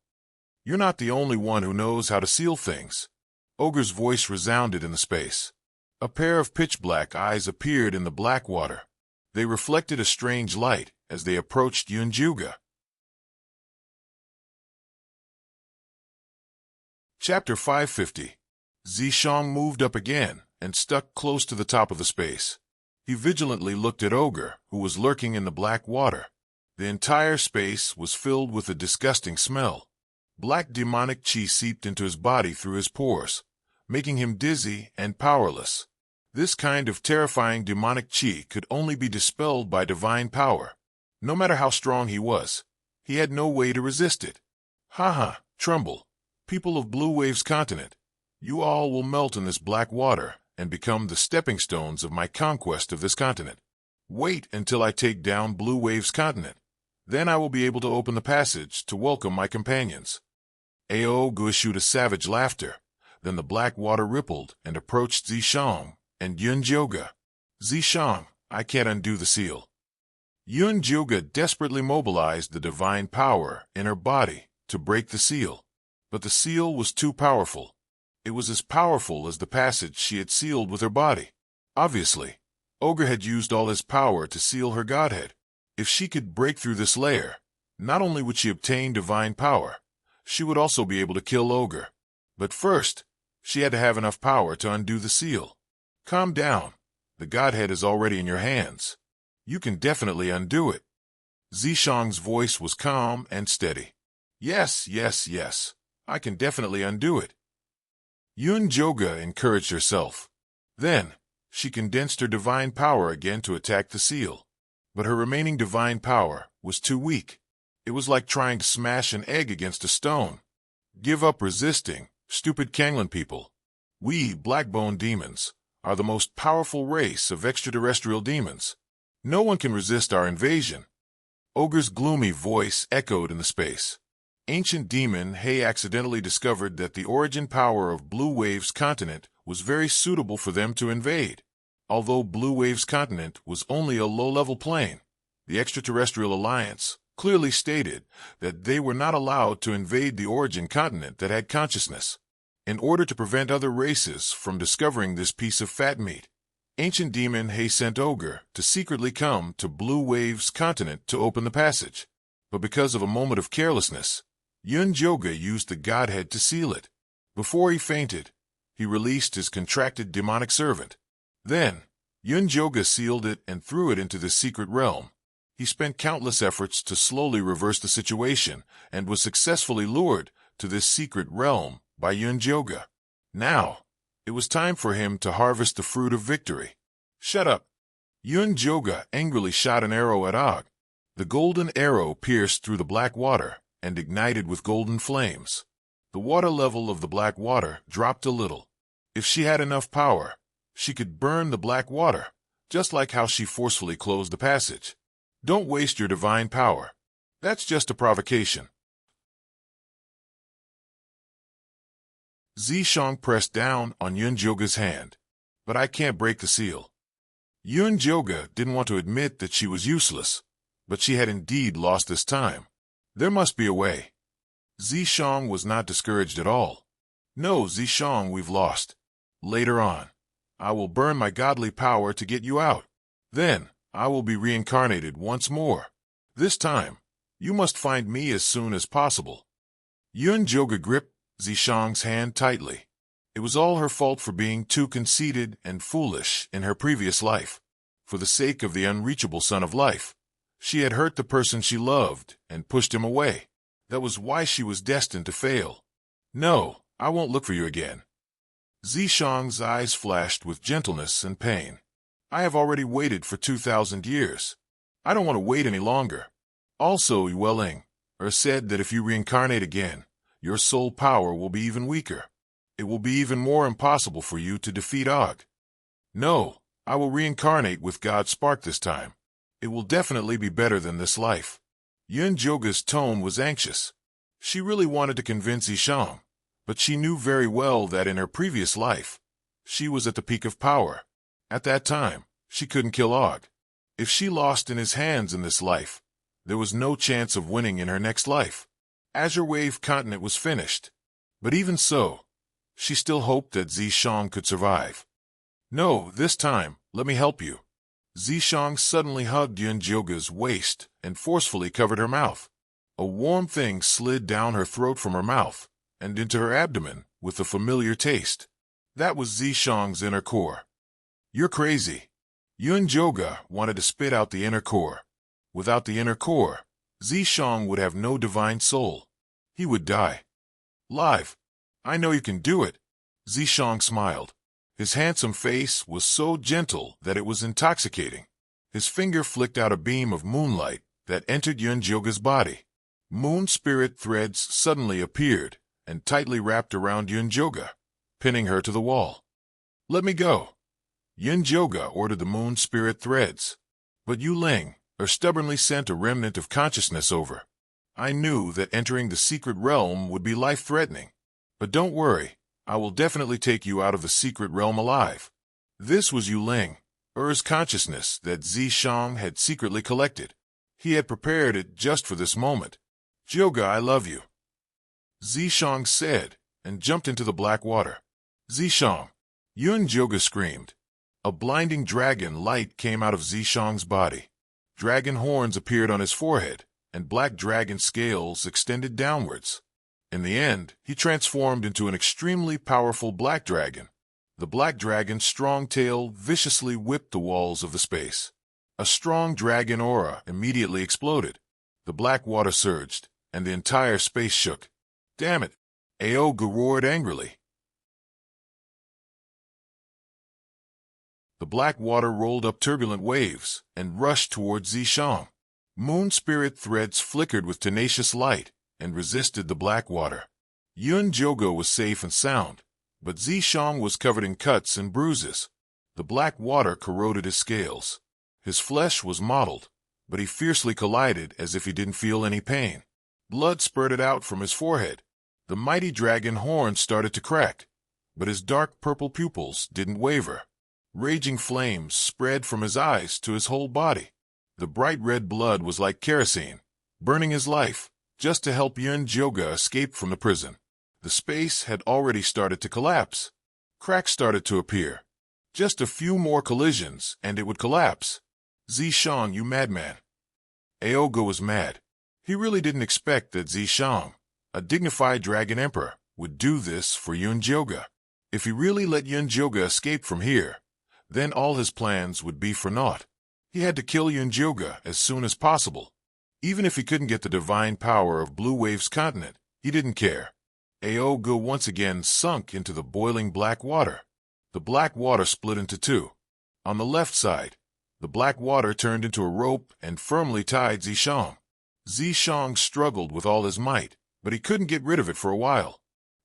You're not the only one who knows how to seal things. Ogre's voice resounded in the space. A pair of pitch-black eyes appeared in the black water. They reflected a strange light as they approached Yunjuga. Chapter 550. Zishang moved up again and stuck close to the top of the space. He vigilantly looked at Ogre, who was lurking in the black water. The entire space was filled with a disgusting smell. Black demonic chi seeped into his body through his pores, making him dizzy and powerless. This kind of terrifying demonic chi could only be dispelled by divine power. No matter how strong he was, he had no way to resist it. Ha! Tremble, people of Blue Wave's continent. You all will melt in this black water and become the stepping stones of my conquest of this continent. Wait until I take down Blue Wave's continent. Then I will be able to open the passage to welcome my companions. Aogu issued a savage laughter. Then the black water rippled and approached Zishang and Yunjuga. Zishang, I can't undo the seal. Yunjuga desperately mobilized the divine power in her body to break the seal. But the seal was too powerful. It was as powerful as the passage she had sealed with her body. Obviously, Ogre had used all his power to seal her godhead. If she could break through this layer, not only would she obtain divine power, she would also be able to kill Ogre. But first, she had to have enough power to undo the seal. Calm down. The godhead is already in your hands. You can definitely undo it. Zishang's voice was calm and steady. Yes. I can definitely undo it. Yunjuga encouraged herself. Then, she condensed her divine power again to attack the seal. But her remaining divine power was too weak. It was like trying to smash an egg against a stone. Give up resisting, stupid Kanglan people. We, Blackbone demons, are the most powerful race of extraterrestrial demons. No one can resist our invasion. Ogre's gloomy voice echoed in the space. Ancient demon Hay accidentally discovered that the origin power of Blue Wave's continent was very suitable for them to invade. Although Blue Wave's continent was only a low-level plane, the extraterrestrial alliance clearly stated that they were not allowed to invade the origin continent that had consciousness. In order to prevent other races from discovering this piece of fat meat, Ancient Demon Hay sent Ogre to secretly come to Blue Wave's continent to open the passage. But because of a moment of carelessness, Yunjuga used the godhead to seal it. Before he fainted, he released his contracted demonic servant. Then, Yunjuga sealed it and threw it into the secret realm. He spent countless efforts to slowly reverse the situation and was successfully lured to this secret realm by Yunjuga. Now, it was time for him to harvest the fruit of victory. Shut up! Yunjuga angrily shot an arrow at Og. The golden arrow pierced through the black water and ignited with golden flames. The water level of the black water dropped a little. If she had enough power, she could burn the black water, just like how she forcefully closed the passage. Don't waste your divine power. That's just a provocation. Zishang pressed down on Yunjuga's hand. But I can't break the seal. Yunjuga didn't want to admit that she was useless, but she had indeed lost this time. There must be a way. Zishang was not discouraged at all. No, Zishang, we've lost. Later on, I will burn my godly power to get you out. Then, I will be reincarnated once more. This time, you must find me as soon as possible. Yunjuga gripped Zishang's hand tightly. It was all her fault for being too conceited and foolish in her previous life. For the sake of the unreachable Son of Life, she had hurt the person she loved and pushed him away. That was why she was destined to fail. No, I won't look for you again. Zishang's eyes flashed with gentleness and pain. I have already waited for 2,000 years. I don't want to wait any longer. Also, Yueling said that if you reincarnate again, your soul power will be even weaker. It will be even more impossible for you to defeat Og. No, I will reincarnate with God's spark this time. It will definitely be better than this life. Yunjuga's tone was anxious. She really wanted to convince Zishang, but she knew very well that in her previous life, she was at the peak of power. At that time, she couldn't kill Og. If she lost in his hands in this life, there was no chance of winning in her next life. Azure Wave Continent was finished. But even so, she still hoped that Zishang could survive. No, this time, let me help you. Zishang suddenly hugged Yunjoga's waist and forcefully covered her mouth. A warm thing slid down her throat from her mouth and into her abdomen with a familiar taste. That was Zishang's inner core. You're crazy. Yunjoga wanted to spit out the inner core. Without the inner core, Zishang would have no divine soul. He would die. Live. I know you can do it. Zishang smiled. His handsome face was so gentle that it was intoxicating. His finger flicked out a beam of moonlight that entered Yunjoga's body. Moon spirit threads suddenly appeared and tightly wrapped around Yunjoga, pinning her to the wall. Let me go. Yunjoga ordered the moon spirit threads. But Yu Ling stubbornly sent a remnant of consciousness over. I knew that entering the secret realm would be life-threatening. But don't worry, I will definitely take you out of the secret realm alive. This was Yu Ling, consciousness that Zishang had secretly collected. He had prepared it just for this moment. Joga, I love you. Zishang said, and jumped into the black water. Zishang! Yunjoga screamed. A blinding dragon light came out of Zishang's body. Dragon horns appeared on his forehead, and black dragon scales extended downwards. In the end, he transformed into an extremely powerful black dragon. The black dragon's strong tail viciously whipped the walls of the space. A strong dragon aura immediately exploded. The black water surged, and the entire space shook. Damn it! Aoga roared angrily. The black water rolled up turbulent waves and rushed towards Zishang. Moon spirit threads flickered with tenacious light and resisted the black water. Yunjoga was safe and sound, but Zishang was covered in cuts and bruises. The black water corroded his scales. His flesh was mottled, but he fiercely collided as if he didn't feel any pain. Blood spurted out from his forehead. The mighty dragon horn started to crack, but his dark purple pupils didn't waver. Raging flames spread from his eyes to his whole body. The bright red blood was like kerosene, burning his life, just to help Yunjoga escape from the prison. The space had already started to collapse. Cracks started to appear. Just a few more collisions, and it would collapse. Zishang, you madman. Aoga was mad. He really didn't expect that Zishang, a dignified dragon emperor, would do this for Yunjoga. If he really let Yunjoga escape from here, then all his plans would be for naught. He had to kill Yunjoga as soon as possible. Even if he couldn't get the divine power of Blue Wave's continent, he didn't care. Aoga once again sunk into the boiling black water. The black water split into two. On the left side, the black water turned into a rope and firmly tied Zishang. Zishang struggled with all his might, but he couldn't get rid of it for a while.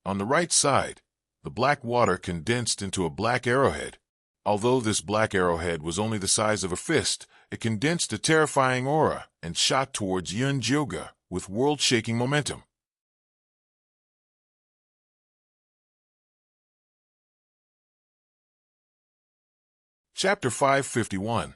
On the right side, the black water condensed into a black arrowhead. Although this black arrowhead was only the size of a fist, it condensed a terrifying aura and shot towards Yunjoga with world-shaking momentum. Chapter 551.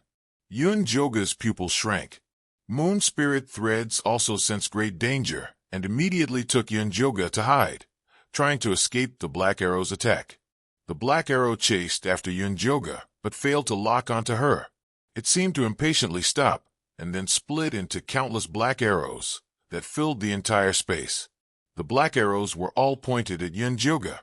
Yunjoga's pupils shrank. Moon spirit threads also sensed great danger and immediately took Yunjoga to hide, trying to escape the black arrow's attack. The black arrow chased after Yunjoga, but failed to lock onto her. It seemed to impatiently stop, and then split into countless black arrows that filled the entire space. The black arrows were all pointed at Yunjoga.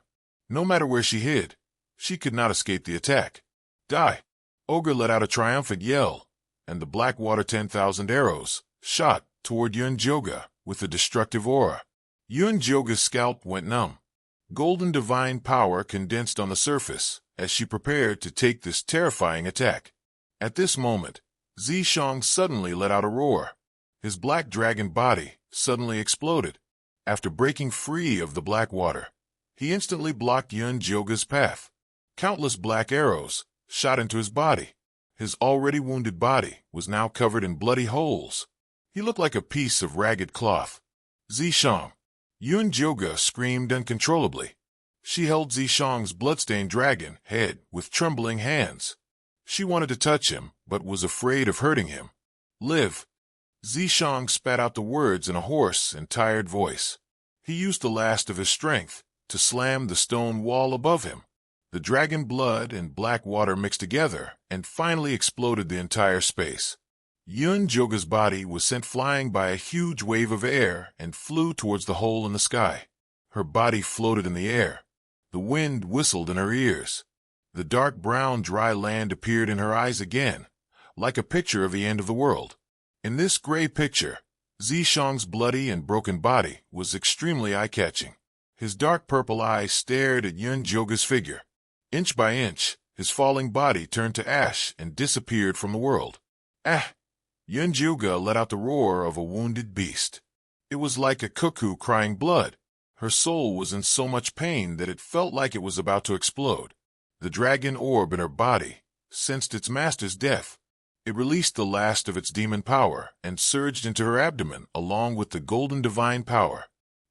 No matter where she hid, she could not escape the attack. Die! Ogre let out a triumphant yell, and the black water 10,000 arrows shot toward Yunjoga with a destructive aura. Yunjoga's scalp went numb. Golden divine power condensed on the surface as she prepared to take this terrifying attack. At this moment, Zishang suddenly let out a roar. His black dragon body suddenly exploded. After breaking free of the black water, he instantly blocked Yunjoga's path. Countless black arrows shot into his body. His already wounded body was now covered in bloody holes. He looked like a piece of ragged cloth. Zishang! Yunjoga screamed uncontrollably. She held Zishang's bloodstained dragon head with trembling hands. She wanted to touch him, but was afraid of hurting him. Live! Zishang spat out the words in a hoarse and tired voice. He used the last of his strength to slam the stone wall above him. The dragon blood and black water mixed together and finally exploded the entire space. Yun Joga's body was sent flying by a huge wave of air and flew towards the hole in the sky. Her body floated in the air. The wind whistled in her ears. The dark brown dry land appeared in her eyes again, like a picture of the end of the world. In this gray picture, Zishang's bloody and broken body was extremely eye-catching. His dark purple eyes stared at Yun Joga's figure. Inch by inch, his falling body turned to ash and disappeared from the world. Ah! Yun Joga let out the roar of a wounded beast. It was like a cuckoo crying blood. Her soul was in so much pain that it felt like it was about to explode. The dragon orb in her body sensed its master's death. It released the last of its demon power and surged into her abdomen along with the golden divine power.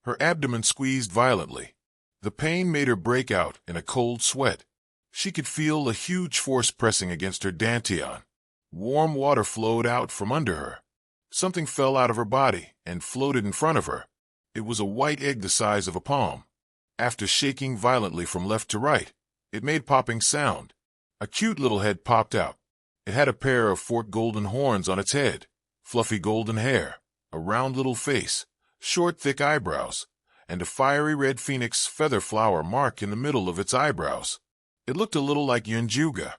Her abdomen squeezed violently. The pain made her break out in a cold sweat. She could feel a huge force pressing against her dantian. Warm water flowed out from under her. Something fell out of her body and floated in front of her. It was a white egg the size of a palm. After shaking violently from left to right, it made popping sound. A cute little head popped out. It had a pair of forked golden horns on its head, fluffy golden hair, a round little face, short thick eyebrows, and a fiery red phoenix feather flower mark in the middle of its eyebrows. It looked a little like Yun Joga,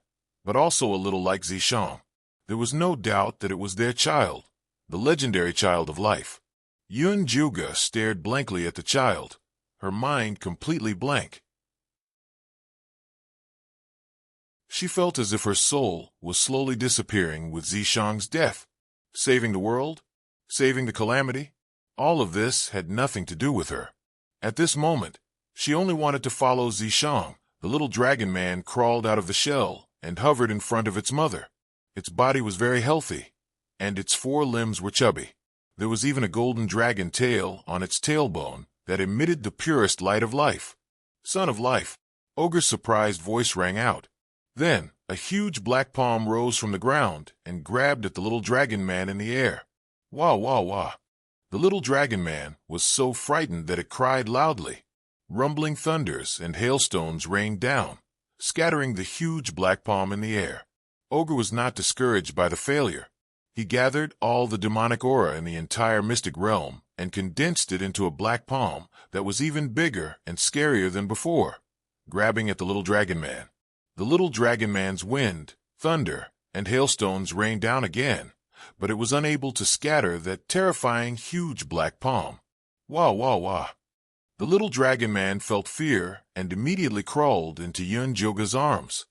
but also a little like Zishang. There was no doubt that it was their child, the legendary child of life. Yun Joga stared blankly at the child, her mind completely blank. She felt as if her soul was slowly disappearing with Zishang's death. Saving the world? Saving the calamity? All of this had nothing to do with her. At this moment, she only wanted to follow Zishang. The little dragon man crawled out of the shell and hovered in front of its mother. Its body was very healthy, and its 4 limbs were chubby. There was even a golden dragon tail on its tailbone that emitted the purest light of life. Son of life, Ogre's surprised voice rang out. Then, a huge black palm rose from the ground and grabbed at the little dragon man in the air. Wah, wah, wah. The little dragon man was so frightened that it cried loudly. Rumbling thunders and hailstones rained down, scattering the huge black palm in the air. Ogre was not discouraged by the failure. He gathered all the demonic aura in the entire mystic realm and condensed it into a black palm that was even bigger and scarier than before, grabbing at the little dragon man. The little dragon man's wind, thunder, and hailstones rained down again, but it was unable to scatter that terrifying huge black palm. Wah, wah, wah. The little dragon man felt fear and immediately crawled into Yun Joga's arms.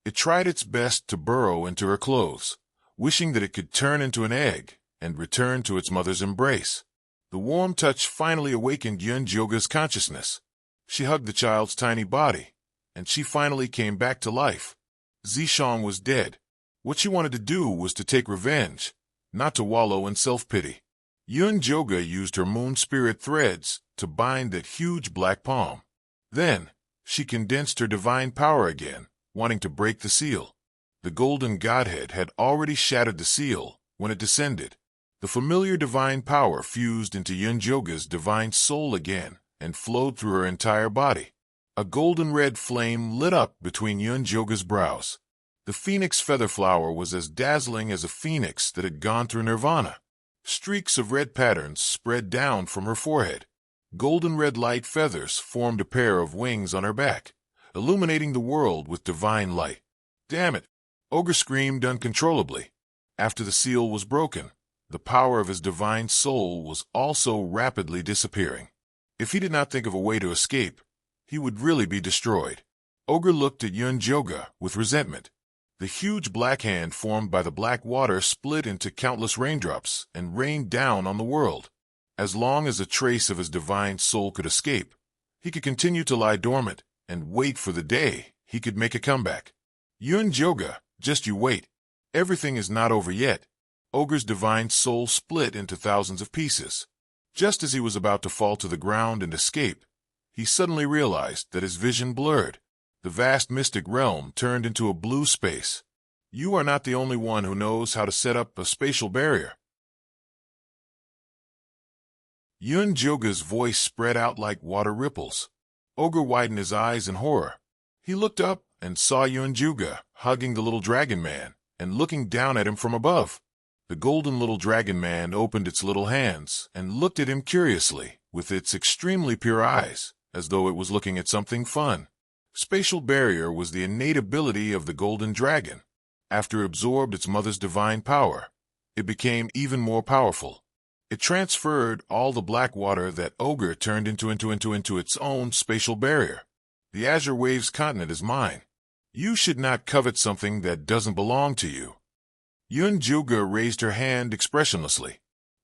It tried its best to burrow into her clothes, wishing that it could turn into an egg and return to its mother's embrace. The warm touch finally awakened Yun Joga's consciousness. She hugged the child's tiny body, and she finally came back to life. Zishang was dead. What she wanted to do was to take revenge, not to wallow in self-pity. Yun Joga used her moon spirit threads to bind that huge black palm. Then, she condensed her divine power again, wanting to break the seal. The golden godhead had already shattered the seal when it descended. The familiar divine power fused into Yun Joga's divine soul again and flowed through her entire body. A golden red flame lit up between Yun Joga's brows. The phoenix feather flower was as dazzling as a phoenix that had gone through nirvana. Streaks of red patterns spread down from her forehead. Golden red light feathers formed a pair of wings on her back, illuminating the world with divine light. Damn it! Ogre screamed uncontrollably. After the seal was broken, the power of his divine soul was also rapidly disappearing. If he did not think of a way to escape, he would really be destroyed. Ogre looked at Yun Joga with resentment. The huge black hand formed by the black water split into countless raindrops and rained down on the world. As long as a trace of his divine soul could escape, he could continue to lie dormant and wait for the day he could make a comeback. Yun Joga, just you wait. Everything is not over yet. Ogre's divine soul split into thousands of pieces. Just as he was about to fall to the ground and escape, he suddenly realized that his vision blurred. The vast mystic realm turned into a blue space. You are not the only one who knows how to set up a spatial barrier. Yun Joga's voice spread out like water ripples. Ogre widened his eyes in horror. He looked up and saw Yuan-juga hugging the little dragon man and looking down at him from above. The golden little dragon man opened its little hands and looked at him curiously with its extremely pure eyes, as though it was looking at something fun. Spatial barrier was the innate ability of the golden dragon. After it absorbed its mother's divine power, it became even more powerful. It transferred all the black water that Ogre turned into its own spatial barrier. The Azure Waves continent is mine. You should not covet something that doesn't belong to you. Yuan-juga raised her hand expressionlessly.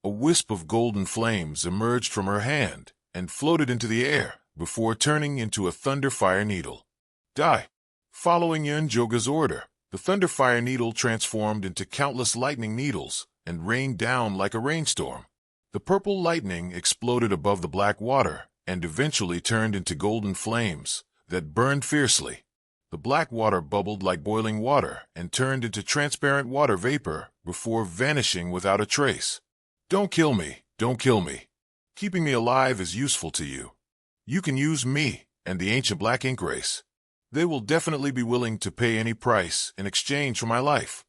A wisp of golden flames emerged from her hand and floated into the air before turning into a thunderfire needle. Die! Following Yuan-juga's order, the thunderfire needle transformed into countless lightning needles and rained down like a rainstorm. The purple lightning exploded above the black water and eventually turned into golden flames that burned fiercely. The black water bubbled like boiling water and turned into transparent water vapor before vanishing without a trace. Don't kill me, don't kill me. Keeping me alive is useful to you. You can use me and the ancient black ink race. They will definitely be willing to pay any price in exchange for my life.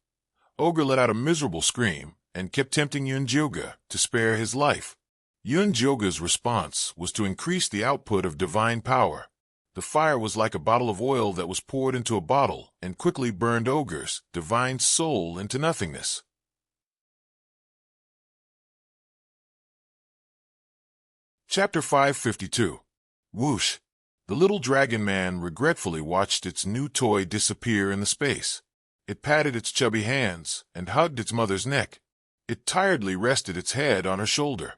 Ogre let out a miserable scream and kept tempting Yuan-juga to spare his life. Yuan-juga's response was to increase the output of divine power. The fire was like a bottle of oil that was poured into a bottle and quickly burned Ogre's divine soul into nothingness. Chapter 552. Whoosh! The little dragon man regretfully watched its new toy disappear in the space. It patted its chubby hands and hugged its mother's neck. It tiredly rested its head on her shoulder.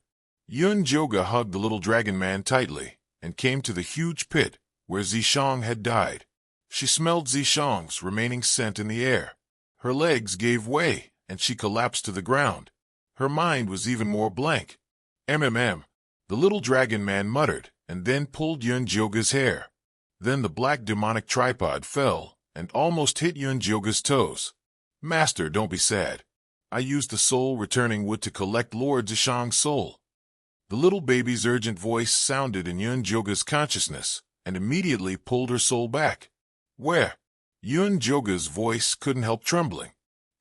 Yuan-juga hugged the little dragon man tightly and came to the huge pit where Zishang had died. She smelled Zishang's remaining scent in the air. Her legs gave way and she collapsed to the ground. Her mind was even more blank. The little dragon man muttered and then pulled Yuan-juga's hair. Then the black demonic tripod fell and almost hit Yuan-juga's toes. Master, don't be sad. I used the soul-returning wood to collect Lord Zishang's soul. The little baby's urgent voice sounded in Yuan-juga's consciousness and immediately pulled her soul back. Where? Yuan-juga's voice couldn't help trembling.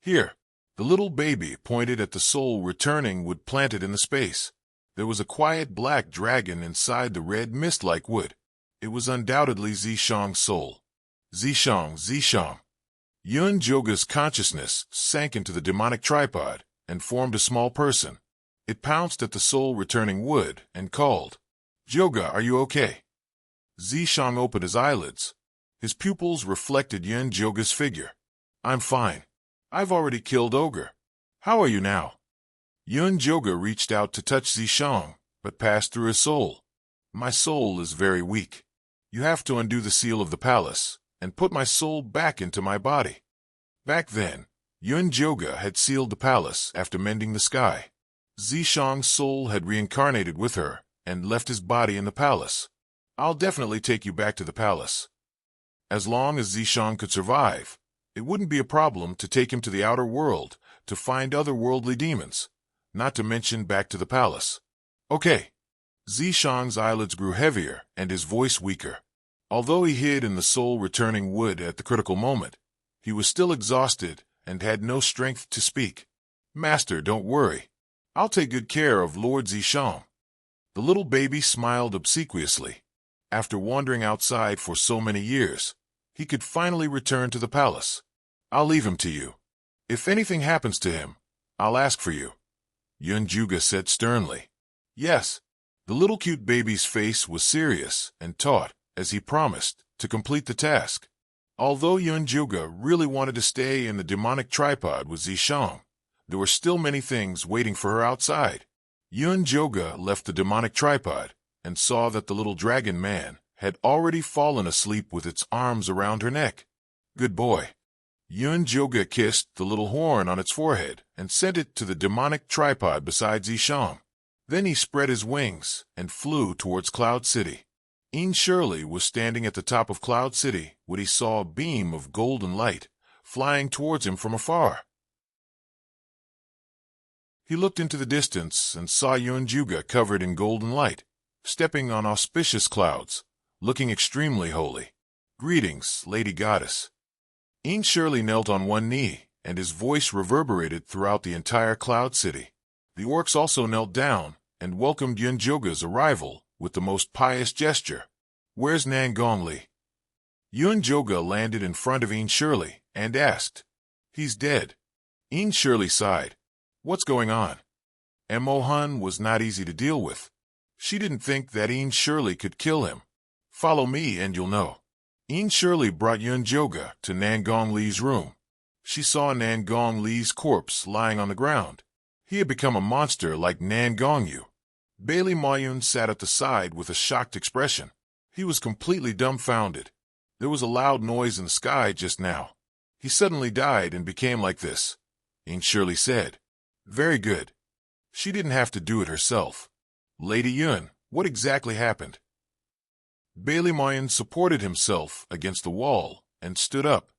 Here. The little baby pointed at the soul-returning wood planted in the space. There was a quiet black dragon inside the red mist-like wood. It was undoubtedly Zishang's soul. Zishang. Yuan-juga's consciousness sank into the demonic tripod and formed a small person. It pounced at the soul-returning wood and called, "Juga, are you okay?" Zishang opened his eyelids. His pupils reflected Yuan-juga's figure. I'm fine. I've already killed Ogre. How are you now? Yuan-juga reached out to touch Zishang, but passed through his soul. My soul is very weak. You have to undo the seal of the palace and put my soul back into my body. Back then, Yuan-juga had sealed the palace after mending the sky. Zishang's soul had reincarnated with her and left his body in the palace. I'll definitely take you back to the palace. As long as Zishang could survive, it wouldn't be a problem to take him to the outer world to find other worldly demons, not to mention back to the palace. Okay. Zishang's eyelids grew heavier and his voice weaker. Although he hid in the soul-returning wood at the critical moment, he was still exhausted and had no strength to speak. Master, don't worry. I'll take good care of Lord Zishang. The little baby smiled obsequiously. After wandering outside for so many years, he could finally return to the palace. I'll leave him to you. If anything happens to him, I'll ask for you. Yuan-juga said sternly. Yes. The little cute baby's face was serious and taut as he promised to complete the task. Although Yuan-juga really wanted to stay in the demonic tripod with Zishang, there were still many things waiting for her outside. Yuan-juga left the demonic tripod and saw that the little dragon man had already fallen asleep with its arms around her neck. Good boy. Yuan-juga kissed the little horn on its forehead and sent it to the demonic tripod beside Zishang. Then he spread his wings and flew towards Cloud City. Shirley was standing at the top of Cloud City when he saw a beam of golden light flying towards him from afar. He looked into the distance and saw Yuan-juga covered in golden light, stepping on auspicious clouds, looking extremely holy. Greetings, Lady Goddess. Ian Shirley knelt on one knee, and his voice reverberated throughout the entire Cloud City. The orcs also knelt down and welcomed Yunjoga's arrival with the most pious gesture. Where's Nangong Li? Yunjoga landed in front of Ian Shirley and asked. He's dead. Ian Shirley sighed. What's going on? Mo Hun was not easy to deal with. She didn't think that Ian Shirley could kill him. Follow me and you'll know. Ian Shirley brought Yunjoga to Nangong Li's room. She saw Nangong Li's corpse lying on the ground. He had become a monster like Nangong Yu. Bailey Mayun sat at the side with a shocked expression. He was completely dumbfounded. There was a loud noise in the sky just now. He suddenly died and became like this. Ian Shirley said. Very good. She didn't have to do it herself. Lady Yun, what exactly happened? Bailey Mayun supported himself against the wall and stood up.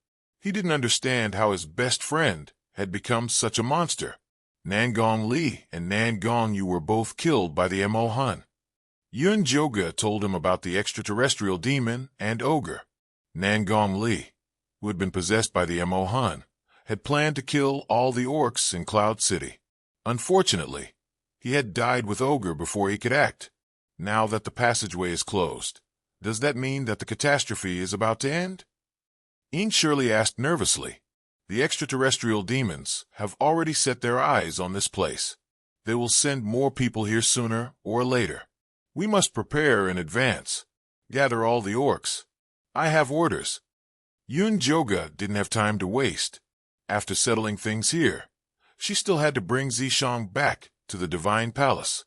He didn't understand how his best friend had become such a monster. Nangong Li and Nangong Yu were both killed by the Mo Hun. Yunjoga told him about the extraterrestrial demon and ogre. Nangong Li, who had been possessed by the Mo Hun, had planned to kill all the orcs in Cloud City. Unfortunately, he had died with ogre before he could act. Now that the passageway is closed, does that mean that the catastrophe is about to end? Ian Shirley asked nervously. The extraterrestrial demons have already set their eyes on this place. They will send more people here sooner or later. We must prepare in advance. Gather all the orcs. I have orders. Yunjoga didn't have time to waste. After settling things here, she still had to bring Zishang back to the Divine Palace.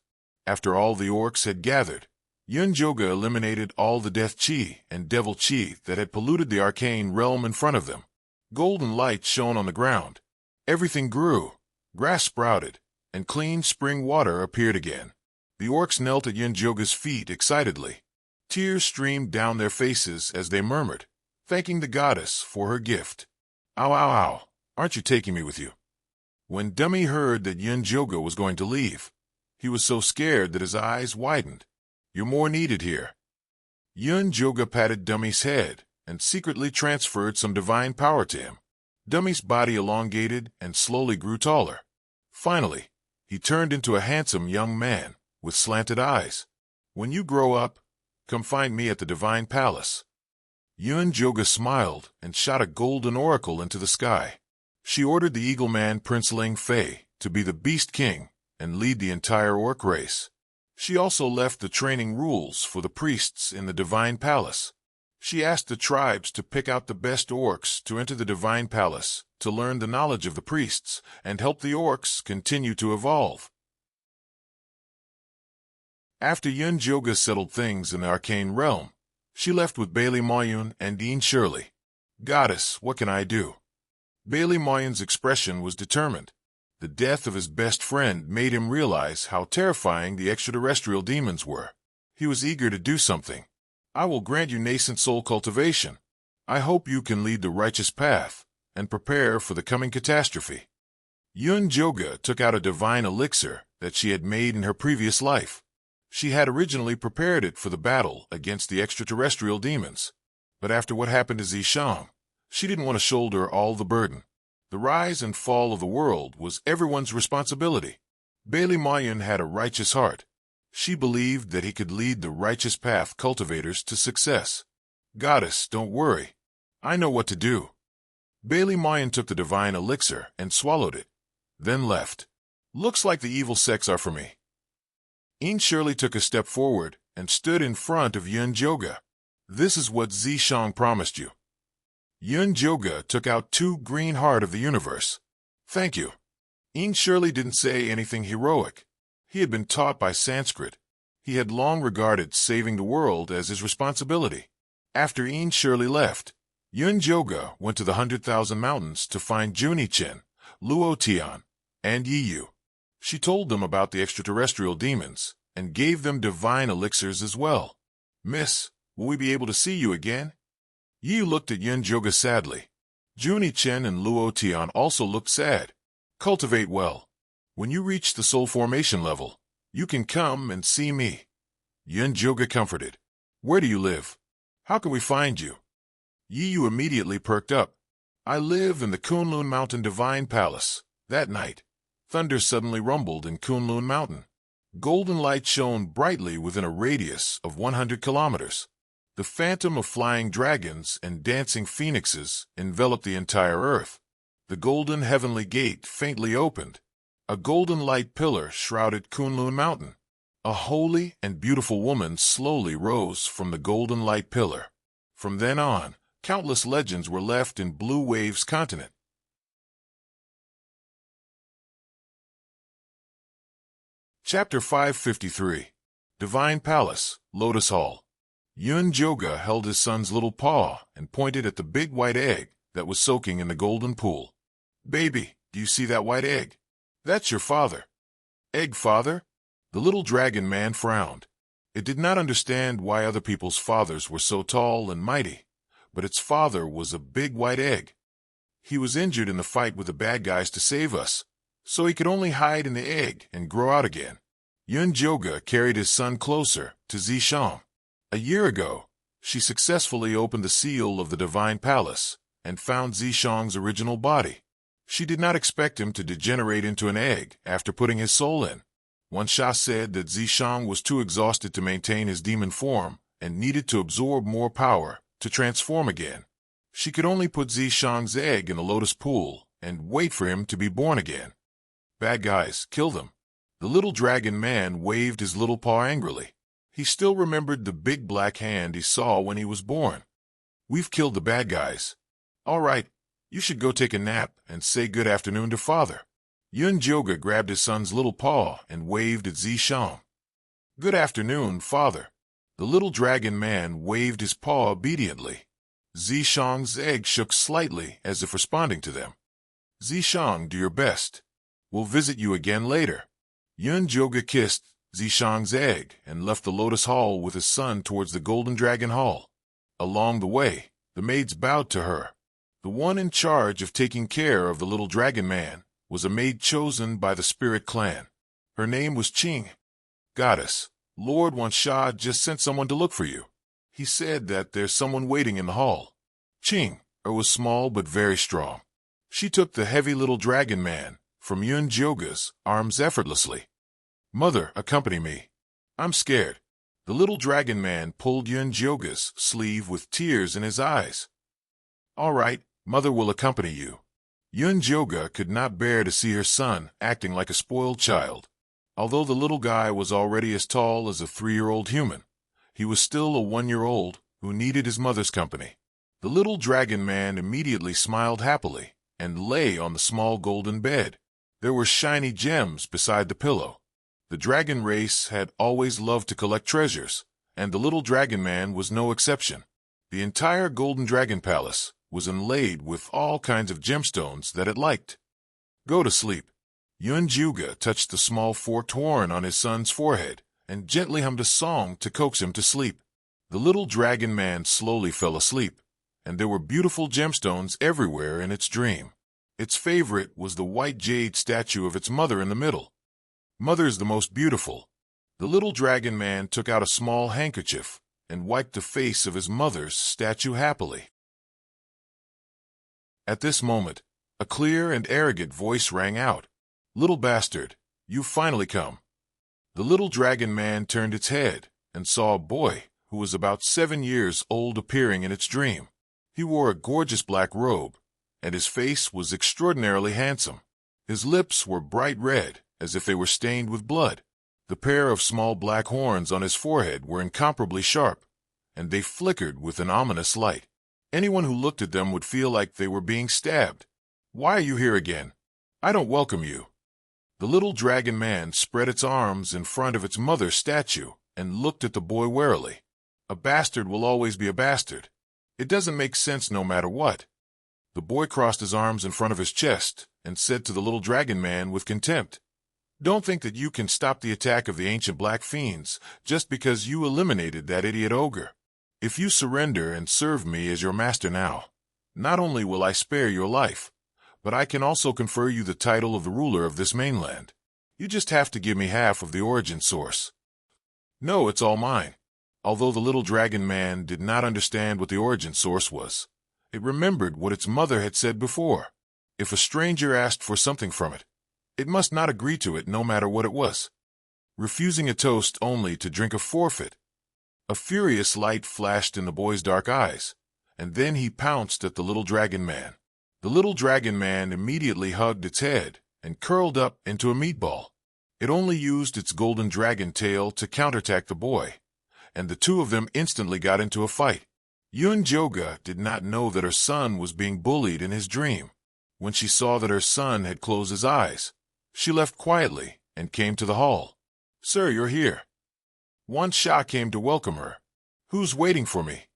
After all the orcs had gathered, Yunjoga eliminated all the death chi and devil chi that had polluted the arcane realm in front of them. Golden light shone on the ground. Everything grew, grass sprouted, and clean spring water appeared again. The orcs knelt at Yunjoga's feet excitedly. Tears streamed down their faces as they murmured, thanking the goddess for her gift. Ow, ow, ow, aren't you taking me with you? When Dummy heard that Yunjoga was going to leave, he was so scared that his eyes widened. You're more needed here. Yunjoga patted Dummy's head and secretly transferred some divine power to him. Dummy's body elongated and slowly grew taller. Finally, he turned into a handsome young man with slanted eyes. When you grow up, come find me at the Divine Palace. Yunjoga smiled and shot a golden oracle into the sky. She ordered the Eagle Man Prince Ling Fei to be the Beast King and lead the entire orc race. She also left the training rules for the priests in the Divine Palace. She asked the tribes to pick out the best orcs to enter the Divine Palace to learn the knowledge of the priests and help the orcs continue to evolve. After Yunjoga settled things in the arcane realm, she left with Bailey Mayun and Ian Shirley. Goddess, what can I do? Bailey Mayun's expression was determined. The death of his best friend made him realize how terrifying the extraterrestrial demons were. He was eager to do something. I will grant you nascent soul cultivation. I hope you can lead the righteous path and prepare for the coming catastrophe. Yunjoga took out a divine elixir that she had made in her previous life. She had originally prepared it for the battle against the extraterrestrial demons. But after what happened to Zishang, she didn't want to shoulder all the burden. The rise and fall of the world was everyone's responsibility. Bailey Mayun had a righteous heart. She believed that he could lead the righteous path cultivators to success. Goddess, don't worry. I know what to do. Bailey Mayun took the divine elixir and swallowed it, then left. Looks like the evil sects are for me. Ian Shirley took a step forward and stood in front of Yunjoga. This is what Zishang promised you. Yunjoga took out 2 green heart of the universe. Thank you. Ian Shirley didn't say anything heroic. He had been taught by Sanskrit. He had long regarded saving the world as his responsibility. After Ian Shirley left, Yunjoga went to the 100,000 Mountains to find Junichen, Luotian, and Yiyu. She told them about the extraterrestrial demons and gave them divine elixirs as well. Miss, will we be able to see you again? Yiyu looked at Yunjoga sadly. Junichen and Luotian also looked sad. Cultivate well. When you reach the soul formation level, you can come and see me. Yunjoga comforted. Where do you live? How can we find you? Yu immediately perked up. I live in the Kunlun Mountain Divine Palace. That night, thunder suddenly rumbled in Kunlun Mountain. Golden light shone brightly within a radius of 100 kilometers. The phantom of flying dragons and dancing phoenixes enveloped the entire earth. The golden heavenly gate faintly opened. A golden light pillar shrouded Kunlun Mountain. A holy and beautiful woman slowly rose from the golden light pillar. From then on, countless legends were left in Blue Wave's continent. Chapter 553. Divine Palace, Lotus Hall. Yun Joga held his son's little paw and pointed at the big white egg that was soaking in the golden pool. Baby, do you see that white egg? That's your father. Egg father? The little dragon man frowned. It did not understand why other people's fathers were so tall and mighty, but its father was a big white egg. He was injured in the fight with the bad guys to save us, so he could only hide in the egg and grow out again. Yun Joga carried his son closer to Zishang. A year ago, she successfully opened the seal of the Divine Palace and found Zishang's original body. She did not expect him to degenerate into an egg after putting his soul in. Wan Sha said that Zishang was too exhausted to maintain his demon form and needed to absorb more power to transform again. She could only put Zishang's egg in the lotus pool and wait for him to be born again. Bad guys, kill them. The little dragon man waved his little paw angrily. He still remembered the big black hand he saw when he was born. We've killed the bad guys. All right, you should go take a nap and say good afternoon to father. Yun Joga grabbed his son's little paw and waved at Zishang. Good afternoon, father. The little dragon man waved his paw obediently. Zishang's egg shook slightly as if responding to them. Zishang, do your best. We'll visit you again later. Yun Joga kissed Zishang's egg and left the Lotus Hall with his son towards the Golden Dragon Hall. Along the way, the maids bowed to her. The one in charge of taking care of the little dragon man was a maid chosen by the spirit clan. Her name was Qing. Goddess, Lord Wan Sha just sent someone to look for you. He said that there's someone waiting in the hall. Qing was small but very strong. She took the heavy little dragon man from Yun Joga's arms effortlessly. Mother, accompany me. I'm scared. The little dragon man pulled Yun Joga's sleeve with tears in his eyes. All right, mother will accompany you. Yun Joga could not bear to see her son acting like a spoiled child. Although the little guy was already as tall as a 3-year-old human, he was still a 1-year-old who needed his mother's company. The little dragon man immediately smiled happily and lay on the small golden bed. There were shiny gems beside the pillow. The dragon race had always loved to collect treasures, and the little dragon man was no exception. The entire Golden Dragon Palace was inlaid with all kinds of gemstones that it liked. Go to sleep. Yun Joga touched the small forked horn on his son's forehead and gently hummed a song to coax him to sleep. The little dragon man slowly fell asleep, and there were beautiful gemstones everywhere in its dream. Its favorite was the white jade statue of its mother in the middle. Mother's the most beautiful. The little dragon man took out a small handkerchief and wiped the face of his mother's statue happily. At this moment, a clear and arrogant voice rang out. Little bastard, you've finally come. The little dragon man turned its head and saw a boy who was about 7 years old appearing in its dream. He wore a gorgeous black robe, and his face was extraordinarily handsome. His lips were bright red, as if they were stained with blood. The pair of small black horns on his forehead were incomparably sharp, and they flickered with an ominous light. Anyone who looked at them would feel like they were being stabbed. Why are you here again? I don't welcome you. The little dragon man spread its arms in front of its mother's statue and looked at the boy warily. A bastard will always be a bastard. It doesn't make sense no matter what. The boy crossed his arms in front of his chest and said to the little dragon man with contempt, Don't think that you can stop the attack of the ancient black fiends just because you eliminated that idiot ogre. If you surrender and serve me as your master now, not only will I spare your life, but I can also confer you the title of the ruler of this mainland. You just have to give me half of the origin source. No, it's all mine. Although the little dragon man did not understand what the origin source was, It remembered what its mother had said before. If a stranger asked for something from it, it must not agree to it no matter what it was. Refusing a toast only to drink a forfeit. A furious light flashed in the boy's dark eyes, and then he pounced at the little dragon man. The little dragon man immediately hugged its head and curled up into a meatball. It only used its golden dragon tail to counterattack the boy, and the two of them instantly got into a fight. Joga did not know that her son was being bullied in his dream. When she saw that her son had closed his eyes, she left quietly and came to the hall. "Sir, you're here." Wan Sha came to welcome her. "Who's waiting for me?"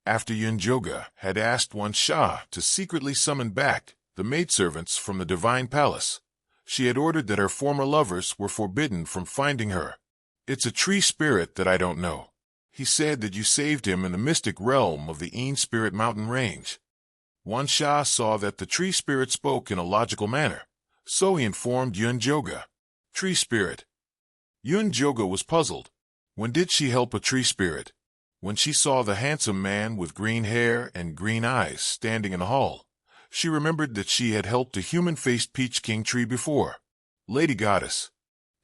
After Joga had asked Wan Sha to secretly summon back the maidservants from the divine palace, she had ordered that her former lovers were forbidden from finding her. "It's a tree spirit that I don't know. He said that you saved him in the mystic realm of the Spirit Mountain Range." Wan Sha saw that the tree spirit spoke in a logical manner, so he informed Joga. "Tree spirit." Joga was puzzled. When did she help a tree spirit? When she saw the handsome man with green hair and green eyes standing in the hall, she remembered that she had helped a human-faced Peach King tree before. "Lady Goddess."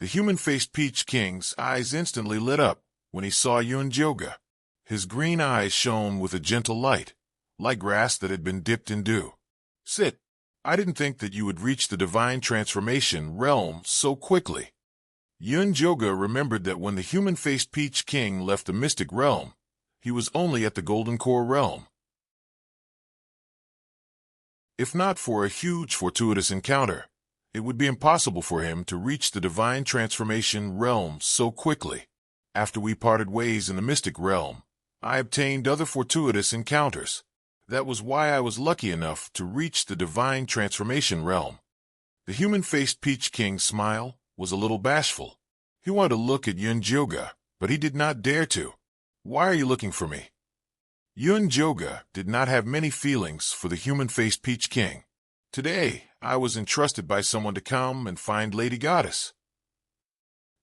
The human-faced Peach King's eyes instantly lit up when he saw Joga. His green eyes shone with a gentle light, like grass that had been dipped in dew. "Sit. I didn't think that you would reach the divine transformation realm so quickly." Joga remembered that when the human-faced Peach King left the mystic realm, he was only at the Golden Core realm. If not for a huge fortuitous encounter, it would be impossible for him to reach the divine transformation realm so quickly. After we parted ways in the mystic realm, I obtained other fortuitous encounters. That was why I was lucky enough to reach the divine transformation realm. The human-faced Peach King's smile was a little bashful. He wanted to look at Joga, but he did not dare to. "Why are you looking for me?" Joga did not have many feelings for the human-faced Peach King. "Today, I was entrusted by someone to come and find Lady Goddess."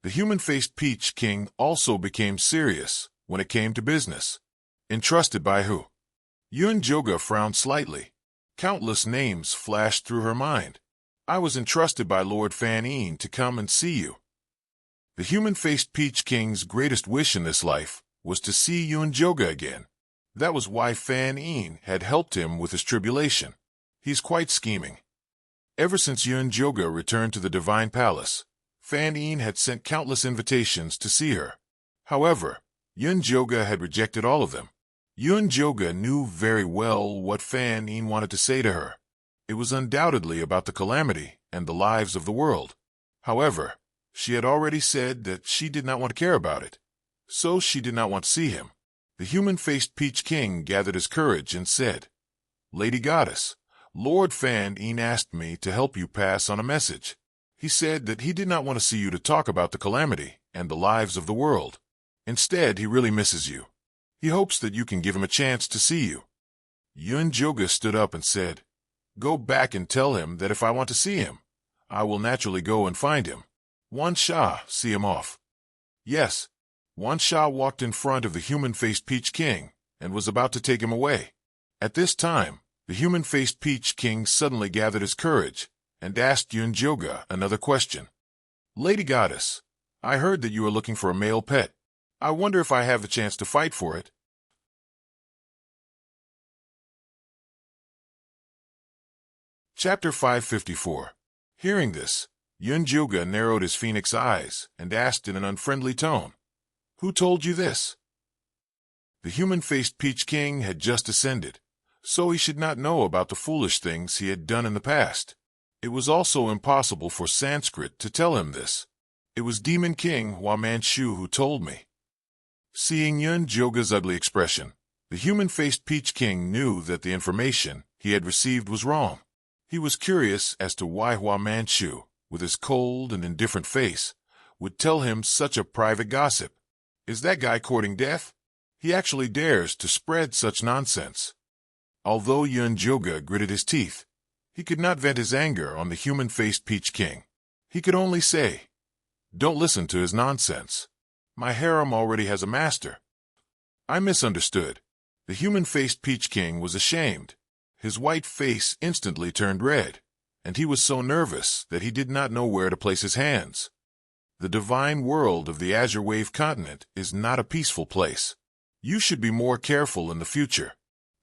The human-faced Peach King also became serious when it came to business. Entrusted by who? Joga frowned slightly. Countless names flashed through her mind. "I was entrusted by Lord Fan to come and see you." The human-faced Peach King's greatest wish in this life was to see Joga again. That was why Fan had helped him with his tribulation. He's quite scheming. Ever since Joga returned to the Divine Palace, Fan had sent countless invitations to see her. However, Joga had rejected all of them. Joga knew very well what Fan wanted to say to her. It was undoubtedly about the calamity and the lives of the world. However, she had already said that she did not want to care about it, so she did not want to see him. The human-faced Peach King gathered his courage and said, "Lady Goddess, Lord Fan asked me to help you pass on a message. He said that he did not want to see you to talk about the calamity and the lives of the world. Instead, he really misses you. He hopes that you can give him a chance to see you." Joga stood up and said, "Go back and tell him that if I want to see him, I will naturally go and find him. Wan Sha, see him off." Yes, Wan Sha walked in front of the human-faced Peach King and was about to take him away. At this time, the human-faced Peach King suddenly gathered his courage and asked Joga another question. "Lady Goddess, I heard that you are looking for a male pet. I wonder if I have the chance to fight for it." Chapter 554. Hearing this, Joga narrowed his phoenix eyes and asked in an unfriendly tone, "Who told you this?" The human-faced Peach King had just ascended, so he should not know about the foolish things he had done in the past. It was also impossible for Sanskrit to tell him this. "It was Demon King Hua Manchu who told me." Seeing Joga's ugly expression, the human-faced Peach King knew that the information he had received was wrong. He was curious as to why Hua Manchu, with his cold and indifferent face, would tell him such a private gossip. Is that guy courting death? He actually dares to spread such nonsense. Although Joga gritted his teeth, he could not vent his anger on the human-faced Peach King. He could only say, "Don't listen to his nonsense. My harem already has a master." I misunderstood. The human-faced Peach King was ashamed His white face instantly turned red, and he was so nervous that he did not know where to place his hands. The divine world of the Azure Wave continent is not a peaceful place. You should be more careful in the future.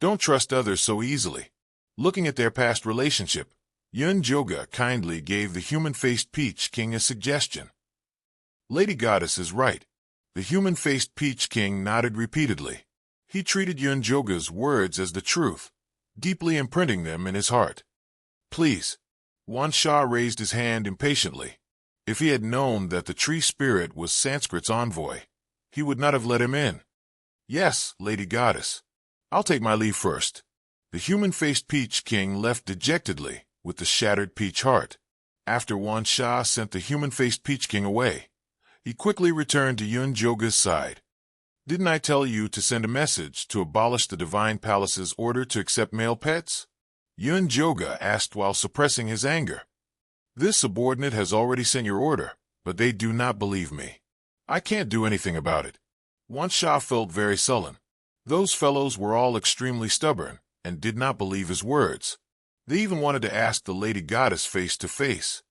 Don't trust others so easily. Looking at their past relationship, Yun Joga kindly gave the human-faced Peach King a suggestion. Lady Goddess is right. The human-faced Peach King nodded repeatedly. He treated Yun Joga's words as the truth, deeply imprinting them in his heart. Please. Wan Sha raised his hand impatiently. If he had known that the tree spirit was Sanskrit's envoy, he would not have let him in. Yes, Lady Goddess. I'll take my leave first. The human-faced Peach King left dejectedly with the shattered peach heart. After Wan Sha sent the human-faced Peach King away, he quickly returned to Yun Joga's side. Didn't I tell you to send a message to abolish the Divine Palace's order to accept male pets? Yun Joga asked while suppressing his anger. This subordinate has already sent your order, but they do not believe me. I can't do anything about it. Wan Sha felt very sullen. Those fellows were all extremely stubborn and did not believe his words. They even wanted to ask the Lady Goddess face to face.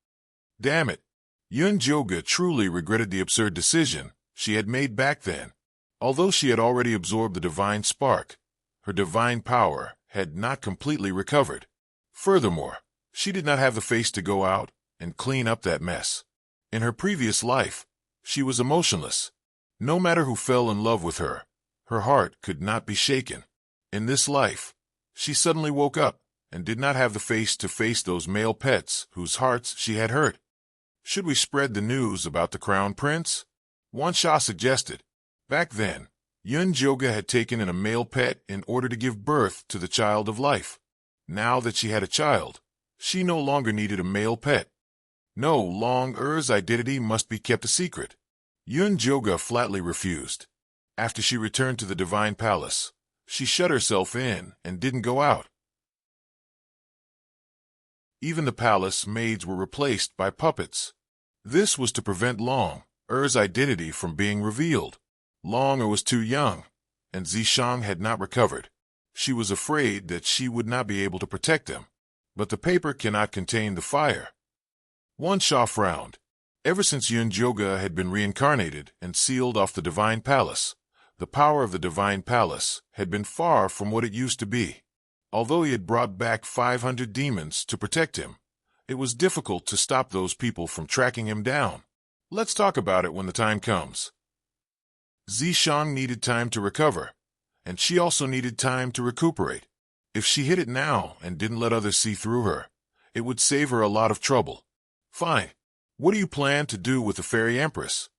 Damn it. Yun Joga truly regretted the absurd decision she had made back then. Although she had already absorbed the divine spark, her divine power had not completely recovered. Furthermore, she did not have the face to go out and clean up that mess. In her previous life, she was emotionless. No matter who fell in love with her, her heart could not be shaken. In this life, she suddenly woke up and did not have the face to face those male pets whose hearts she had hurt. Should we spread the news about the Crown Prince? Wan Sha suggested. Back then, Yun Joga had taken in a male pet in order to give birth to the child of life. Now that she had a child, she no longer needed a male pet. No, Long Er's identity must be kept a secret. Yun Joga flatly refused. After she returned to the Divine Palace, she shut herself in and didn't go out. Even the palace maids were replaced by puppets. This was to prevent Long Er's identity from being revealed. Long Er was too young, and Zishang had not recovered. She was afraid that she would not be able to protect him. But the paper cannot contain the fire. Wan Sha frowned. Ever since Yun Joga had been reincarnated and sealed off the Divine Palace, the power of the Divine Palace had been far from what it used to be. Although he had brought back 500 demons to protect him, it was difficult to stop those people from tracking him down. Let's talk about it when the time comes. Zishang needed time to recover, and she also needed time to recuperate. If she hid it now and didn't let others see through her, it would save her a lot of trouble. Fine. What do you plan to do with the Fairy Empress?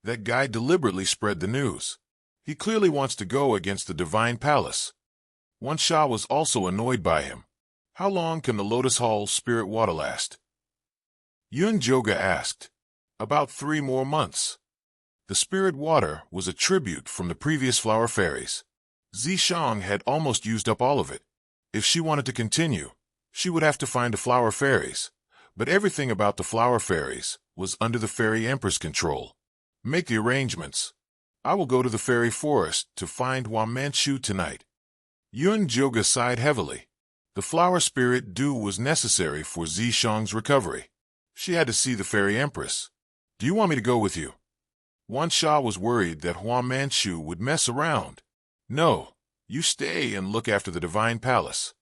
That guy deliberately spread the news. He clearly wants to go against the Divine Palace. Wan Sha was also annoyed by him. How long can the Lotus Hall's spirit water last? Yun Joga asked. About 3 more months. The spirit water was a tribute from the previous flower fairies. Zishang had almost used up all of it. If she wanted to continue, she would have to find the flower fairies. But everything about the flower fairies was under the Fairy Empress' control. Make the arrangements. I will go to the fairy forest to find Hua Manchu tonight. Yun Joga sighed heavily. The flower spirit dew was necessary for Zishang's recovery. She had to see the Fairy Empress. Do you want me to go with you? Wan Sha was worried that Hua Manchu would mess around. No, you stay and look after the Divine Palace.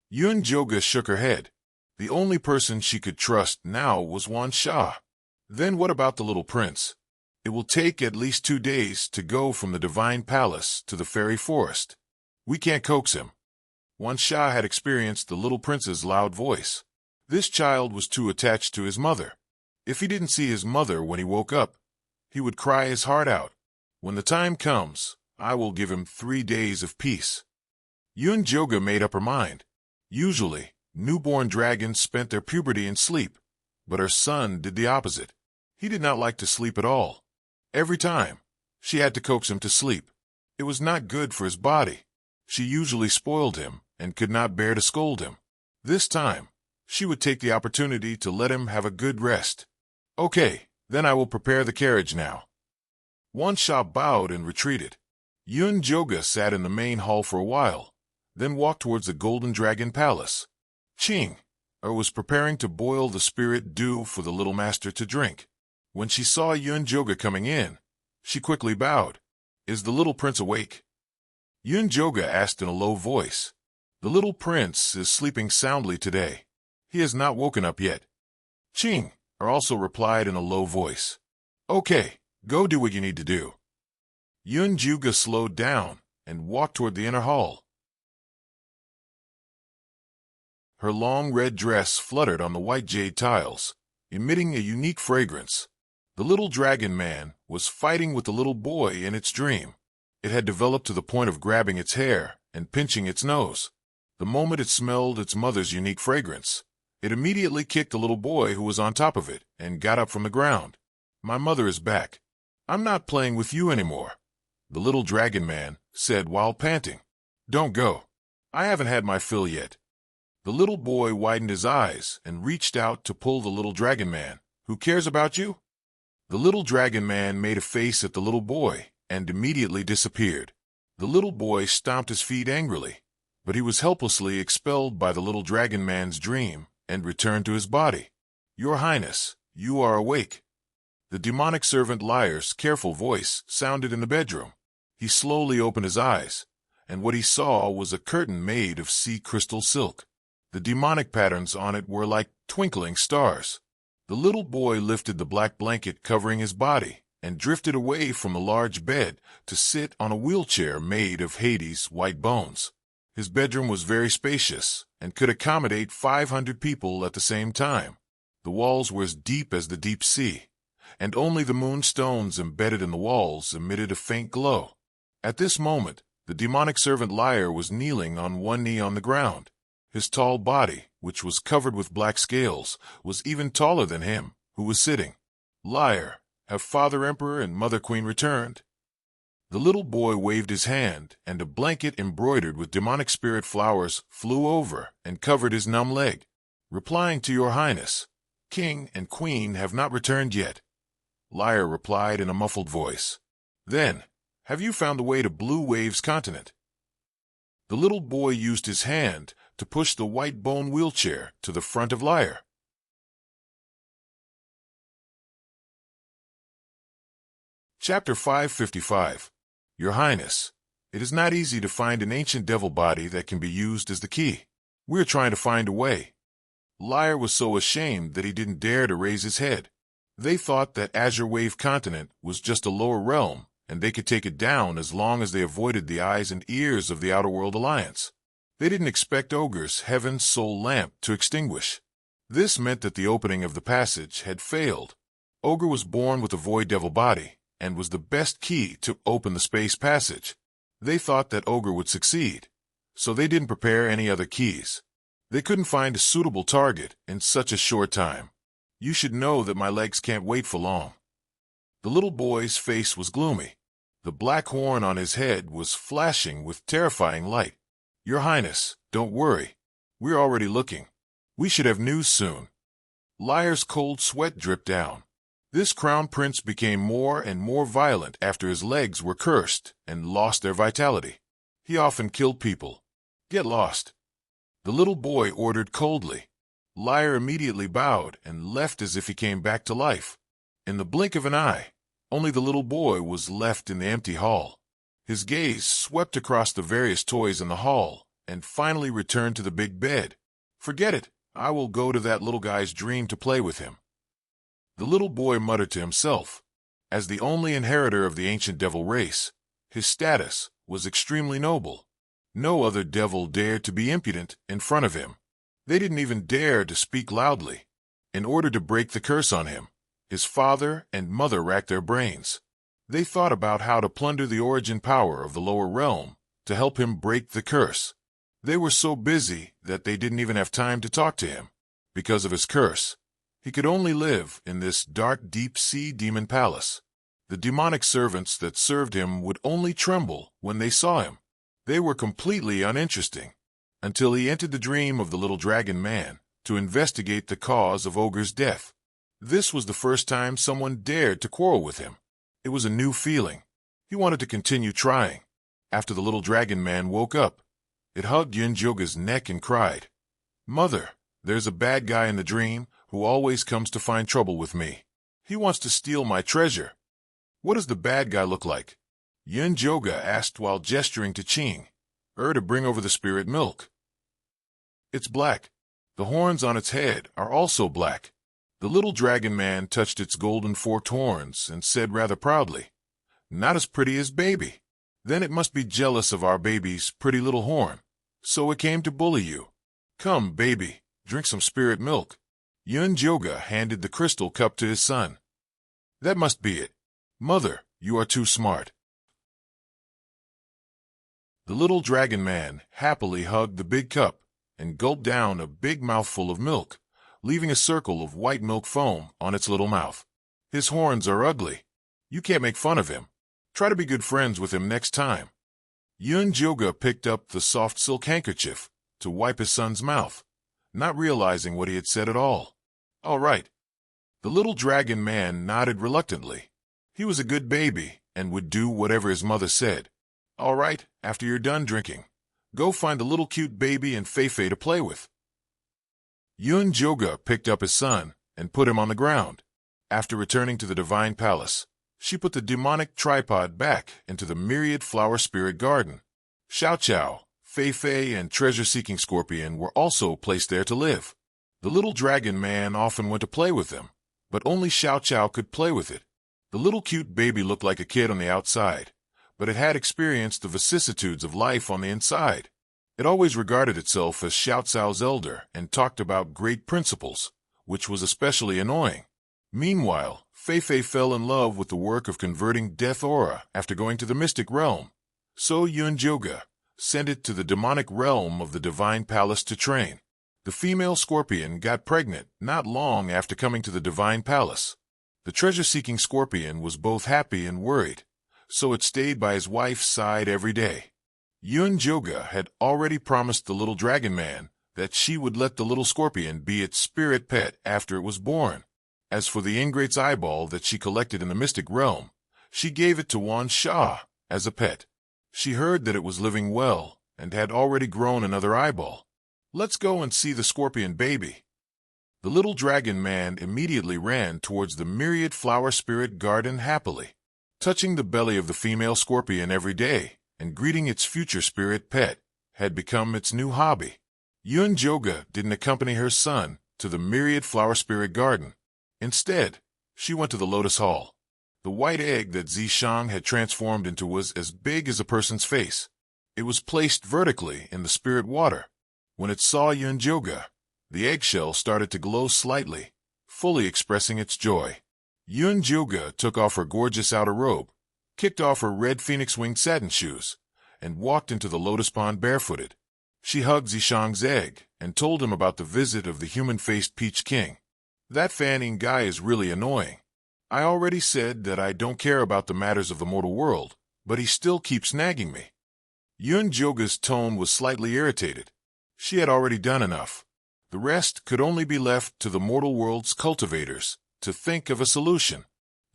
Yun Joga shook her head. The only person she could trust now was Wan Sha. Then what about the little prince? It will take at least 2 days to go from the Divine Palace to the fairy forest. We can't coax him. Wan Sha had experienced the little prince's loud voice. This child was too attached to his mother. If he didn't see his mother when he woke up, he would cry his heart out. When the time comes, I will give him 3 days of peace. Yun Joga made up her mind. Usually, newborn dragons spent their puberty in sleep, but her son did the opposite. He did not like to sleep at all. Every time, she had to coax him to sleep. It was not good for his body. She usually spoiled him and could not bear to scold him. This time, she would take the opportunity to let him have a good rest. Okay, then I will prepare the carriage now. Wan Sha bowed and retreated. Yun Joga sat in the main hall for a while, then walked towards the Golden Dragon Palace. Ching was preparing to boil the spirit dew for the little master to drink. When she saw Joga coming in, she quickly bowed. "Is the little prince awake?" Joga asked in a low voice. "The little prince is sleeping soundly today. He has not woken up yet." Ching also replied in a low voice. "Okay, go do what you need to do." Joga slowed down and walked toward the inner hall. Her long red dress fluttered on the white jade tiles, emitting a unique fragrance. The little dragon man was fighting with the little boy in its dream. It had developed to the point of grabbing its hair and pinching its nose. The moment it smelled its mother's unique fragrance, it immediately kicked the little boy who was on top of it and got up from the ground. "My mother is back. I'm not playing with you anymore," the little dragon man said while panting. "Don't go. I haven't had my fill yet." The little boy widened his eyes and reached out to pull the little dragon man. "Who cares about you?" The little dragon man made a face at the little boy and immediately disappeared. The little boy stomped his feet angrily, but he was helplessly expelled by the little dragon man's dream and returned to his body. "Your Highness, you are awake." The demonic servant Liar's careful voice sounded in the bedroom. He slowly opened his eyes, and what he saw was a curtain made of sea crystal silk. The demonic patterns on it were like twinkling stars. The little boy lifted the black blanket covering his body and drifted away from the large bed to sit on a wheelchair made of Hades' white bones. His bedroom was very spacious and could accommodate 500 people at the same time. The walls were as deep as the deep sea, and only the moonstones embedded in the walls emitted a faint glow. At this moment, the demonic servant Liar was kneeling on one knee on the ground. His tall body, which was covered with black scales, was even taller than him, who was sitting. "Liar, have Father Emperor and Mother Queen returned?" The little boy waved his hand, and a blanket embroidered with demonic spirit flowers flew over and covered his numb leg. "Replying to your Highness, King and Queen have not returned yet," Liar replied in a muffled voice. "Then, have you found the way to Blue Wave's continent?" The little boy used his hand to push the white bone wheelchair to the front of Liar. Chapter 555. Your Highness, it is not easy to find an ancient devil body that can be used as the key. We're trying to find a way. Liar was so ashamed that he didn't dare to raise his head. They thought that Azure Wave Continent was just a lower realm, and they could take it down as long as they avoided the eyes and ears of the Outer World Alliance. They didn't expect Ogre's Heaven's Soul Lamp to extinguish. This meant that the opening of the passage had failed. Ogre was born with a Void Devil body, and was the best key to open the space passage. They thought that Ogre would succeed, so they didn't prepare any other keys. They couldn't find a suitable target in such a short time. "You should know that my legs can't wait for long." The little boy's face was gloomy. The black horn on his head was flashing with terrifying light. "Your Highness, don't worry. We're already looking. We should have news soon." Liar's cold sweat dripped down. This crown prince became more and more violent after his legs were cursed and lost their vitality. He often killed people. "Get lost," the little boy ordered coldly. Liar immediately bowed and left as if he came back to life. In the blink of an eye, only the little boy was left in the empty hall. His gaze swept across the various toys in the hall and finally returned to the big bed. "Forget it. I will go to that little guy's dream to play with him." The little boy muttered to himself. As the only inheritor of the ancient devil race, his status was extremely noble. No other devil dared to be impudent in front of him. They didn't even dare to speak loudly. In order to break the curse on him, his father and mother racked their brains. They thought about how to plunder the origin power of the lower realm to help him break the curse. They were so busy that they didn't even have time to talk to him. Because of his curse, he could only live in this dark deep-sea demon palace. The demonic servants that served him would only tremble when they saw him. They were completely uninteresting, until he entered the dream of the little dragon man to investigate the cause of Ogre's death. This was the first time someone dared to quarrel with him. It was a new feeling. He wanted to continue trying. After the little dragon man woke up, It hugged Yunjoga's neck and cried, "Mother, there's a bad guy in the dream who always comes to find trouble with me. He wants to steal my treasure." "What does the bad guy look like?" Yunjoga asked while gesturing to Ching, to bring over the spirit milk. "It's black. The horns on its head are also black." The little dragon man touched its golden forked horns and said rather proudly, "Not as pretty as baby. Then it must be jealous of our baby's pretty little horn, so it came to bully you. Come, baby, drink some spirit milk." Yunjoga handed the crystal cup to his son. "That must be it. Mother, you are too smart." The little dragon man happily hugged the big cup and gulped down a big mouthful of milk, leaving a circle of white milk foam on its little mouth. "His horns are ugly. You can't make fun of him. Try to be good friends with him next time." Yunjoga picked up the soft silk handkerchief to wipe his son's mouth, not realizing what he had said at all. "All right." The little dragon man nodded reluctantly. He was a good baby and would do whatever his mother said. "All right, after you're done drinking, go find a little cute baby and Feifei to play with." Yunjoga picked up his son and put him on the ground. After returning to the divine palace, she put the demonic tripod back into the myriad flower spirit garden. Xiao Xiao, Feifei, and treasure-seeking scorpion were also placed there to live. The little dragon man often went to play with them, but only Xiao Xiao could play with it. The little cute baby looked like a kid on the outside, but it had experienced the vicissitudes of life on the inside. It always regarded itself as Xiao Xiao's elder and talked about great principles, which was especially annoying. Meanwhile, Feifei fell in love with the work of converting death aura after going to the mystic realm. So Yunjoga sent it to the demonic realm of the divine palace to train. The female scorpion got pregnant not long after coming to the divine palace. The treasure-seeking scorpion was both happy and worried, so it stayed by his wife's side every day. Yunjoga had already promised the little dragon man that she would let the little scorpion be its spirit pet after it was born. As for the ingrate's eyeball that she collected in the mystic realm, she gave it to Wan Sha as a pet. She heard that it was living well and had already grown another eyeball. "Let's go and see the scorpion baby." The little dragon man immediately ran towards the myriad flower spirit garden happily, touching the belly of the female scorpion every day and greeting its future spirit pet had become its new hobby. Yunjoga didn't accompany her son to the myriad flower spirit garden. Instead, she went to the lotus hall. The white egg that Zishang had transformed into was as big as a person's face. It was placed vertically in the spirit water. When it saw Yunjoga, the eggshell started to glow slightly, fully expressing its joy. Yunjoga took off her gorgeous outer robe, kicked off her red phoenix-winged satin shoes, and walked into the lotus pond barefooted. She hugged Zishang's egg and told him about the visit of the human-faced Peach King. "That fanning guy is really annoying. I already said that I don't care about the matters of the mortal world, but he still keeps nagging me." Yunjoga's tone was slightly irritated. She had already done enough. The rest could only be left to the mortal world's cultivators to think of a solution.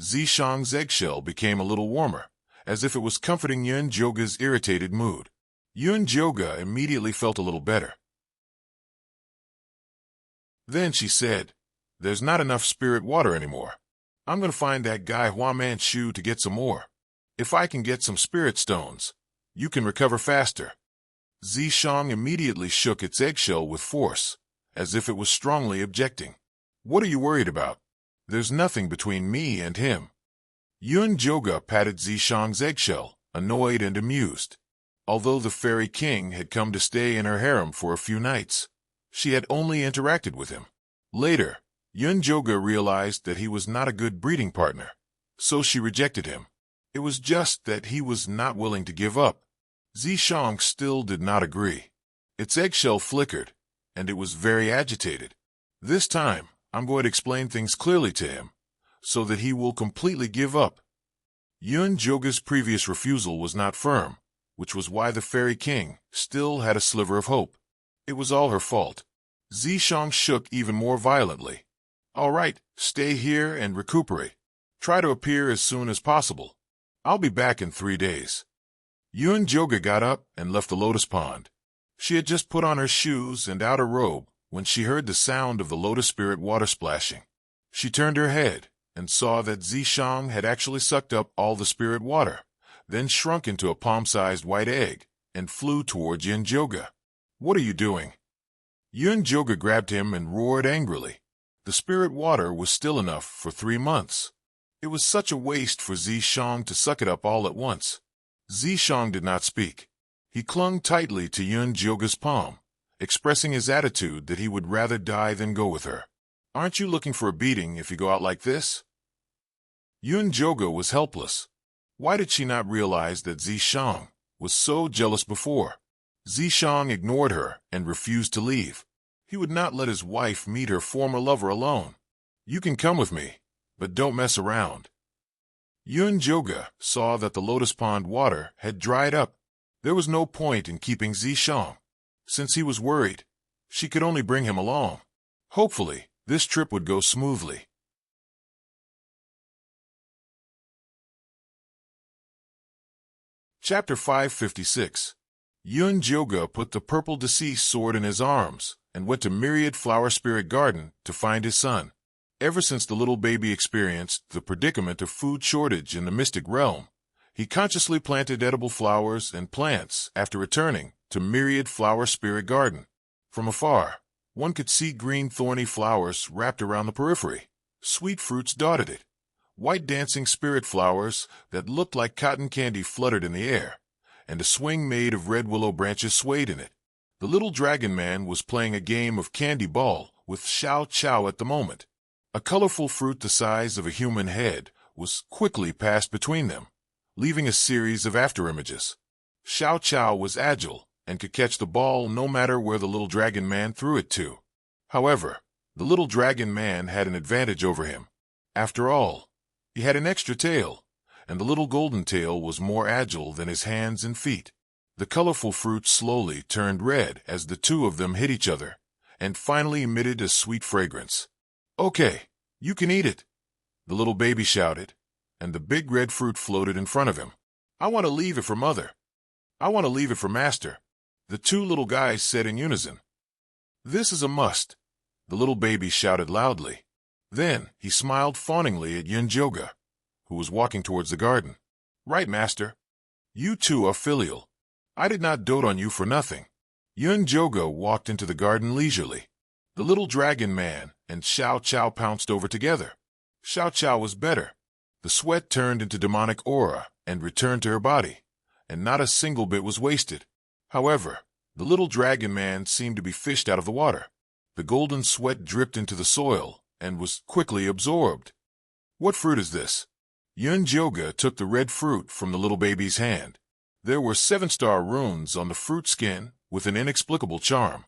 Zishang's eggshell became a little warmer, as if it was comforting Yunjoga's irritated mood. Yunjoga immediately felt a little better. Then she said, "There's not enough spirit water anymore. I'm going to find that guy Hua Manchu to get some more. If I can get some spirit stones, you can recover faster." Zishang immediately shook its eggshell with force, as if it was strongly objecting. "What are you worried about? There's nothing between me and him." Yunjoga patted Zishang's eggshell, annoyed and amused. Although the fairy king had come to stay in her harem for a few nights, she had only interacted with him. Later, Yunjoga realized that he was not a good breeding partner, so she rejected him. It was just that he was not willing to give up. Zishang still did not agree. Its eggshell flickered, and it was very agitated. "This time, I'm going to explain things clearly to him, so that he will completely give up." Yunjoga's previous refusal was not firm, which was why the fairy king still had a sliver of hope. It was all her fault. Zishang shook even more violently. "All right, stay here and recuperate. Try to appear as soon as possible. I'll be back in 3 days." Yunjoga got up and left the lotus pond. She had just put on her shoes and outer robe when she heard the sound of the lotus spirit water splashing. She turned her head and saw that Zishang had actually sucked up all the spirit water, then shrunk into a palm-sized white egg and flew towards Yunjoga. "What are you doing?" Yunjoga grabbed him and roared angrily. The spirit water was still enough for 3 months. It was such a waste for Zishang to suck it up all at once. Zishang did not speak. He clung tightly to Yunjoga's palm, expressing his attitude that he would rather die than go with her. "Aren't you looking for a beating if you go out like this?" Yunjoga was helpless. Why did she not realize that Zishang was so jealous before? Zishang ignored her and refused to leave. He would not let his wife meet her former lover alone. "You can come with me, but don't mess around." Yunjoga saw that the lotus pond water had dried up. There was no point in keeping Zishang. Since he was worried, she could only bring him along. Hopefully, this trip would go smoothly. Chapter 556. Yunjoga put the purple deceased sword in his arms and went to Myriad Flower Spirit Garden to find his son. Ever since the little baby experienced the predicament of food shortage in the mystic realm, he consciously planted edible flowers and plants after returning to Myriad Flower Spirit Garden. From afar, one could see green thorny flowers wrapped around the periphery. Sweet fruits dotted it. White dancing spirit flowers that looked like cotton candy fluttered in the air, and a swing made of red willow branches swayed in it. The little dragon man was playing a game of candy ball with Xiao Chao at the moment. A colorful fruit the size of a human head was quickly passed between them, leaving a series of afterimages. Xiao Chao was agile and could catch the ball no matter where the little dragon man threw it to. However, the little dragon man had an advantage over him. After all, he had an extra tail, and the little golden tail was more agile than his hands and feet. The colorful fruit slowly turned red as the two of them hit each other, and finally emitted a sweet fragrance. "Okay, you can eat it," the little baby shouted, and the big red fruit floated in front of him. "I want to leave it for Mother. I want to leave it for Master," the two little guys said in unison. "This is a must," the little baby shouted loudly. Then he smiled fawningly at Yunjoga, who was walking towards the garden. "Right, Master. You two are filial. I did not dote on you for nothing." Yunjoga walked into the garden leisurely. The little dragon man and Xiao Chao pounced over together. Xiao Chao was better. The sweat turned into demonic aura and returned to her body, and not a single bit was wasted. However, the little dragon man seemed to be fished out of the water. The golden sweat dripped into the soil and was quickly absorbed. "What fruit is this?" Yunjoga took the red fruit from the little baby's hand. There were 7-star runes on the fruit skin with an inexplicable charm.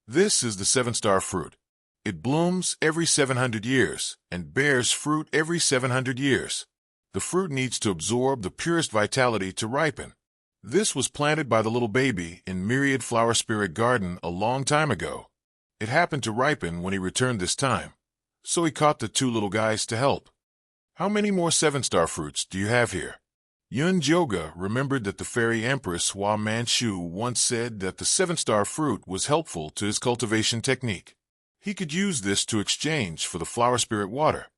"This is the 7-star fruit. It blooms every 700 years and bears fruit every 700 years. The fruit needs to absorb the purest vitality to ripen. This was planted by the little baby in Myriad Flower Spirit Garden a long time ago. It happened to ripen when he returned this time, so he caught the two little guys to help. How many more 7-star fruits do you have here?" Yunjoga remembered that the fairy empress Hua Manchu once said that the 7-star fruit was helpful to his cultivation technique. He could use this to exchange for the flower spirit water.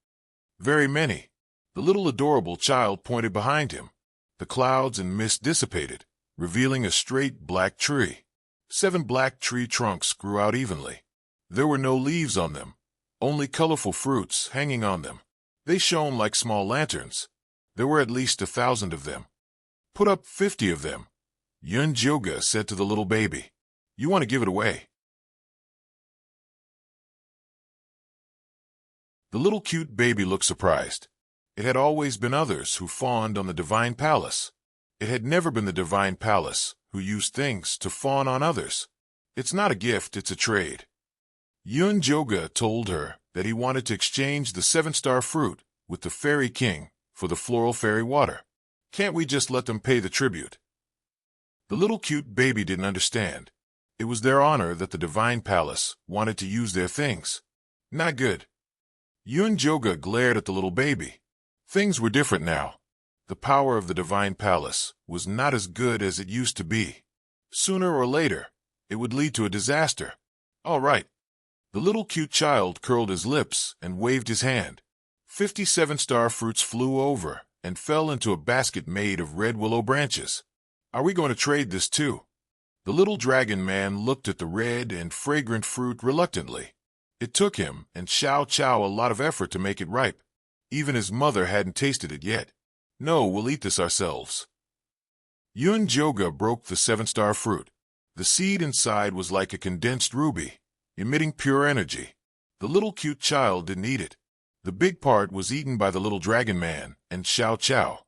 "Very many." The little adorable child pointed behind him. The clouds and mist dissipated, revealing a straight black tree. 7 black tree trunks grew out evenly. There were no leaves on them, only colorful fruits hanging on them. They shone like small lanterns. There were at least 1,000 of them. "Put up 50 of them," Yunjoga said to the little baby. "You want to give it away." The little cute baby looked surprised. It had always been others who fawned on the divine palace. It had never been the divine palace who used things to fawn on others. "It's not a gift, it's a trade." Yunjoga told her that he wanted to exchange the 7-star fruit with the fairy king for the floral fairy water. "Can't we just let them pay the tribute?" The little cute baby didn't understand. It was their honor that the divine palace wanted to use their things. Not good. Yunjoga glared at the little baby. Things were different now. The power of the divine palace was not as good as it used to be. Sooner or later, It would lead to a disaster. All right. The little cute child curled his lips and waved his hand. 57 star fruits flew over and fell into a basket made of red willow branches. Are we going to trade this too? The little dragon man looked at the red and fragrant fruit reluctantly. It took him and Xiao Chao a lot of effort to make it ripe. Even his mother hadn't tasted it yet. No, we'll eat this ourselves. Yun Joga broke the 7-star fruit. The seed inside was like a condensed ruby, emitting pure energy. The little cute child didn't eat it. The big part was eaten by the little dragon man and Xiao Chao,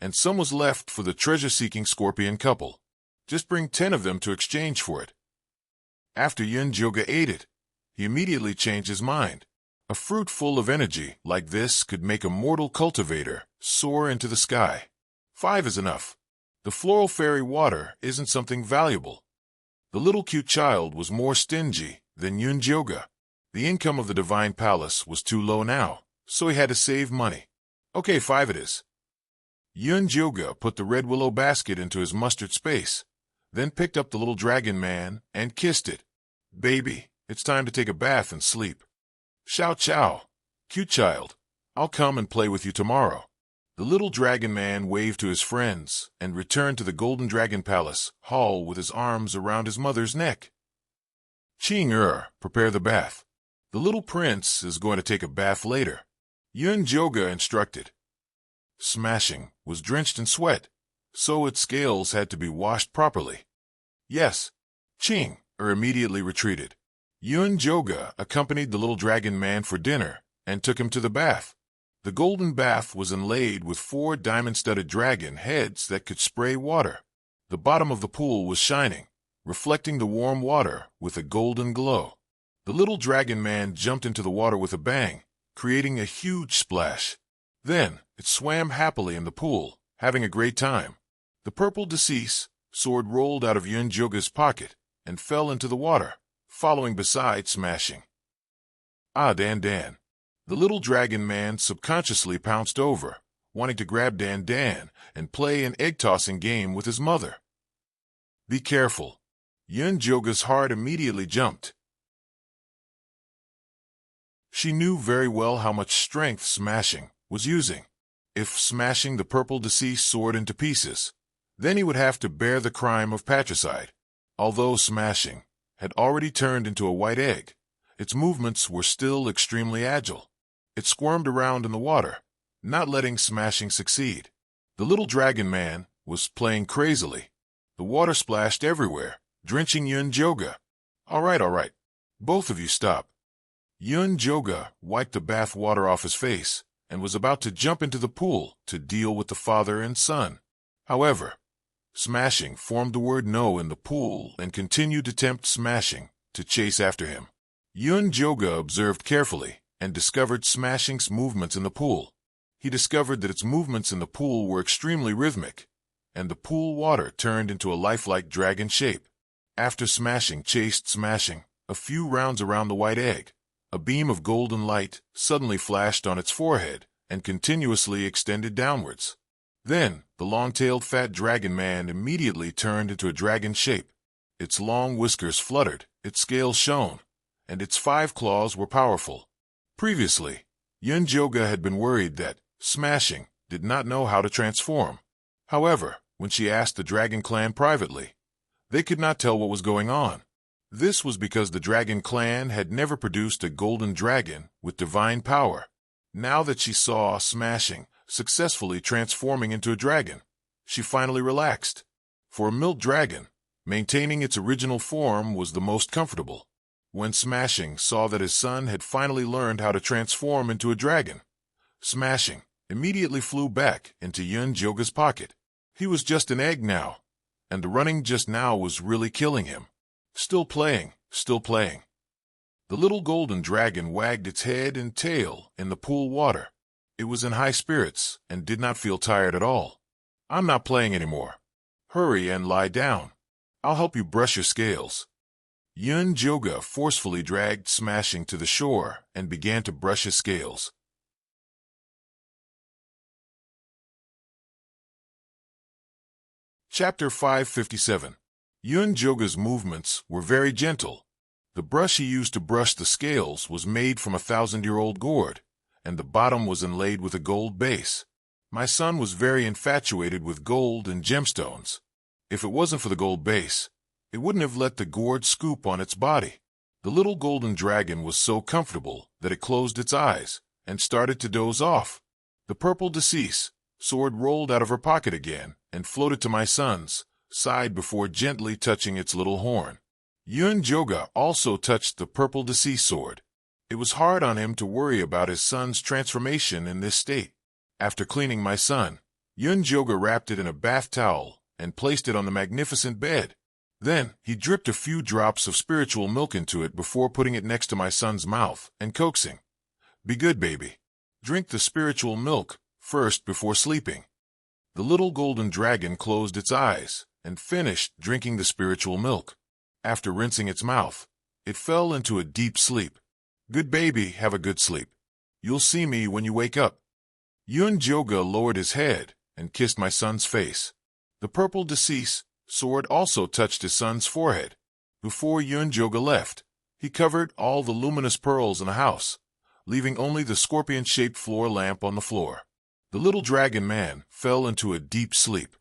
and some was left for the treasure-seeking scorpion couple. Just bring 10 of them to exchange for it. After Yun Joga ate it, he immediately changed his mind. A fruit full of energy like this could make a mortal cultivator soar into the sky. 5 is enough. The floral fairy water isn't something valuable. The little cute child was more stingy than Yun Joga. The income of the divine palace was too low now, so he had to save money. Okay, 5 it is. Yun Joga put the red willow basket into his mustard space, then picked up the little dragon man and kissed it. Baby, it's time to take a bath and sleep. Xiao Chao, cute child, I'll come and play with you tomorrow. The little dragon man waved to his friends and returned to the Golden Dragon Palace hall with his arms around his mother's neck. Ching prepare the bath. The little prince is going to take a bath later. Yun Joga instructed. Smashing was drenched in sweat, so its scales had to be washed properly. Yes, Ching immediately retreated. Yun Joga accompanied the little dragon man for dinner and took him to the bath. The golden bath was inlaid with 4 diamond-studded dragon heads that could spray water. The bottom of the pool was shining, reflecting the warm water with a golden glow. The little dragon man jumped into the water with a bang, creating a huge splash. Then it swam happily in the pool, having a great time. The purple decease sword rolled out of Yun Joga's pocket and fell into the water, following beside Smashing. Ah, Dan. The little dragon man subconsciously pounced over, wanting to grab Dan and play an egg-tossing game with his mother. Be careful. Yun Joga's heart immediately jumped. She knew very well how much strength Smashing was using. If smashing the purple deceased sword into pieces, then he would have to bear the crime of patricide. Although Smashing had already turned into a white egg, its movements were still extremely agile. It squirmed around in the water, not letting Smashing succeed. The little dragon man was playing crazily. The water splashed everywhere, drenching Yun Joga. All right. Both of you stop. Yun Joga wiped the bath water off his face and was about to jump into the pool to deal with the father and son. However, Smashing formed the word no in the pool and continued to tempt Smashing to chase after him. Yun Joga observed carefully and discovered Smashing's movements in the pool. He discovered that its movements in the pool were extremely rhythmic, and the pool water turned into a lifelike dragon shape. After Smashing chased Smashing a few rounds around the white egg, a beam of golden light suddenly flashed on its forehead and continuously extended downwards. Then, the long-tailed fat dragon man immediately turned into a dragon shape. Its long whiskers fluttered, its scales shone, and its 5 claws were powerful. Previously, Yun Joga had been worried that Smashing did not know how to transform. However, when she asked the Dragon Clan privately, they could not tell what was going on. This was because the Dragon Clan had never produced a golden dragon with divine power. Now that she saw Smashing successfully transforming into a dragon, she finally relaxed. For a milk dragon, maintaining its original form was the most comfortable. When Smashing saw that his son had finally learned how to transform into a dragon, Smashing immediately flew back into Yun Joga's pocket. He was just an egg now, and the running just now was really killing him. Still playing. The little golden dragon wagged its head and tail in the pool water. It was in high spirits and did not feel tired at all. I'm not playing anymore. Hurry and lie down. I'll help you brush your scales. Yun Joga forcefully dragged Smashing to the shore and began to brush his scales. Chapter 557. Joga's movements were very gentle. The brush he used to brush the scales was made from a 1,000-year-old gourd, and the bottom was inlaid with a gold base. My son was very infatuated with gold and gemstones. If it wasn't for the gold base, it wouldn't have let the gourd scoop on its body. The little golden dragon was so comfortable that it closed its eyes and started to doze off. The purple decease sword rolled out of her pocket again and floated to my son's side before gently touching its little horn. Joga also touched the purple decease sword. It was hard on him to worry about his son's transformation in this state. After cleaning my son, Joga wrapped it in a bath towel and placed it on the magnificent bed. Then he dripped a few drops of spiritual milk into it before putting it next to my son's mouth and coaxing, "Be good, baby. Drink the spiritual milk first before sleeping." The little golden dragon closed its eyes and finished drinking the spiritual milk. After rinsing its mouth, it fell into a deep sleep. "Good baby, have a good sleep. You'll see me when you wake up." Joga lowered his head and kissed my son's face. The purple decease sword also touched his son's forehead. Before Joga left, he covered all the luminous pearls in the house, leaving only the scorpion-shaped floor lamp on the floor. The little dragon man fell into a deep sleep.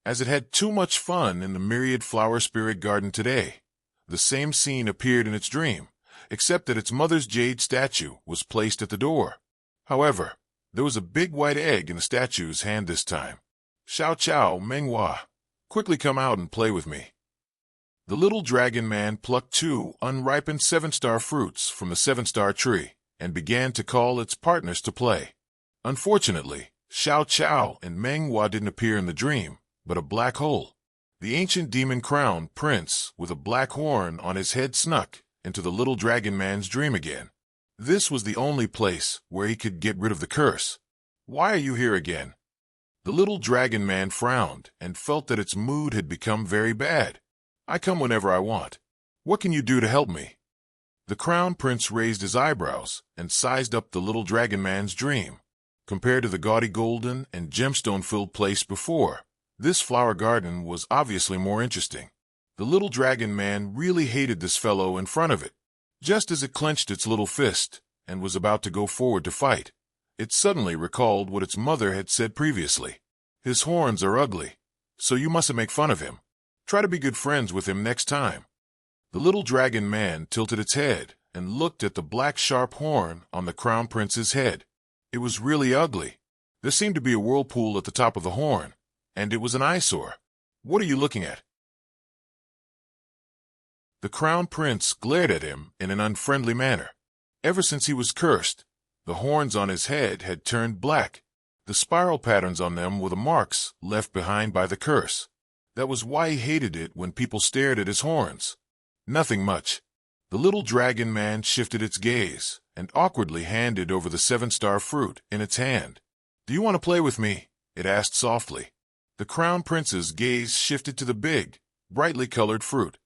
As it had too much fun in the myriad flower spirit garden today, the same scene appeared in its dream, except that its mother's jade statue was placed at the door. However, there was a big white egg in the statue's hand this time. "Xiao Chao Menghua, quickly come out and play with me." The little dragon man plucked 2 unripened 7-star fruits from the 7-star tree and began to call its partners to play. Unfortunately, Xiao Chao and Menghua didn't appear in the dream, but a black hole. The ancient demon crown prince with a black horn on his head snuck into the little dragon man's dream again. This was the only place where he could get rid of the curse. "Why are you here again?" The little dragon man frowned and felt that its mood had become very bad. "I come whenever I want. What can you do to help me?" The crown prince raised his eyebrows and sized up the little dragon man's dream. Compared to the gaudy golden and gemstone-filled place before, this flower garden was obviously more interesting. The little dragon man really hated this fellow in front of it. Just as it clenched its little fist and was about to go forward to fight, it suddenly recalled what its mother had said previously. "His horns are ugly, so you mustn't make fun of him. Try to be good friends with him next time." The little dragon man tilted its head and looked at the black sharp horn on the crown prince's head. It was really ugly. There seemed to be a whirlpool at the top of the horn, and it was an eyesore. "What are you looking at?" The crown prince glared at him in an unfriendly manner. Ever since he was cursed, the horns on his head had turned black. The spiral patterns on them were the marks left behind by the curse. That was why he hated it when people stared at his horns. "Nothing much." The little dragon man shifted its gaze and awkwardly handed over the 7-star fruit in its hand. "Do you want to play with me?" it asked softly. The crown prince's gaze shifted to the big, brightly colored fruit.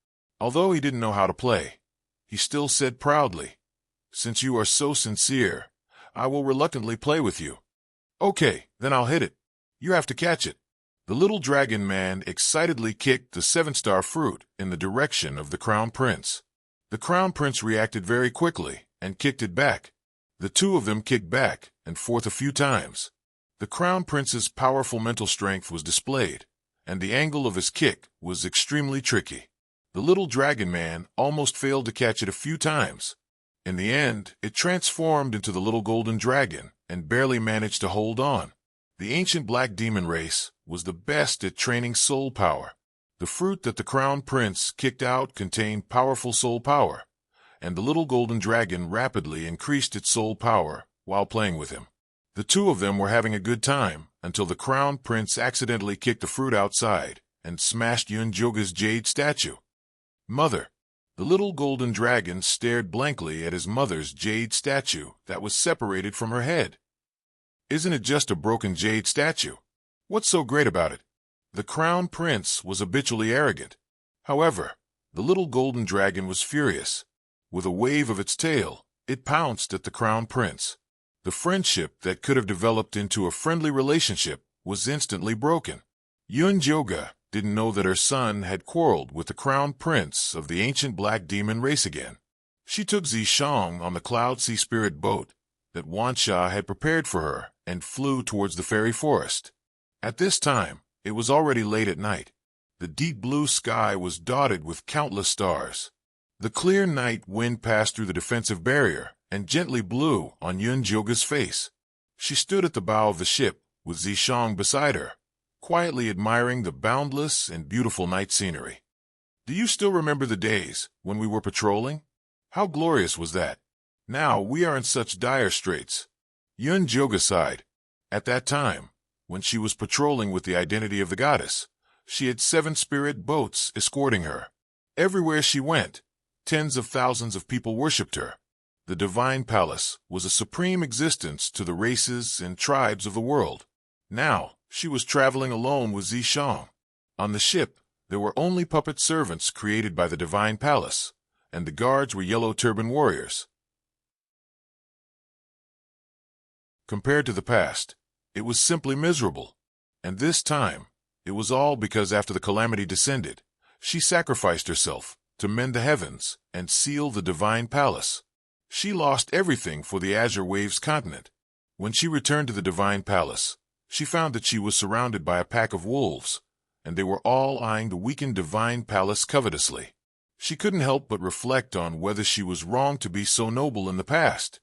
Although he didn't know how to play, he still said proudly, "Since you are so sincere, I will reluctantly play with you." "Okay, then I'll hit it. You have to catch it." The little dragon man excitedly kicked the 7-star fruit in the direction of the crown prince. The crown prince reacted very quickly and kicked it back. The two of them kicked back and forth a few times. The crown prince's powerful mental strength was displayed, and the angle of his kick was extremely tricky. The little dragon man almost failed to catch it a few times. In the end, it transformed into the little golden dragon and barely managed to hold on. The ancient black demon race was the best at training soul power. The fruit that the crown prince kicked out contained powerful soul power, and the little golden dragon rapidly increased its soul power while playing with him. The two of them were having a good time until the crown prince accidentally kicked the fruit outside and smashed Joga's jade statue. "Mother." The little golden dragon stared blankly at his mother's jade statue that was separated from her head. "Isn't it just a broken jade statue? What's so great about it?" The crown prince was habitually arrogant. However, the little golden dragon was furious. With a wave of its tail, it pounced at the crown prince. The friendship that could have developed into a friendly relationship was instantly broken. Joga didn't know that her son had quarreled with the crown prince of the ancient black demon race again. She took Zishang on the Cloud Sea Spirit boat that Wansha had prepared for her and flew towards the fairy forest. At this time, it was already late at night. The deep blue sky was dotted with countless stars. The clear night wind passed through the defensive barrier and gently blew on Yunjoga's face. She stood at the bow of the ship with Zishang beside her, quietly admiring the boundless and beautiful night scenery. Do you still remember the days when we were patrolling? How glorious was that? Now we are in such dire straits. Yunjoga sighed. At that time, when she was patrolling with the identity of the goddess, she had 7 spirit boats escorting her. Everywhere she went, tens of thousands of people worshipped her. The divine palace was a supreme existence to the races and tribes of the world. Now, she was traveling alone with Zishang. On the ship, there were only puppet servants created by the divine palace, and the guards were yellow turban warriors. Compared to the past, it was simply miserable. And this time, it was all because after the calamity descended, she sacrificed herself to mend the heavens and seal the divine palace. She lost everything for the Azure Waves continent. When she returned to the divine palace, she found that she was surrounded by a pack of wolves, and they were all eyeing the weakened divine palace covetously. She couldn't help but reflect on whether she was wrong to be so noble in the past.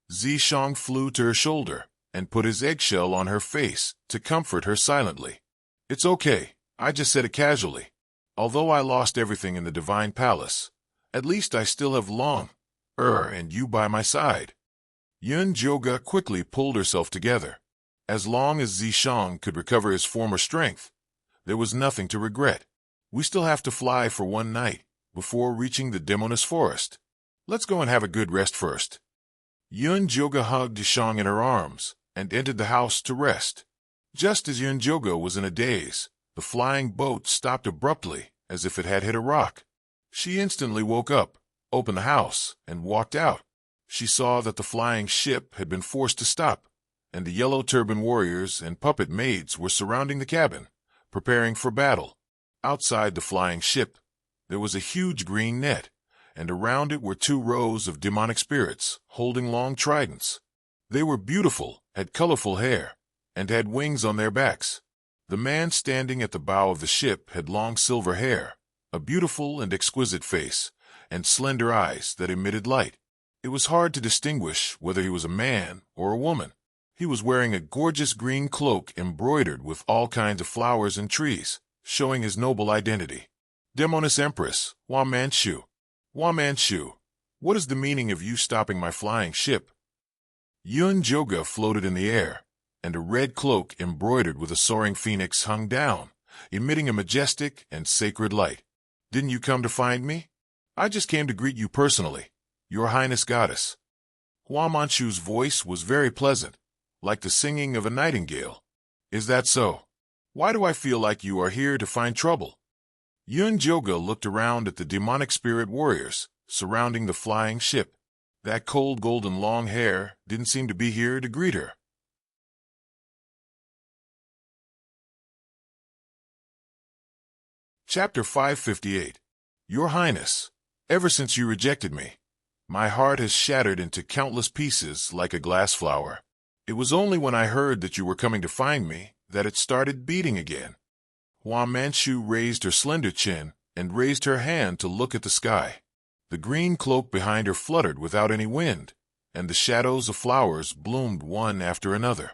Zishang flew to her shoulder and put his eggshell on her face to comfort her silently. It's okay, I just said it casually. Although I lost everything in the divine palace, at least I still have Long, and you by my side. Yunjoga quickly pulled herself together. As long as Zishang could recover his former strength, there was nothing to regret. We still have to fly for one night before reaching the Demoness Forest. Let's go and have a good rest first. Yunjoga hugged Zishang in her arms and entered the house to rest. Just as Yunjoga was in a daze, the flying boat stopped abruptly as if it had hit a rock. She instantly woke up, opened the house, and walked out. She saw that the flying ship had been forced to stop, and the yellow turban warriors and puppet maids were surrounding the cabin, preparing for battle. Outside the flying ship, there was a huge green net, and around it were 2 rows of demonic spirits holding long tridents. They were beautiful, had colorful hair, and had wings on their backs. The man standing at the bow of the ship had long silver hair, a beautiful and exquisite face, and slender eyes that emitted light. It was hard to distinguish whether he was a man or a woman. He was wearing a gorgeous green cloak embroidered with all kinds of flowers and trees, showing his noble identity. Demoness Empress, Hua Manchu. Hua Manchu, what is the meaning of you stopping my flying ship? Yunjoga floated in the air, and a red cloak embroidered with a soaring phoenix hung down, emitting a majestic and sacred light. Didn't you come to find me? I just came to greet you personally, Your Highness Goddess. Hua Manchu's voice was very pleasant, like the singing of a nightingale. Is that so? Why do I feel like you are here to find trouble? Yunjoga looked around at the demonic spirit warriors surrounding the flying ship. That cold golden long hair didn't seem to be here to greet her. Chapter 558. Your Highness, ever since you rejected me, my heart has shattered into countless pieces like a glass flower. It was only when I heard that you were coming to find me that it started beating again. Hua Manchu raised her slender chin and raised her hand to look at the sky. The green cloak behind her fluttered without any wind, and the shadows of flowers bloomed one after another.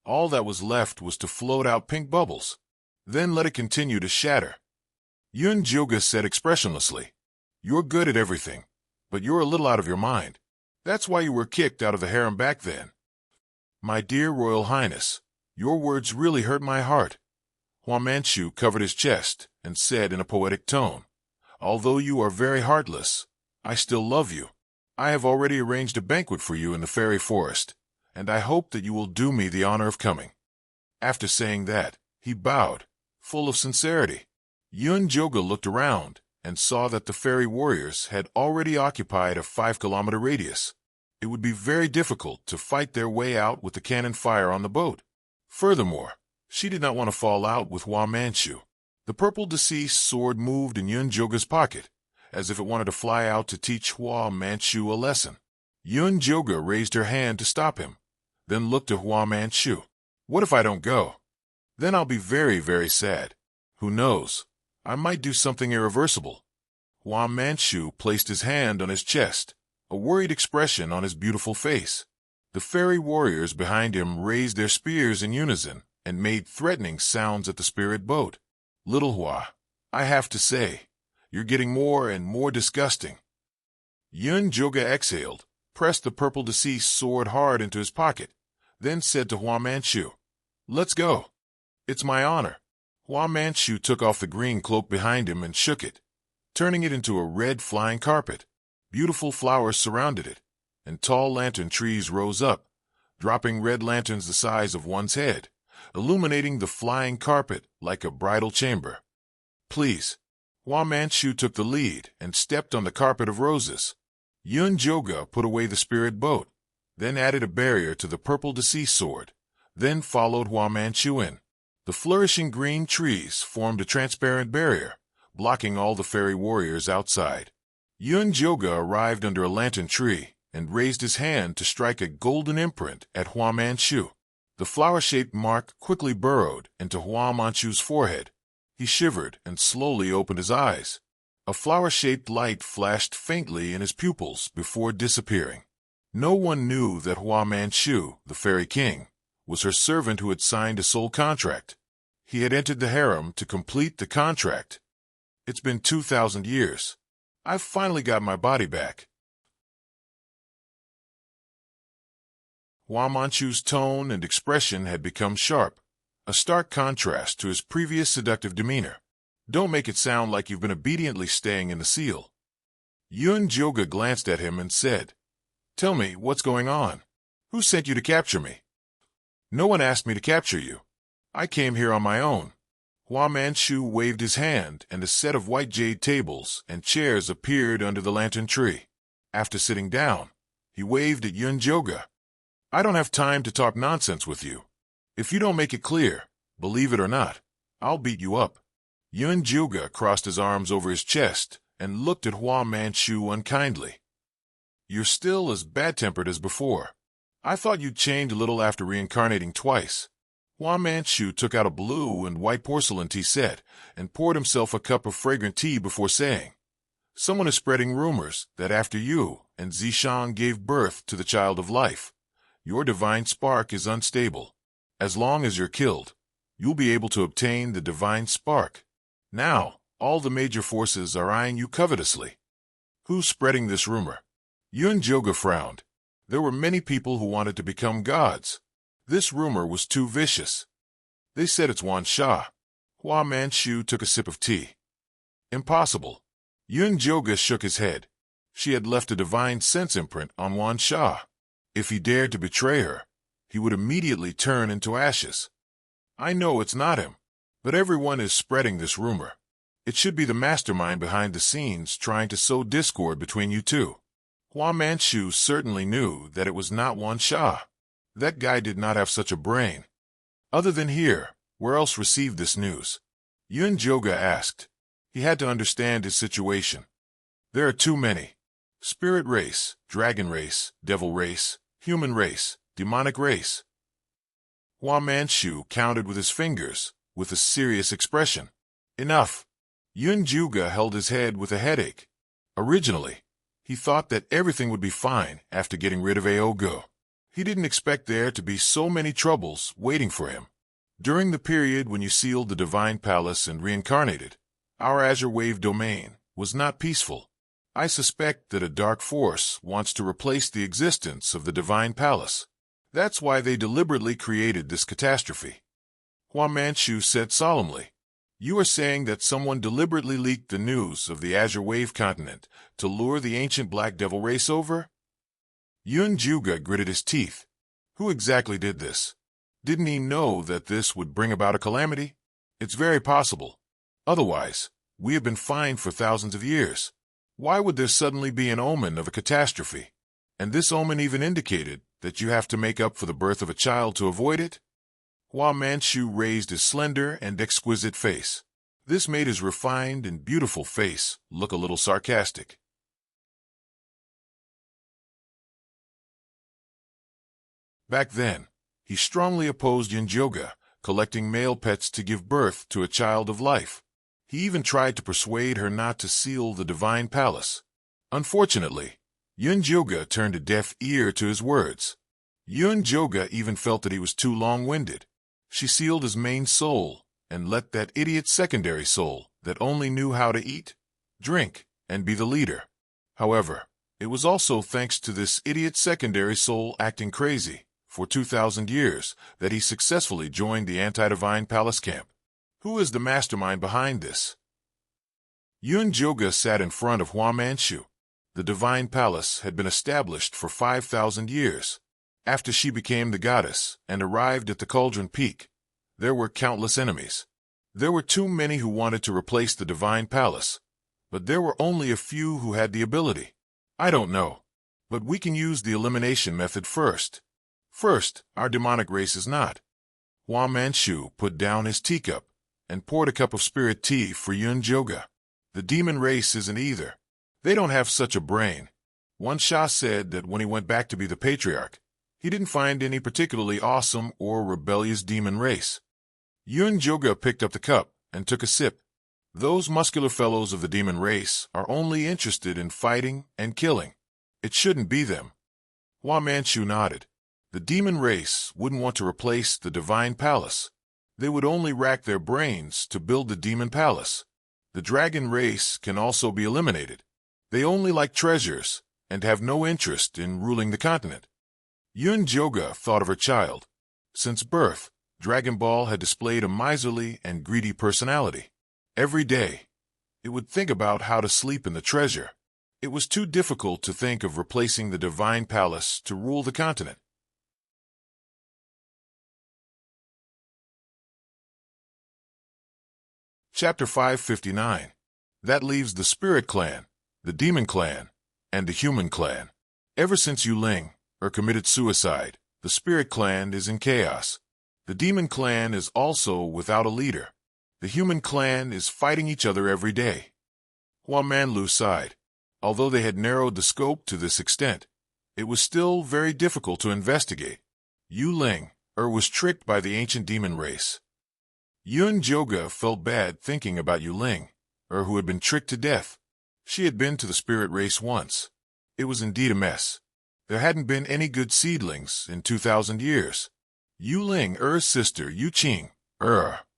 All that was left was to float out pink bubbles. Then let it continue to shatter. Yunjoga said expressionlessly, You're good at everything, but you're a little out of your mind. That's why you were kicked out of the harem back then. My dear Royal Highness, your words really hurt my heart. Hua Manchu covered his chest and said in a poetic tone, Although you are very heartless, I still love you. I have already arranged a banquet for you in the fairy forest, and I hope that you will do me the honor of coming. After saying that, he bowed, full of sincerity. Yunjoga looked around and saw that the fairy warriors had already occupied a 5-kilometer radius. It would be very difficult to fight their way out with the cannon fire on the boat. Furthermore, she did not want to fall out with Hua Manchu. The purple deceased sword moved in Yun Joga's pocket, as if it wanted to fly out to teach Hua Manchu a lesson. Yun Joga raised her hand to stop him, then looked at Hua Manchu. What if I don't go? Then I'll be very, very sad. Who knows? I might do something irreversible. Hua Manchu placed his hand on his chest, a worried expression on his beautiful face. The fairy warriors behind him raised their spears in unison and made threatening sounds at the spirit boat. Little Hua, I have to say, you're getting more and more disgusting. Yun Joga exhaled, pressed the purple deceased sword hard into his pocket, then said to Hua Manchu, Let's go. It's my honor. Hua Manchu took off the green cloak behind him and shook it, turning it into a red flying carpet. Beautiful flowers surrounded it, and tall lantern trees rose up, dropping red lanterns the size of one's head, illuminating the flying carpet like a bridal chamber. Please. Hua Manchu took the lead and stepped on the carpet of roses. Yun Joga put away the spirit boat, then added a barrier to the purple deceased sword, then followed Hua Manchu in. The flourishing green trees formed a transparent barrier, blocking all the fairy warriors outside. Yun Joga arrived under a lantern tree and raised his hand to strike a golden imprint at Hua Manchu. The flower-shaped mark quickly burrowed into Hua Manchu's forehead. He shivered and slowly opened his eyes. A flower-shaped light flashed faintly in his pupils before disappearing. No one knew that Hua Manchu, the fairy king, was her servant who had signed a soul contract. He had entered the harem to complete the contract. It's been 2,000 years. I've finally got my body back. Hua Manchu's tone and expression had become sharp, a stark contrast to his previous seductive demeanor. Don't make it sound like you've been obediently staying in the seal. Yun Joga glanced at him and said, Tell me, what's going on? Who sent you to capture me? No one asked me to capture you. I came here on my own. Hua Manchu waved his hand, and a set of white jade tables and chairs appeared under the lantern tree. After sitting down, he waved at Yun Joga. I don't have time to talk nonsense with you. If you don't make it clear, believe it or not, I'll beat you up. Yun Joga crossed his arms over his chest and looked at Hua Manchu unkindly. You're still as bad-tempered as before. I thought you'd change a little after reincarnating twice. Hua Manchu took out a blue and white porcelain tea set and poured himself a cup of fragrant tea before saying, Someone is spreading rumors that after you and Zishan gave birth to the child of life, your divine spark is unstable. As long as you're killed, you'll be able to obtain the divine spark. Now, all the major forces are eyeing you covetously. Who's spreading this rumor? Yun Joga frowned. There were many people who wanted to become gods. This rumor was too vicious. They said it's Wan Sha. Hua Manchu took a sip of tea. Impossible. Yun Joga shook his head. She had left a divine sense imprint on Wan Sha. If he dared to betray her, he would immediately turn into ashes. I know it's not him, but everyone is spreading this rumor. It should be the mastermind behind the scenes trying to sow discord between you two. Hua Manchu certainly knew that it was not Wan Sha. That guy did not have such a brain. Other than here, where else received this news? Yun Joga asked. He had to understand his situation. There are too many. Spirit race, dragon race, devil race, human race, demonic race. Hua Manchu counted with his fingers, with a serious expression. Enough. Yun Joga held his head with a headache. Originally, he thought that everything would be fine after getting rid of Aogo. He didn't expect there to be so many troubles waiting for him. During the period when you sealed the Divine Palace and reincarnated, our Azure Wave domain was not peaceful. I suspect that a dark force wants to replace the existence of the Divine Palace. That's why they deliberately created this catastrophe. Hua Manchu said solemnly, You are saying that someone deliberately leaked the news of the Azure Wave continent to lure the ancient Black Devil race over? Yun Joga gritted his teeth. Who exactly did this? Didn't he know that this would bring about a calamity? It's very possible. Otherwise, we have been fine for thousands of years. Why would there suddenly be an omen of a catastrophe? And this omen even indicated that you have to make up for the birth of a child to avoid it? Hua Manchu raised his slender and exquisite face. This made his refined and beautiful face look a little sarcastic. Back then, he strongly opposed Yunjoga collecting male pets to give birth to a child of life. He even tried to persuade her not to seal the divine palace. Unfortunately, Yunjoga turned a deaf ear to his words. Yunjoga even felt that he was too long-winded. She sealed his main soul and let that idiot secondary soul that only knew how to eat, drink, and be the leader. However, it was also thanks to this idiot secondary soul acting crazy for 2,000 years that he successfully joined the anti-divine palace camp. Who is the mastermind behind this? Yunjoga sat in front of Hua Manchu. The divine palace had been established for 5,000 years. After she became the goddess and arrived at the Cauldron Peak, there were countless enemies. There were too many who wanted to replace the divine palace, but there were only a few who had the ability. I don't know, but we can use the elimination method first. First, our demonic race is not. Hua Manchu put down his teacup and poured a cup of spirit tea for Yunjoga. The demon race isn't either. They don't have such a brain. One Shah said that when he went back to be the patriarch, he didn't find any particularly awesome or rebellious demon race. Yunjoga picked up the cup and took a sip. Those muscular fellows of the demon race are only interested in fighting and killing. It shouldn't be them. Hua Manchu nodded. The demon race wouldn't want to replace the divine palace. They would only rack their brains to build the demon palace. The dragon race can also be eliminated. They only like treasures and have no interest in ruling the continent. Yunjoga thought of her child. Since birth, Dragon Ball had displayed a miserly and greedy personality. Every day, it would think about how to sleep in the treasure. It was too difficult to think of replacing the divine palace to rule the continent. Chapter 559. That leaves the Spirit Clan, the Demon Clan, and the Human Clan. Ever since Yu Ling committed suicide, the Spirit Clan is in chaos. The Demon Clan is also without a leader. The Human Clan is fighting each other every day. Hua Manlu sighed. Although they had narrowed the scope to this extent, it was still very difficult to investigate. Yu Ling was tricked by the ancient demon race. Yunjoga felt bad thinking about Yu Ling, who had been tricked to death. She had been to the spirit race once. It was indeed a mess. There hadn't been any good seedlings in 2,000 years. Yu Ling's sister, Yu Qing,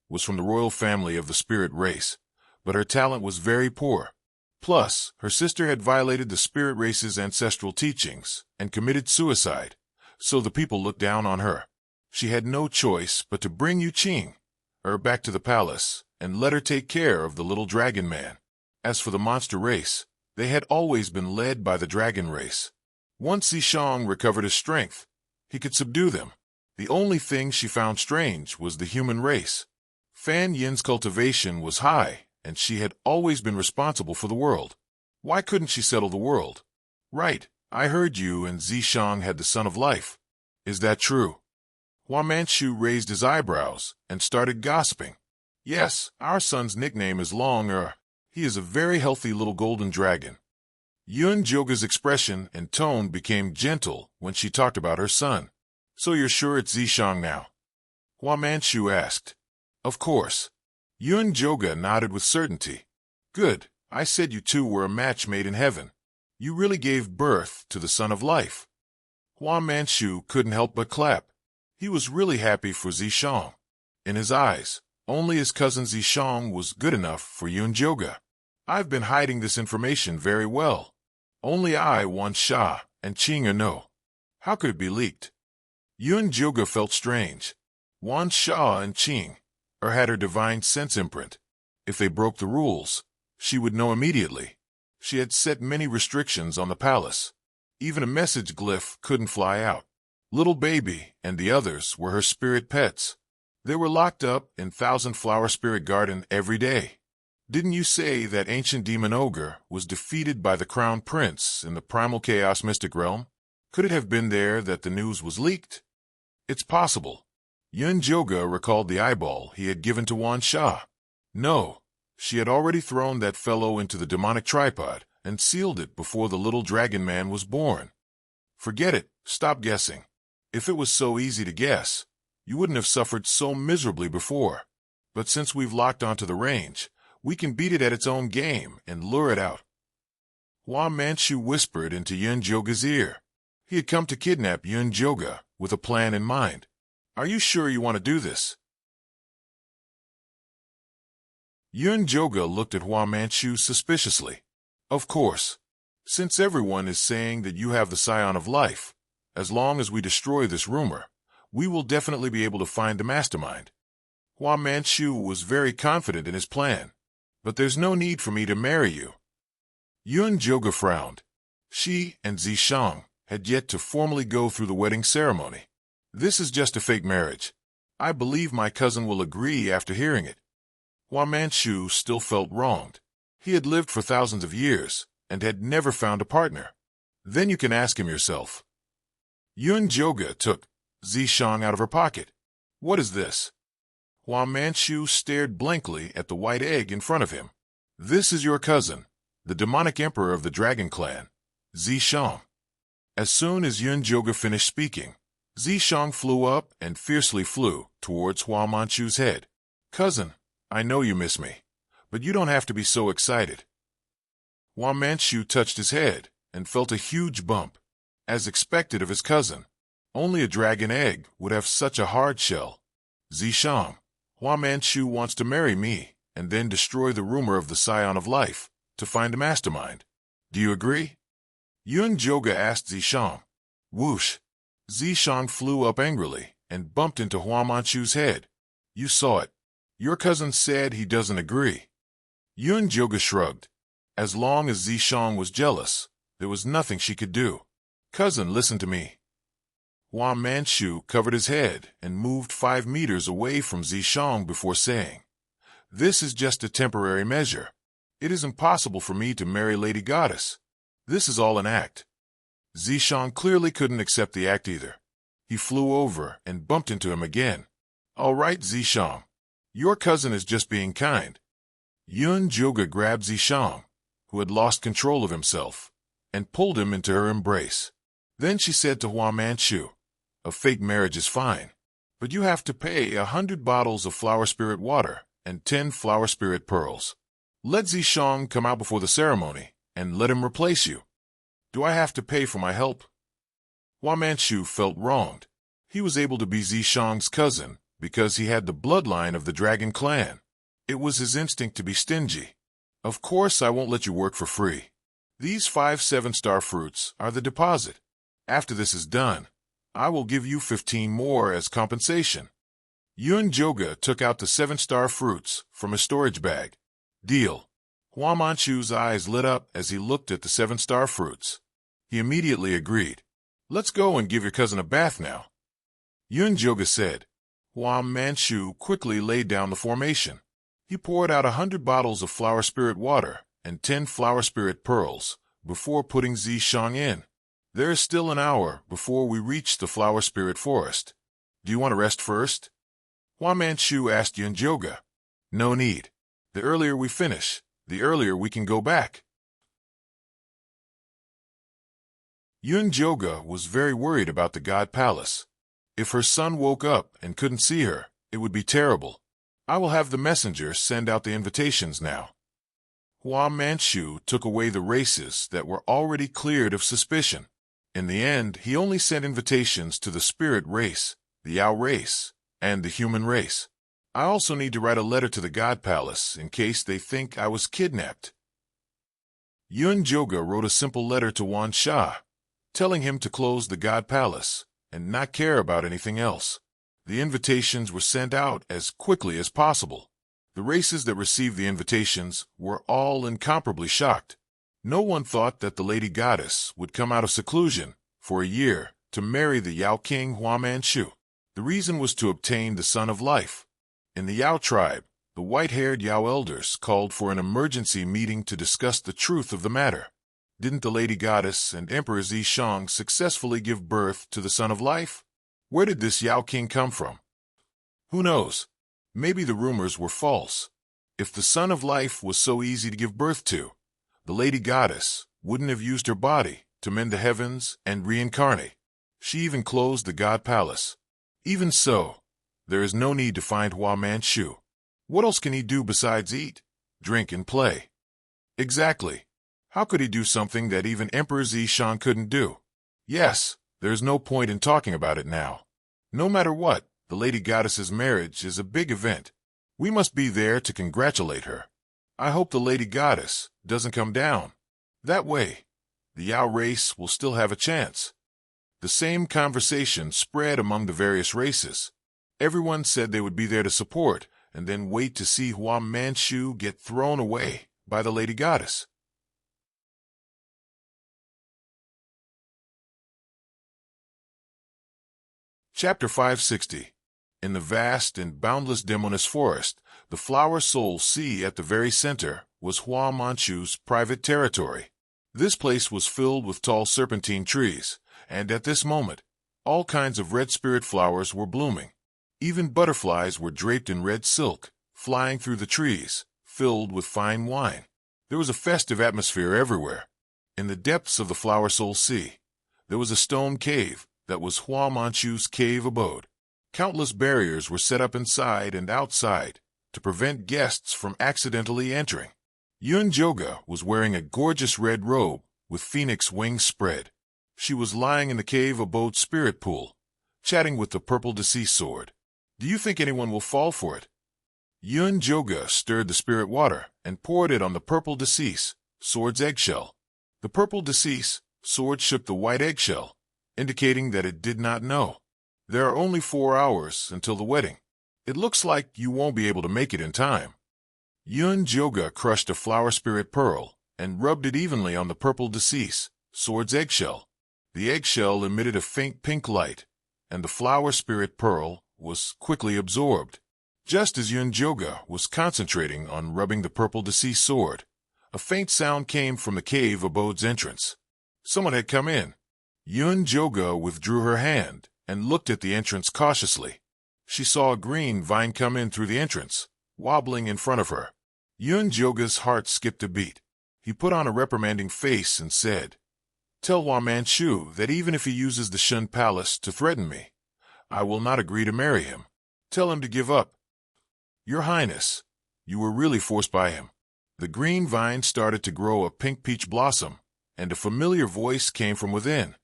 was from the royal family of the spirit race, but her talent was very poor. Plus, her sister had violated the spirit race's ancestral teachings and committed suicide, so the people looked down on her. She had no choice but to bring Yu Qing back to the palace and let her take care of the little dragon man. As for the monster race, they had always been led by the dragon race. Once Zishang recovered his strength, he could subdue them. The only thing she found strange was the human race. Fan Yin's cultivation was high, and she had always been responsible for the world. Why couldn't she settle the world? Right, I heard you and Zishang had the Son of Life. Is that true? Hua Manchu raised his eyebrows and started gossiping. Yes, our son's nickname is Long. He is a very healthy little golden dragon. Yunjoga's expression and tone became gentle when she talked about her son. So you're sure it's Zishang now? Hua Manchu asked. Of course. Yunjoga nodded with certainty. Good, I said you two were a match made in heaven. You really gave birth to the Son of Life. Hua Manchu couldn't help but clap. He was really happy for Zishang. In his eyes, only his cousin Zishang was good enough for Yunjoga. I've been hiding this information very well. Only I, Wan Sha, and Qing know. How could it be leaked? Yunjoga felt strange. Wan Sha and Qing had her divine sense imprint. If they broke the rules, she would know immediately. She had set many restrictions on the palace. Even a message glyph couldn't fly out. Little Baby and the others were her spirit pets. They were locked up in Thousand Flower Spirit Garden every day. Didn't you say that ancient demon ogre was defeated by the crown prince in the primal chaos mystic realm? Could it have been there that the news was leaked? It's possible. Yunjoga recalled the eyeball he had given to Wan Sha. No, She had already thrown that fellow into the demonic tripod and sealed it before the little dragon man was born. Forget it. Stop guessing. If it was so easy to guess, you wouldn't have suffered so miserably before. But since we've locked onto the range, we can beat it at its own game and lure it out. Hua Manchu whispered into Yun Joga's ear. He had come to kidnap Yun Joga with a plan in mind. Are you sure you want to do this? Yun Joga looked at Hua Manchu suspiciously. Of course. Since everyone is saying that you have the Scion of Life, as long as we destroy this rumor, we will definitely be able to find the mastermind. Hua Manchu was very confident in his plan. But there's no need for me to marry you. Yun Joga frowned. She and Zishang had yet to formally go through the wedding ceremony. This is just a fake marriage. I believe my cousin will agree after hearing it. Hua Manchu still felt wronged. He had lived for thousands of years and had never found a partner. Then you can ask him yourself. Yun Joga took Zishang out of her pocket. What is this? Hua Manchu stared blankly at the white egg in front of him. This is your cousin, the demonic emperor of the dragon clan, Zishang. As soon as Yun Joga finished speaking, Zishang flew up and fiercely flew towards Hua Manchu's head. Cousin, I know you miss me, but you don't have to be so excited. Hua Manchu touched his head and felt a huge bump. As expected of his cousin, only a dragon egg would have such a hard shell. Zishang, Hua Manchu wants to marry me and then destroy the rumor of the Scion of Life to find a mastermind. Do you agree? Yun Joga asked Zishang. Whoosh! Zishang flew up angrily and bumped into Hua Manchu's head. You saw it. Your cousin said he doesn't agree. Yun Joga shrugged. As long as Zishang was jealous, there was nothing she could do. Cousin, listen to me. Hua Manchu covered his head and moved 5 meters away from Zishang before saying, This is just a temporary measure. It is impossible for me to marry Lady Goddess. This is all an act. Zishang clearly couldn't accept the act either. He flew over and bumped into him again. All right, Zishang. Your cousin is just being kind. Yun Joga grabbed Zishang, who had lost control of himself, and pulled him into her embrace. Then she said to Hua Manchu, A fake marriage is fine, but you have to pay 100 bottles of flower spirit water and 10 flower spirit pearls. Let Zishang come out before the ceremony, and let him replace you. Do I have to pay for my help? Hua Manchu felt wronged. He was able to be Zishang's cousin because he had the bloodline of the dragon clan. It was his instinct to be stingy. Of course I won't let you work for free. These 5 7-star fruits are the deposit. After this is done, I will give you 15 more as compensation. Yun Joga took out the 7-star fruits from his storage bag. Deal. Hua Manchu's eyes lit up as he looked at the 7-star fruits. He immediately agreed. Let's go and give your cousin a bath now. Yun Joga said. Hua Manchu quickly laid down the formation. He poured out 100 bottles of flower spirit water and 10 flower spirit pearls before putting Zishang in. There is still an hour before we reach the flower spirit forest. Do you want to rest first? Hua Manchu asked Yun Joga. No need. The earlier we finish, the earlier we can go back. Yun Joga was very worried about the God Palace. If her son woke up and couldn't see her, it would be terrible. I will have the messenger send out the invitations now. Hua Manchu took away the races that were already cleared of suspicion. In the end, he only sent invitations to the spirit race, the Yao race, and the human race. I also need to write a letter to the God Palace in case they think I was kidnapped. Yun Joga wrote a simple letter to Wan Sha, telling him to close the God Palace and not care about anything else. The invitations were sent out as quickly as possible. The races that received the invitations were all incomparably shocked. No one thought that the Lady Goddess would come out of seclusion for a year to marry the Yao King Hua Manchu. The reason was to obtain the Son of Life. In the Yao tribe, the white-haired Yao elders called for an emergency meeting to discuss the truth of the matter. Didn't the Lady Goddess and Emperor Zishang successfully give birth to the Son of Life? Where did this Yao King come from? Who knows? Maybe the rumors were false. If the Son of Life was so easy to give birth to, the Lady Goddess wouldn't have used her body to mend the heavens and reincarnate. She even closed the God Palace. Even so, there is no need to find Hua Manchu. What else can he do besides eat, drink, and play? Exactly. How could he do something that even Emperor Zishan couldn't do? Yes, there's no point in talking about it now. No matter what, the Lady Goddess's marriage is a big event. We must be there to congratulate her. I hope the Lady Goddess doesn't come down. That way, the Yao race will still have a chance. The same conversation spread among the various races. Everyone said they would be there to support, and then wait to see Hua Manchu get thrown away by the Lady Goddess. Chapter 560. In the vast and boundless Demoness Forest, the Flower Soul Sea at the very center was Hua Manchu's private territory. This place was filled with tall serpentine trees, and at this moment, all kinds of red spirit flowers were blooming. Even butterflies were draped in red silk, flying through the trees, filled with fine wine. There was a festive atmosphere everywhere. In the depths of the Flower Soul Sea, there was a stone cave that was Hua Manchu's cave abode. Countless barriers were set up inside and outside to prevent guests from accidentally entering. Yun Joga was wearing a gorgeous red robe with phoenix wings spread. She was lying in the cave abode spirit pool, chatting with the purple deceased sword. Do you think anyone will fall for it? Yun Joga stirred the spirit water and poured it on the purple deceased sword's eggshell. The purple deceased sword shook the white eggshell, indicating that it did not know. There are only 4 hours until the wedding. It looks like you won't be able to make it in time. Yun Joga crushed a flower spirit pearl and rubbed it evenly on the purple deceased sword's eggshell. The eggshell emitted a faint pink light, and the flower spirit pearl was quickly absorbed. Just as Yun Joga was concentrating on rubbing the purple deceased sword, a faint sound came from the cave abode's entrance. Someone had come in. Yun Joga withdrew her hand and looked at the entrance cautiously. She saw a green vine come in through the entrance, wobbling in front of her. Yun Joga's heart skipped a beat. He put on a reprimanding face and said, "Tell Hua Manchu that even if he uses the Shun Palace to threaten me, I will not agree to marry him. Tell him to give up." "Your Highness, you were really forced by him." The green vine started to grow a pink peach blossom, and a familiar voice came from within.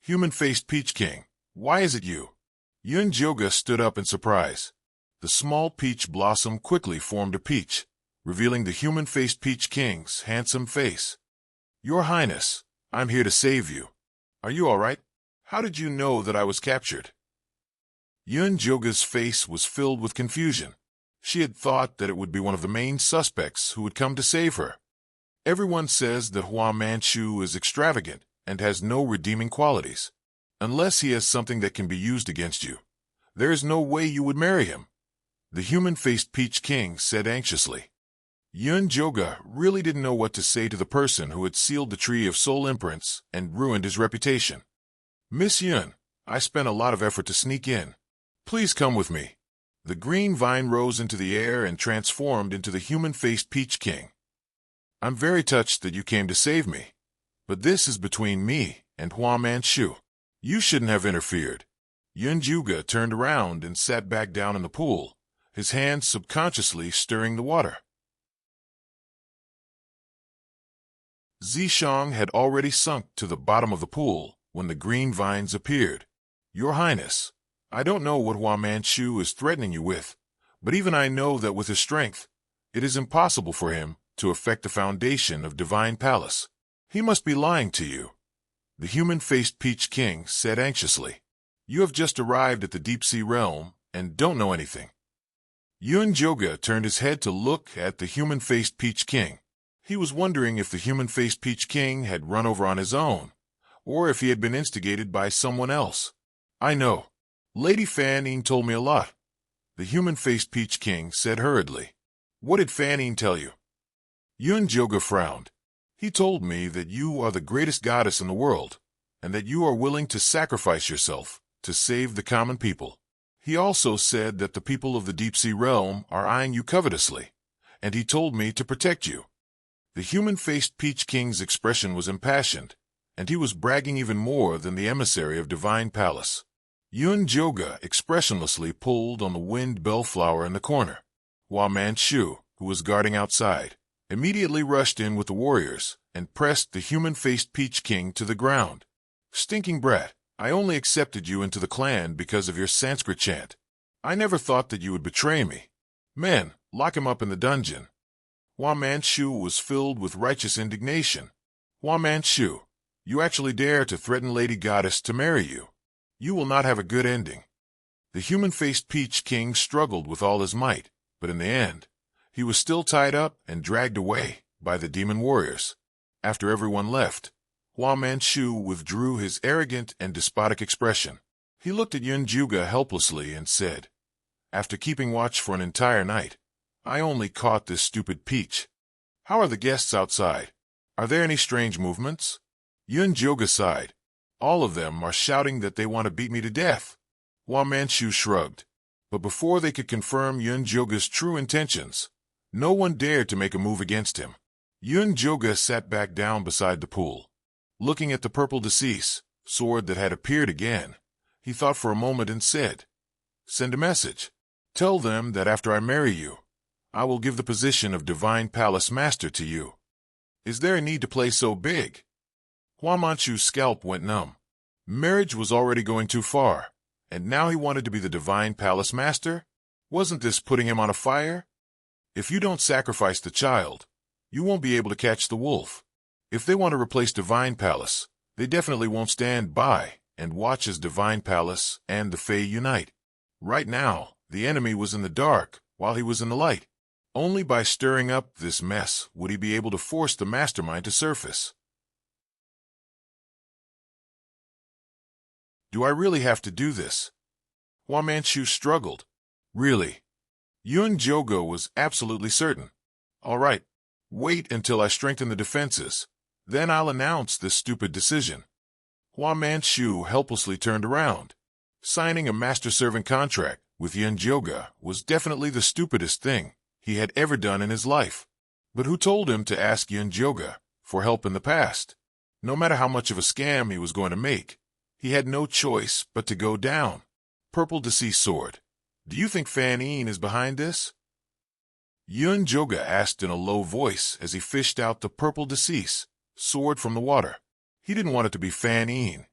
"Human-faced Peach King, why is it you?" Yun Joga stood up in surprise. The small peach blossom quickly formed a peach, revealing the human-faced Peach King's handsome face. "Your Highness, I'm here to save you. Are you all right? How did you know that I was captured?" Yun Joga's face was filled with confusion. She had thought that it would be one of the main suspects who would come to save her. Everyone says that Hua Manchu is extravagant and has no redeeming qualities. Unless he has something that can be used against you, there is no way you would marry him, the human-faced Peach King said anxiously. Yun Joga really didn't know what to say to the person who had sealed the Tree of Soul Imprints and ruined his reputation. "Miss Yun, I spent a lot of effort to sneak in. Please come with me." The green vine rose into the air and transformed into the human-faced Peach King. "I'm very touched that you came to save me, but this is between me and Hua Manchu. You shouldn't have interfered." Yun Joga turned around and sat back down in the pool, his hands subconsciously stirring the water. Zishang had already sunk to the bottom of the pool when the green vines appeared. "Your Highness, I don't know what Hua Manchu is threatening you with, but even I know that with his strength, it is impossible for him to affect the foundation of Divine Palace. He must be lying to you," the human-faced Peach King said anxiously. "You have just arrived at the deep-sea realm and don't know anything." Yun Joga turned his head to look at the human-faced Peach King. He was wondering if the human-faced Peach King had run over on his own, or if he had been instigated by someone else. "I know. Lady Fanine told me a lot," the human-faced Peach King said hurriedly. "What did Fanine tell you?" Yun Joga frowned. "He told me that you are the greatest goddess in the world, and that you are willing to sacrifice yourself to save the common people. He also said that the people of the deep-sea realm are eyeing you covetously, and he told me to protect you." The human-faced Peach King's expression was impassioned, and he was bragging even more than the emissary of Divine Palace. Yun Joga expressionlessly pulled on the wind bellflower in the corner, while Manchu, who was guarding outside, immediately rushed in with the warriors and pressed the human-faced Peach King to the ground. "Stinking brat, I only accepted you into the clan because of your Sanskrit chant. I never thought that you would betray me. Men, lock him up in the dungeon." Hua Manchu was filled with righteous indignation. "Hua Manchu, you actually dare to threaten Lady Goddess to marry you. You will not have a good ending." The human-faced Peach King struggled with all his might, but in the end, he was still tied up and dragged away by the demon warriors. After everyone left, Hua Manchu withdrew his arrogant and despotic expression. He looked at Yun Juga helplessly and said, "After keeping watch for an entire night, I only caught this stupid Peach. How are the guests outside? Are there any strange movements?" Yun Juga sighed. "All of them are shouting that they want to beat me to death." Hua Manchu shrugged. But before they could confirm Yun Joga's true intentions, no one dared to make a move against him. Yun Joga sat back down beside the pool. Looking at the purple decease, sword that had appeared again, he thought for a moment and said, "Send a message. Tell them that after I marry you, I will give the position of Divine Palace Master to you." Is there a need to play so big? Hua Manchu's scalp went numb. Marriage was already going too far, and now he wanted to be the Divine Palace Master? Wasn't this putting him on a fire? If you don't sacrifice the child, you won't be able to catch the wolf. If they want to replace Divine Palace, they definitely won't stand by and watch as Divine Palace and the Fae unite. Right now, the enemy was in the dark while he was in the light. Only by stirring up this mess would he be able to force the mastermind to surface. Do I really have to do this? Hua Manchu struggled. Really? Yun Joga was absolutely certain. All right, wait until I strengthen the defenses. Then I'll announce this stupid decision. Hua Manchu helplessly turned around. Signing a master-servant contract with Yun Joga was definitely the stupidest thing he had ever done in his life. But who told him to ask Yun Joga for help in the past? No matter how much of a scam he was going to make, he had no choice but to go down. Purple Deceased Sword. Do you think Fan Yin is behind this? Yun Joga asked in a low voice as he fished out the Purple Deceased Sword from the water. He didn't want it to be Fan Yin.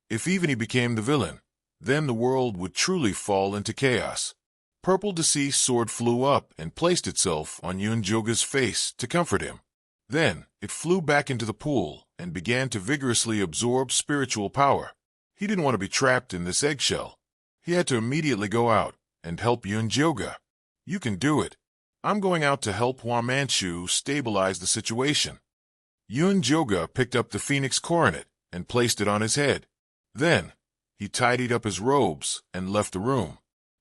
If even he became the villain, then the world would truly fall into chaos. Purple Deceased Sword flew up and placed itself on Yun Joga's face to comfort him. Then it flew back into the pool and began to vigorously absorb spiritual power. He didn't want to be trapped in this eggshell. He had to immediately go out and help Yun Joga. You can do it. I'm going out to help Hua Manchu stabilize the situation. Yun Joga picked up the phoenix coronet and placed it on his head. Then he tidied up his robes and left the room.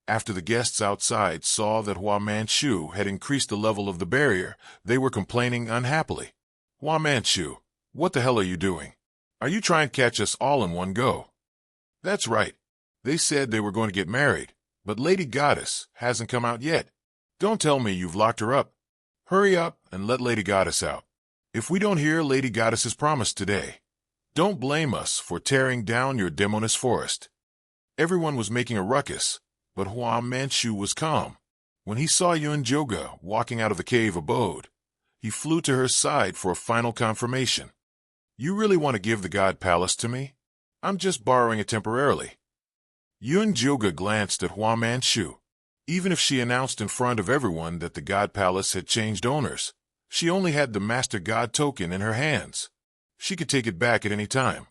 After the guests outside saw that Hua Manchu had increased the level of the barrier, they were complaining unhappily. Hua Manchu, what the hell are you doing? Are you trying to catch us all in one go? That's right. They said they were going to get married, but Lady Goddess hasn't come out yet. Don't tell me you've locked her up. Hurry up and let Lady Goddess out. If we don't hear Lady Goddess's promise today, don't blame us for tearing down your demoness forest. Everyone was making a ruckus, but Hua Manchu was calm. When he saw Yun Joga walking out of the cave abode, he flew to her side for a final confirmation. You really want to give the God Palace to me? I'm just borrowing it temporarily. Yun Joga glanced at Hua Manchu. Even if she announced in front of everyone that the God Palace had changed owners, she only had the Master God token in her hands. She could take it back at any time.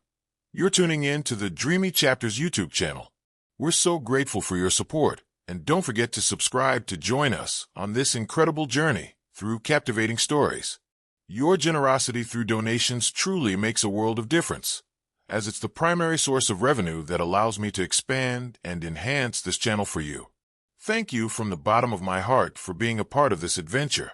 You're tuning in to the Dreamy Chapters YouTube channel. We're so grateful for your support, and don't forget to subscribe to join us on this incredible journey through captivating stories. Your generosity through donations truly makes a world of difference, as it's the primary source of revenue that allows me to expand and enhance this channel for you. Thank you from the bottom of my heart for being a part of this adventure.